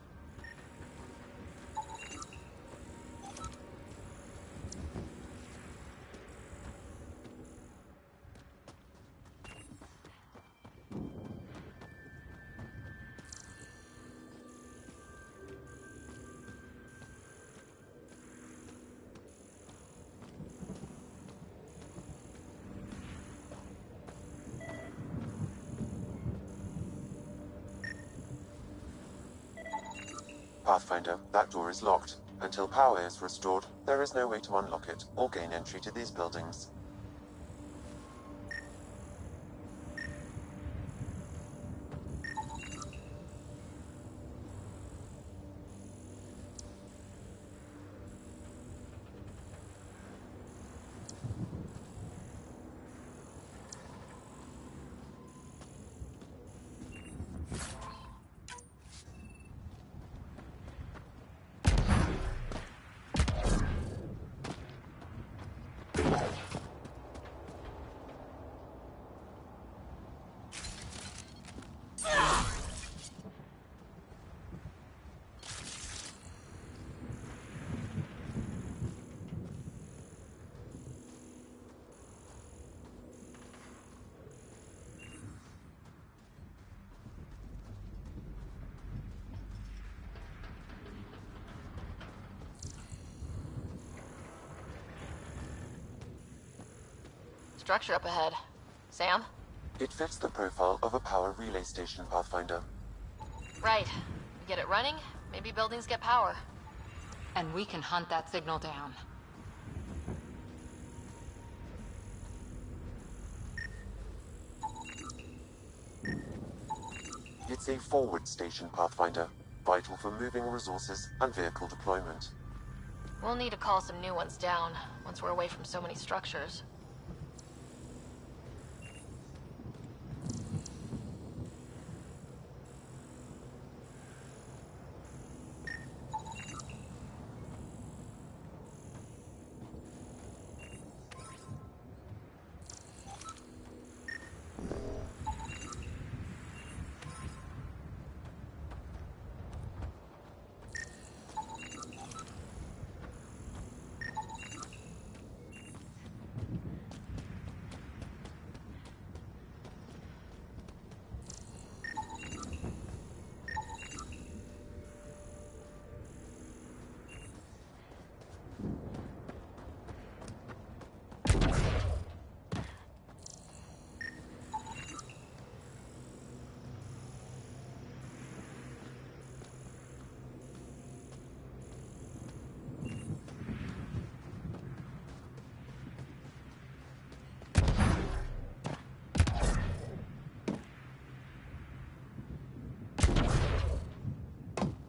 Pathfinder, that door is locked. Until power is restored, there is no way to unlock it or gain entry to these buildings. Structure up ahead. Sam? It fits the profile of a power relay station, Pathfinder. Right. We get it running, maybe buildings get power. And we can hunt that signal down. It's a forward station, Pathfinder, vital for moving resources and vehicle deployment. We'll need to call some new ones down, once we're away from so many structures.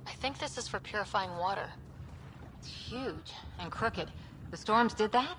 I think this is for purifying water. It's huge and crooked. The storms did that?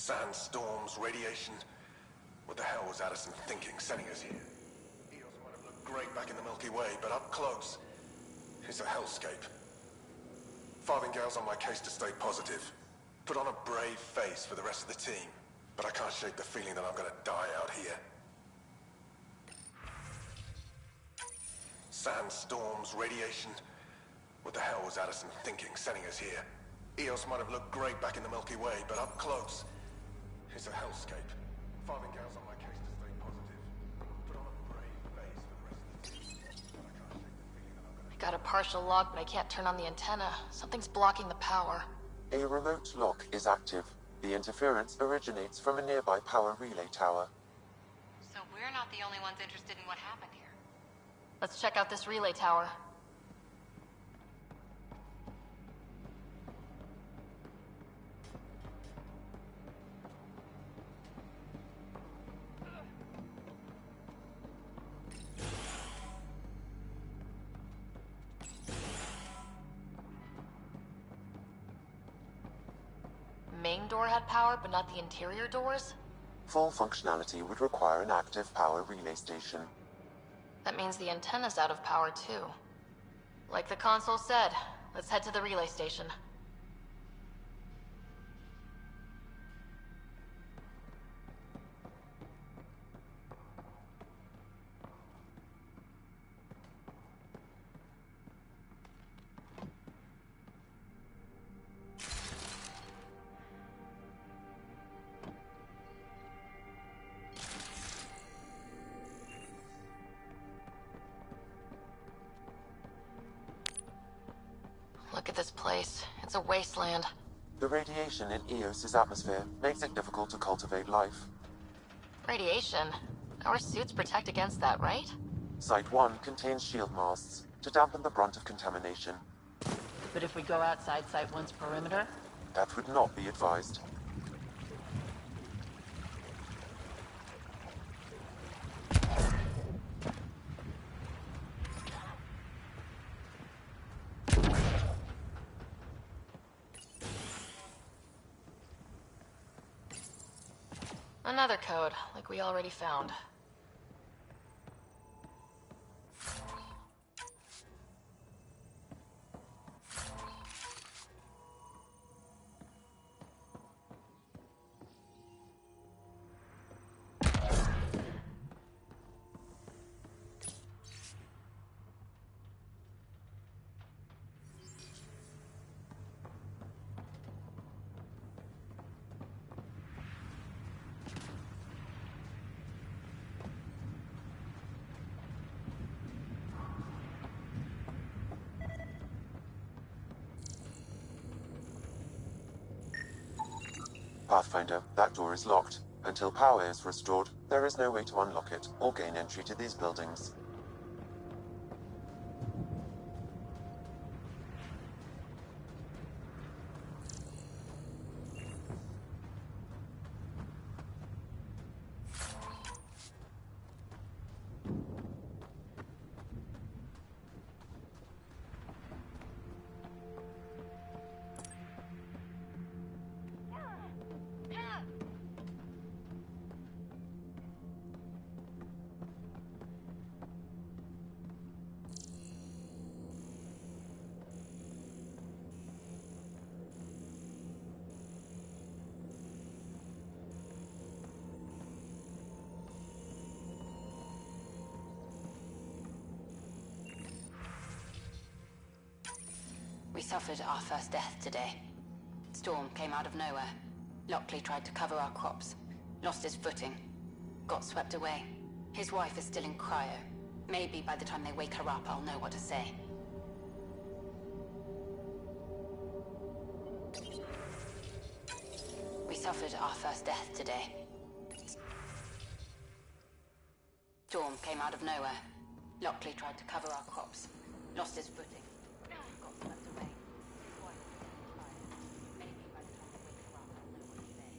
Sandstorms, radiation. What the hell was Addison thinking, sending us here? Eos might have looked great back in the Milky Way, but up close, it's a hellscape. Farthingale's on my case to stay positive. Put on a brave face for the rest of the team, but I can't shake the feeling that I'm gonna die out here. Sandstorms, radiation. What the hell was Addison thinking, sending us here? Eos might have looked great back in the Milky Way, but up close, it's a hellscape. Farthingale's on my case to stay positive. Put on a brave face for the rest of the team, but I can't shake the feeling that I'm gonna... I got a partial lock, but I can't turn on the antenna. Something's blocking the power. A remote lock is active. The interference originates from a nearby power relay tower. So we're not the only ones interested in what happened here. Let's check out this relay tower. Main door had power, but not the interior doors? Full functionality would require an active power relay station. That means the antenna's out of power too. Like the console said, let's head to the relay station. Look at this place. It's a wasteland. The radiation in Eos's atmosphere makes it difficult to cultivate life. Radiation? Our suits protect against that, right? Site 1 contains shield masts to dampen the brunt of contamination. But if we go outside Site 1's perimeter? That would not be advised. Another code, like we already found. Pathfinder, that door is locked. Until power is restored, there is no way to unlock it or gain entry to these buildings. We suffered our first death today. Storm came out of nowhere. Lockley tried to cover our crops. Lost his footing. Got swept away. His wife is still in cryo. Maybe by the time they wake her up, I'll know what to say. We suffered our first death today. Storm came out of nowhere. Lockley tried to cover our crops. Lost his footing. Got swept away. His wife is still in cryo. Maybe by the time they wake her up, I'll know what to say.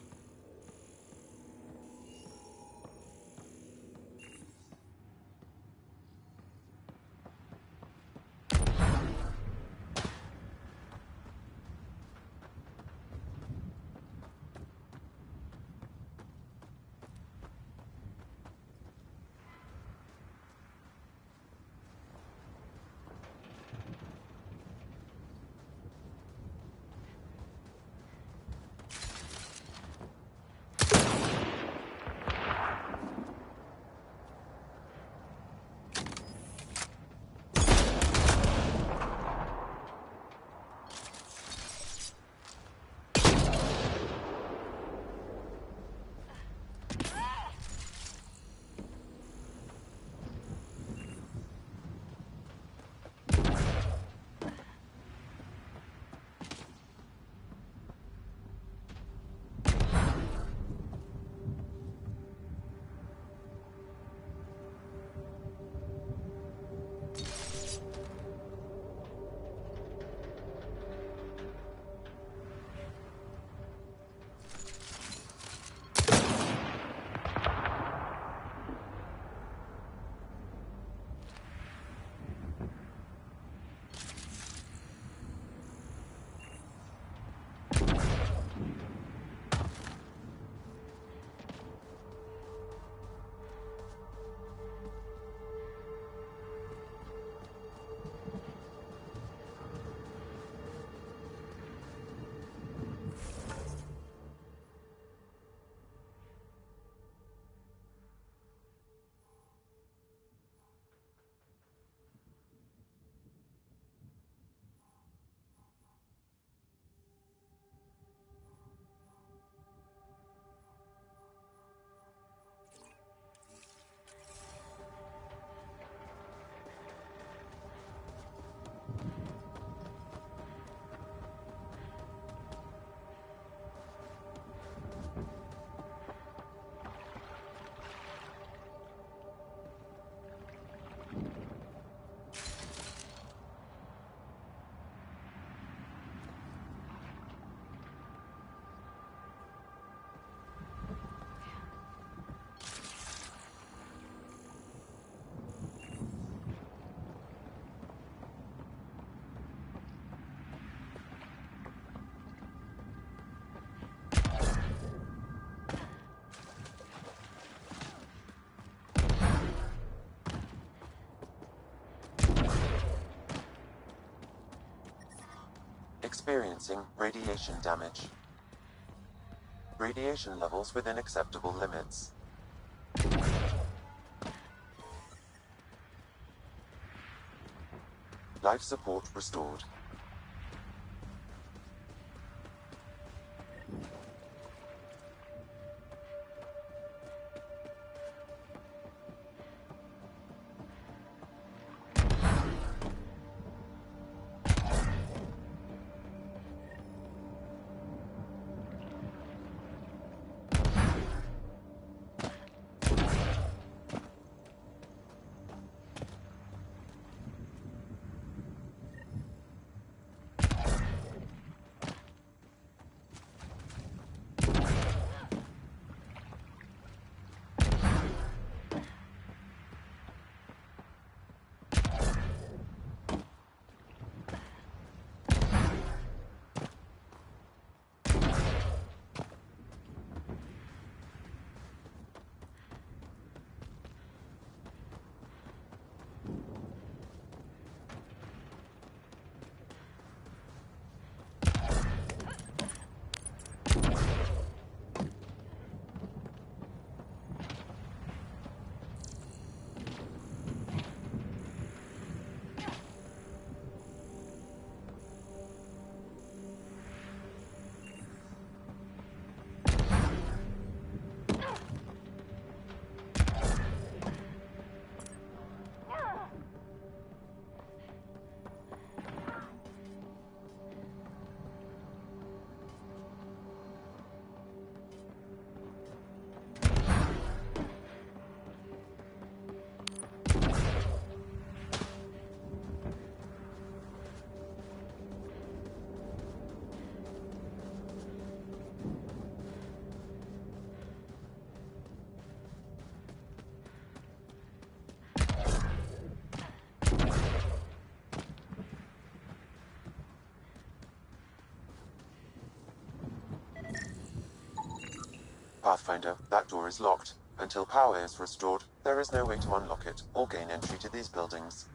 Experiencing radiation damage. Radiation levels within acceptable limits. Life support restored. Pathfinder, that door is locked. Until power is restored, there is no way to unlock it or gain entry to these buildings.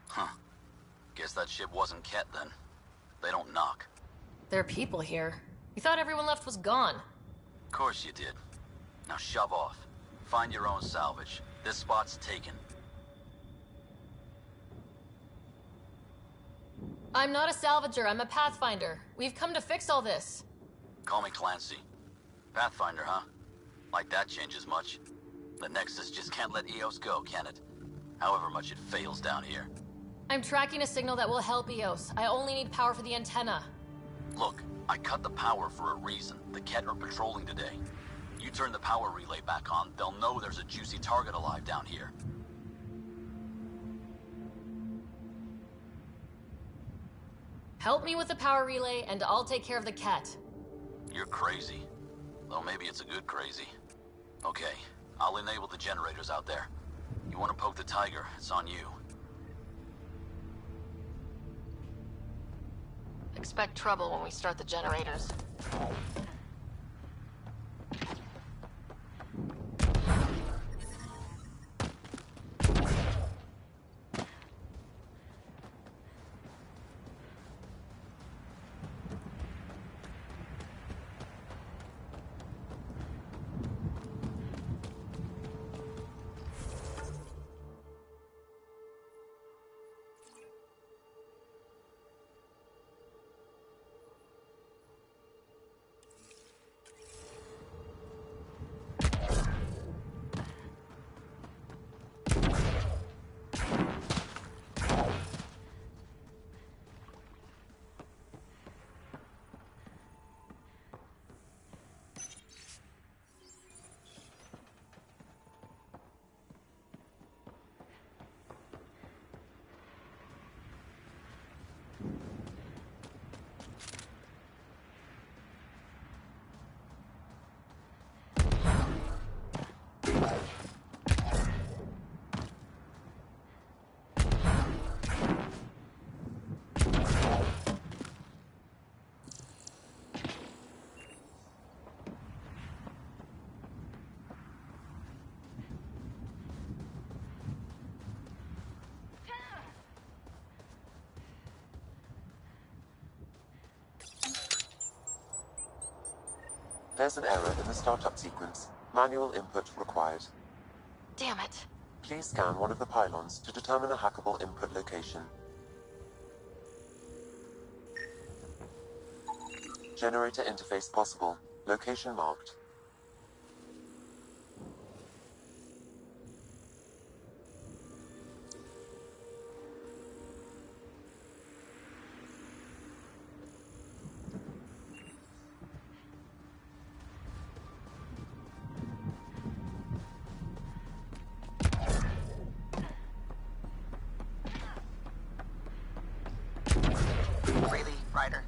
Huh. Guess that ship wasn't Ket then. They don't knock. There are people here. We thought everyone left was gone. Of course you did. Now shove off. Find your own salvage. This spot's taken. I'm not a salvager, I'm a pathfinder. We've come to fix all this. Call me Clancy. Pathfinder, huh? Like that changes much. The Nexus just can't let EOS go, can it? However much it fails down here. I'm tracking a signal that will help EOS. I only need power for the antenna. Look, I cut the power for a reason. The Ket are patrolling today. You turn the power relay back on, they'll know there's a juicy target alive down here. Help me with the power relay, and I'll take care of the Ket. You're crazy. Though maybe it's a good crazy. Okay, I'll enable the generators out there. You want to poke the tiger, it's on you. Expect trouble when we start the generators. There's an error in the startup sequence. Manual input required. Damn it. Please scan one of the pylons to determine a hackable input location. Generator interface possible. Location marked. Really, Ryder?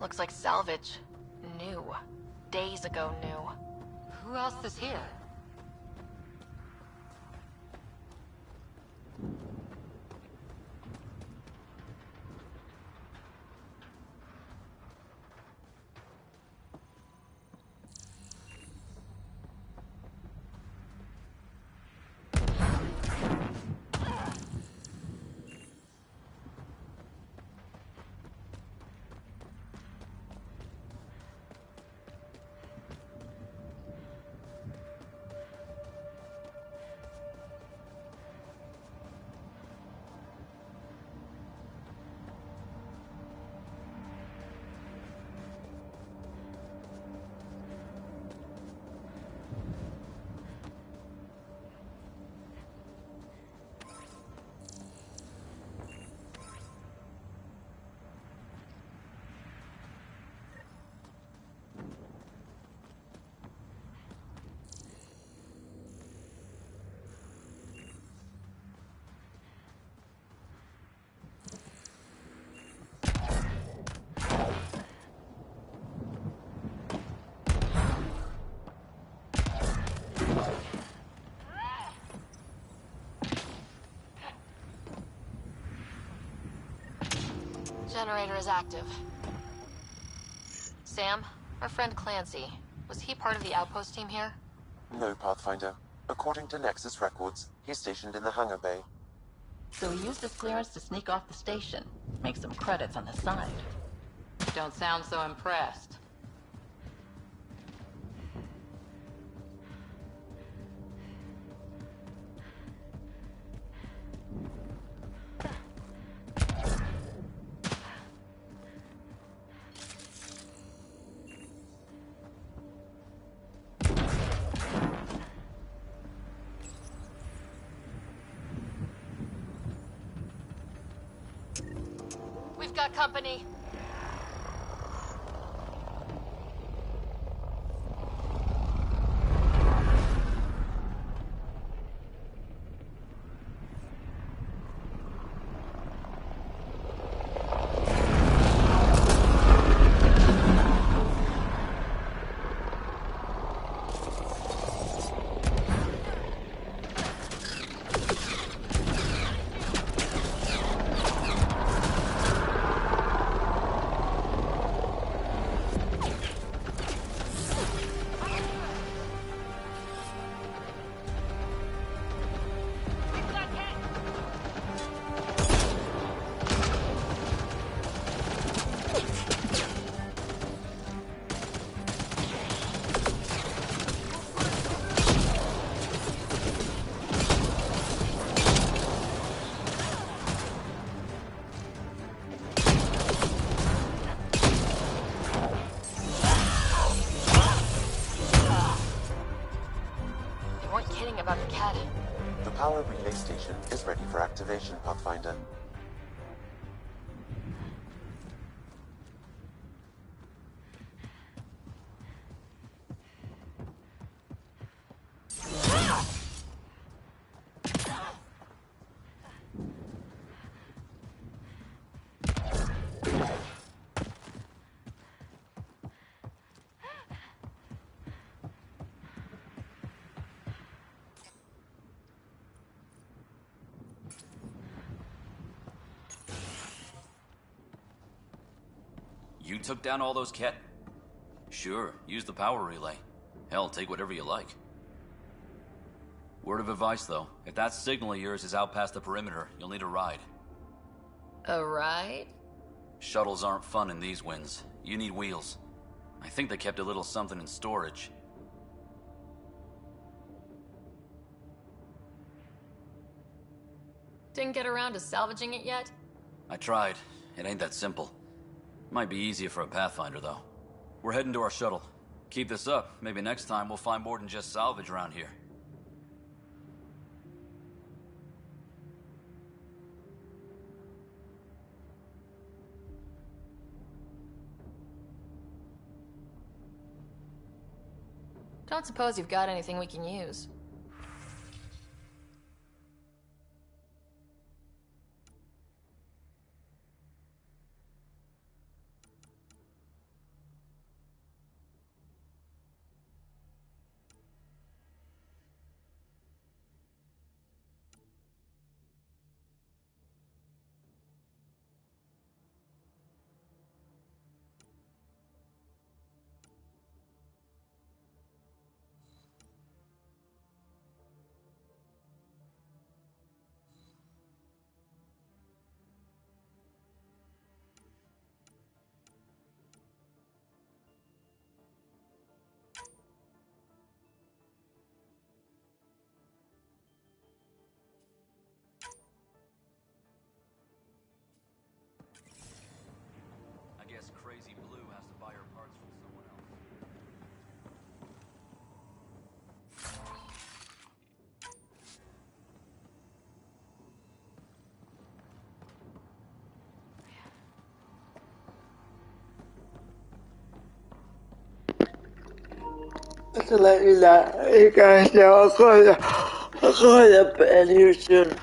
Looks like salvage. New. Days ago new. Who else is here? Generator is active. Sam, our friend Clancy, was he part of the outpost team here? No, Pathfinder. According to Nexus records, he's stationed in the hangar bay. So he used his clearance to sneak off the station. Make some credits on the side. Don't sound so impressed. We've got company. Power relay station is ready for activation, Pathfinder. You took down all those Ket? Sure, use the power relay. Hell, take whatever you like. Word of advice, though. If that signal of yours is out past the perimeter, you'll need a ride. A ride? Shuttles aren't fun in these winds. You need wheels. I think they kept a little something in storage. Didn't get around to salvaging it yet? I tried. It ain't that simple. Might be easier for a Pathfinder, though. We're heading to our shuttle. Keep this up. Maybe next time we'll find more than just salvage around here. Don't suppose you've got anything we can use. I guess Crazy Blue has to buy her parts from someone else. Slightly, you guys know I'm going to bed here soon.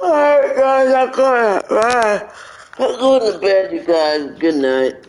Alright guys, I'm going to bed, you guys. Good night.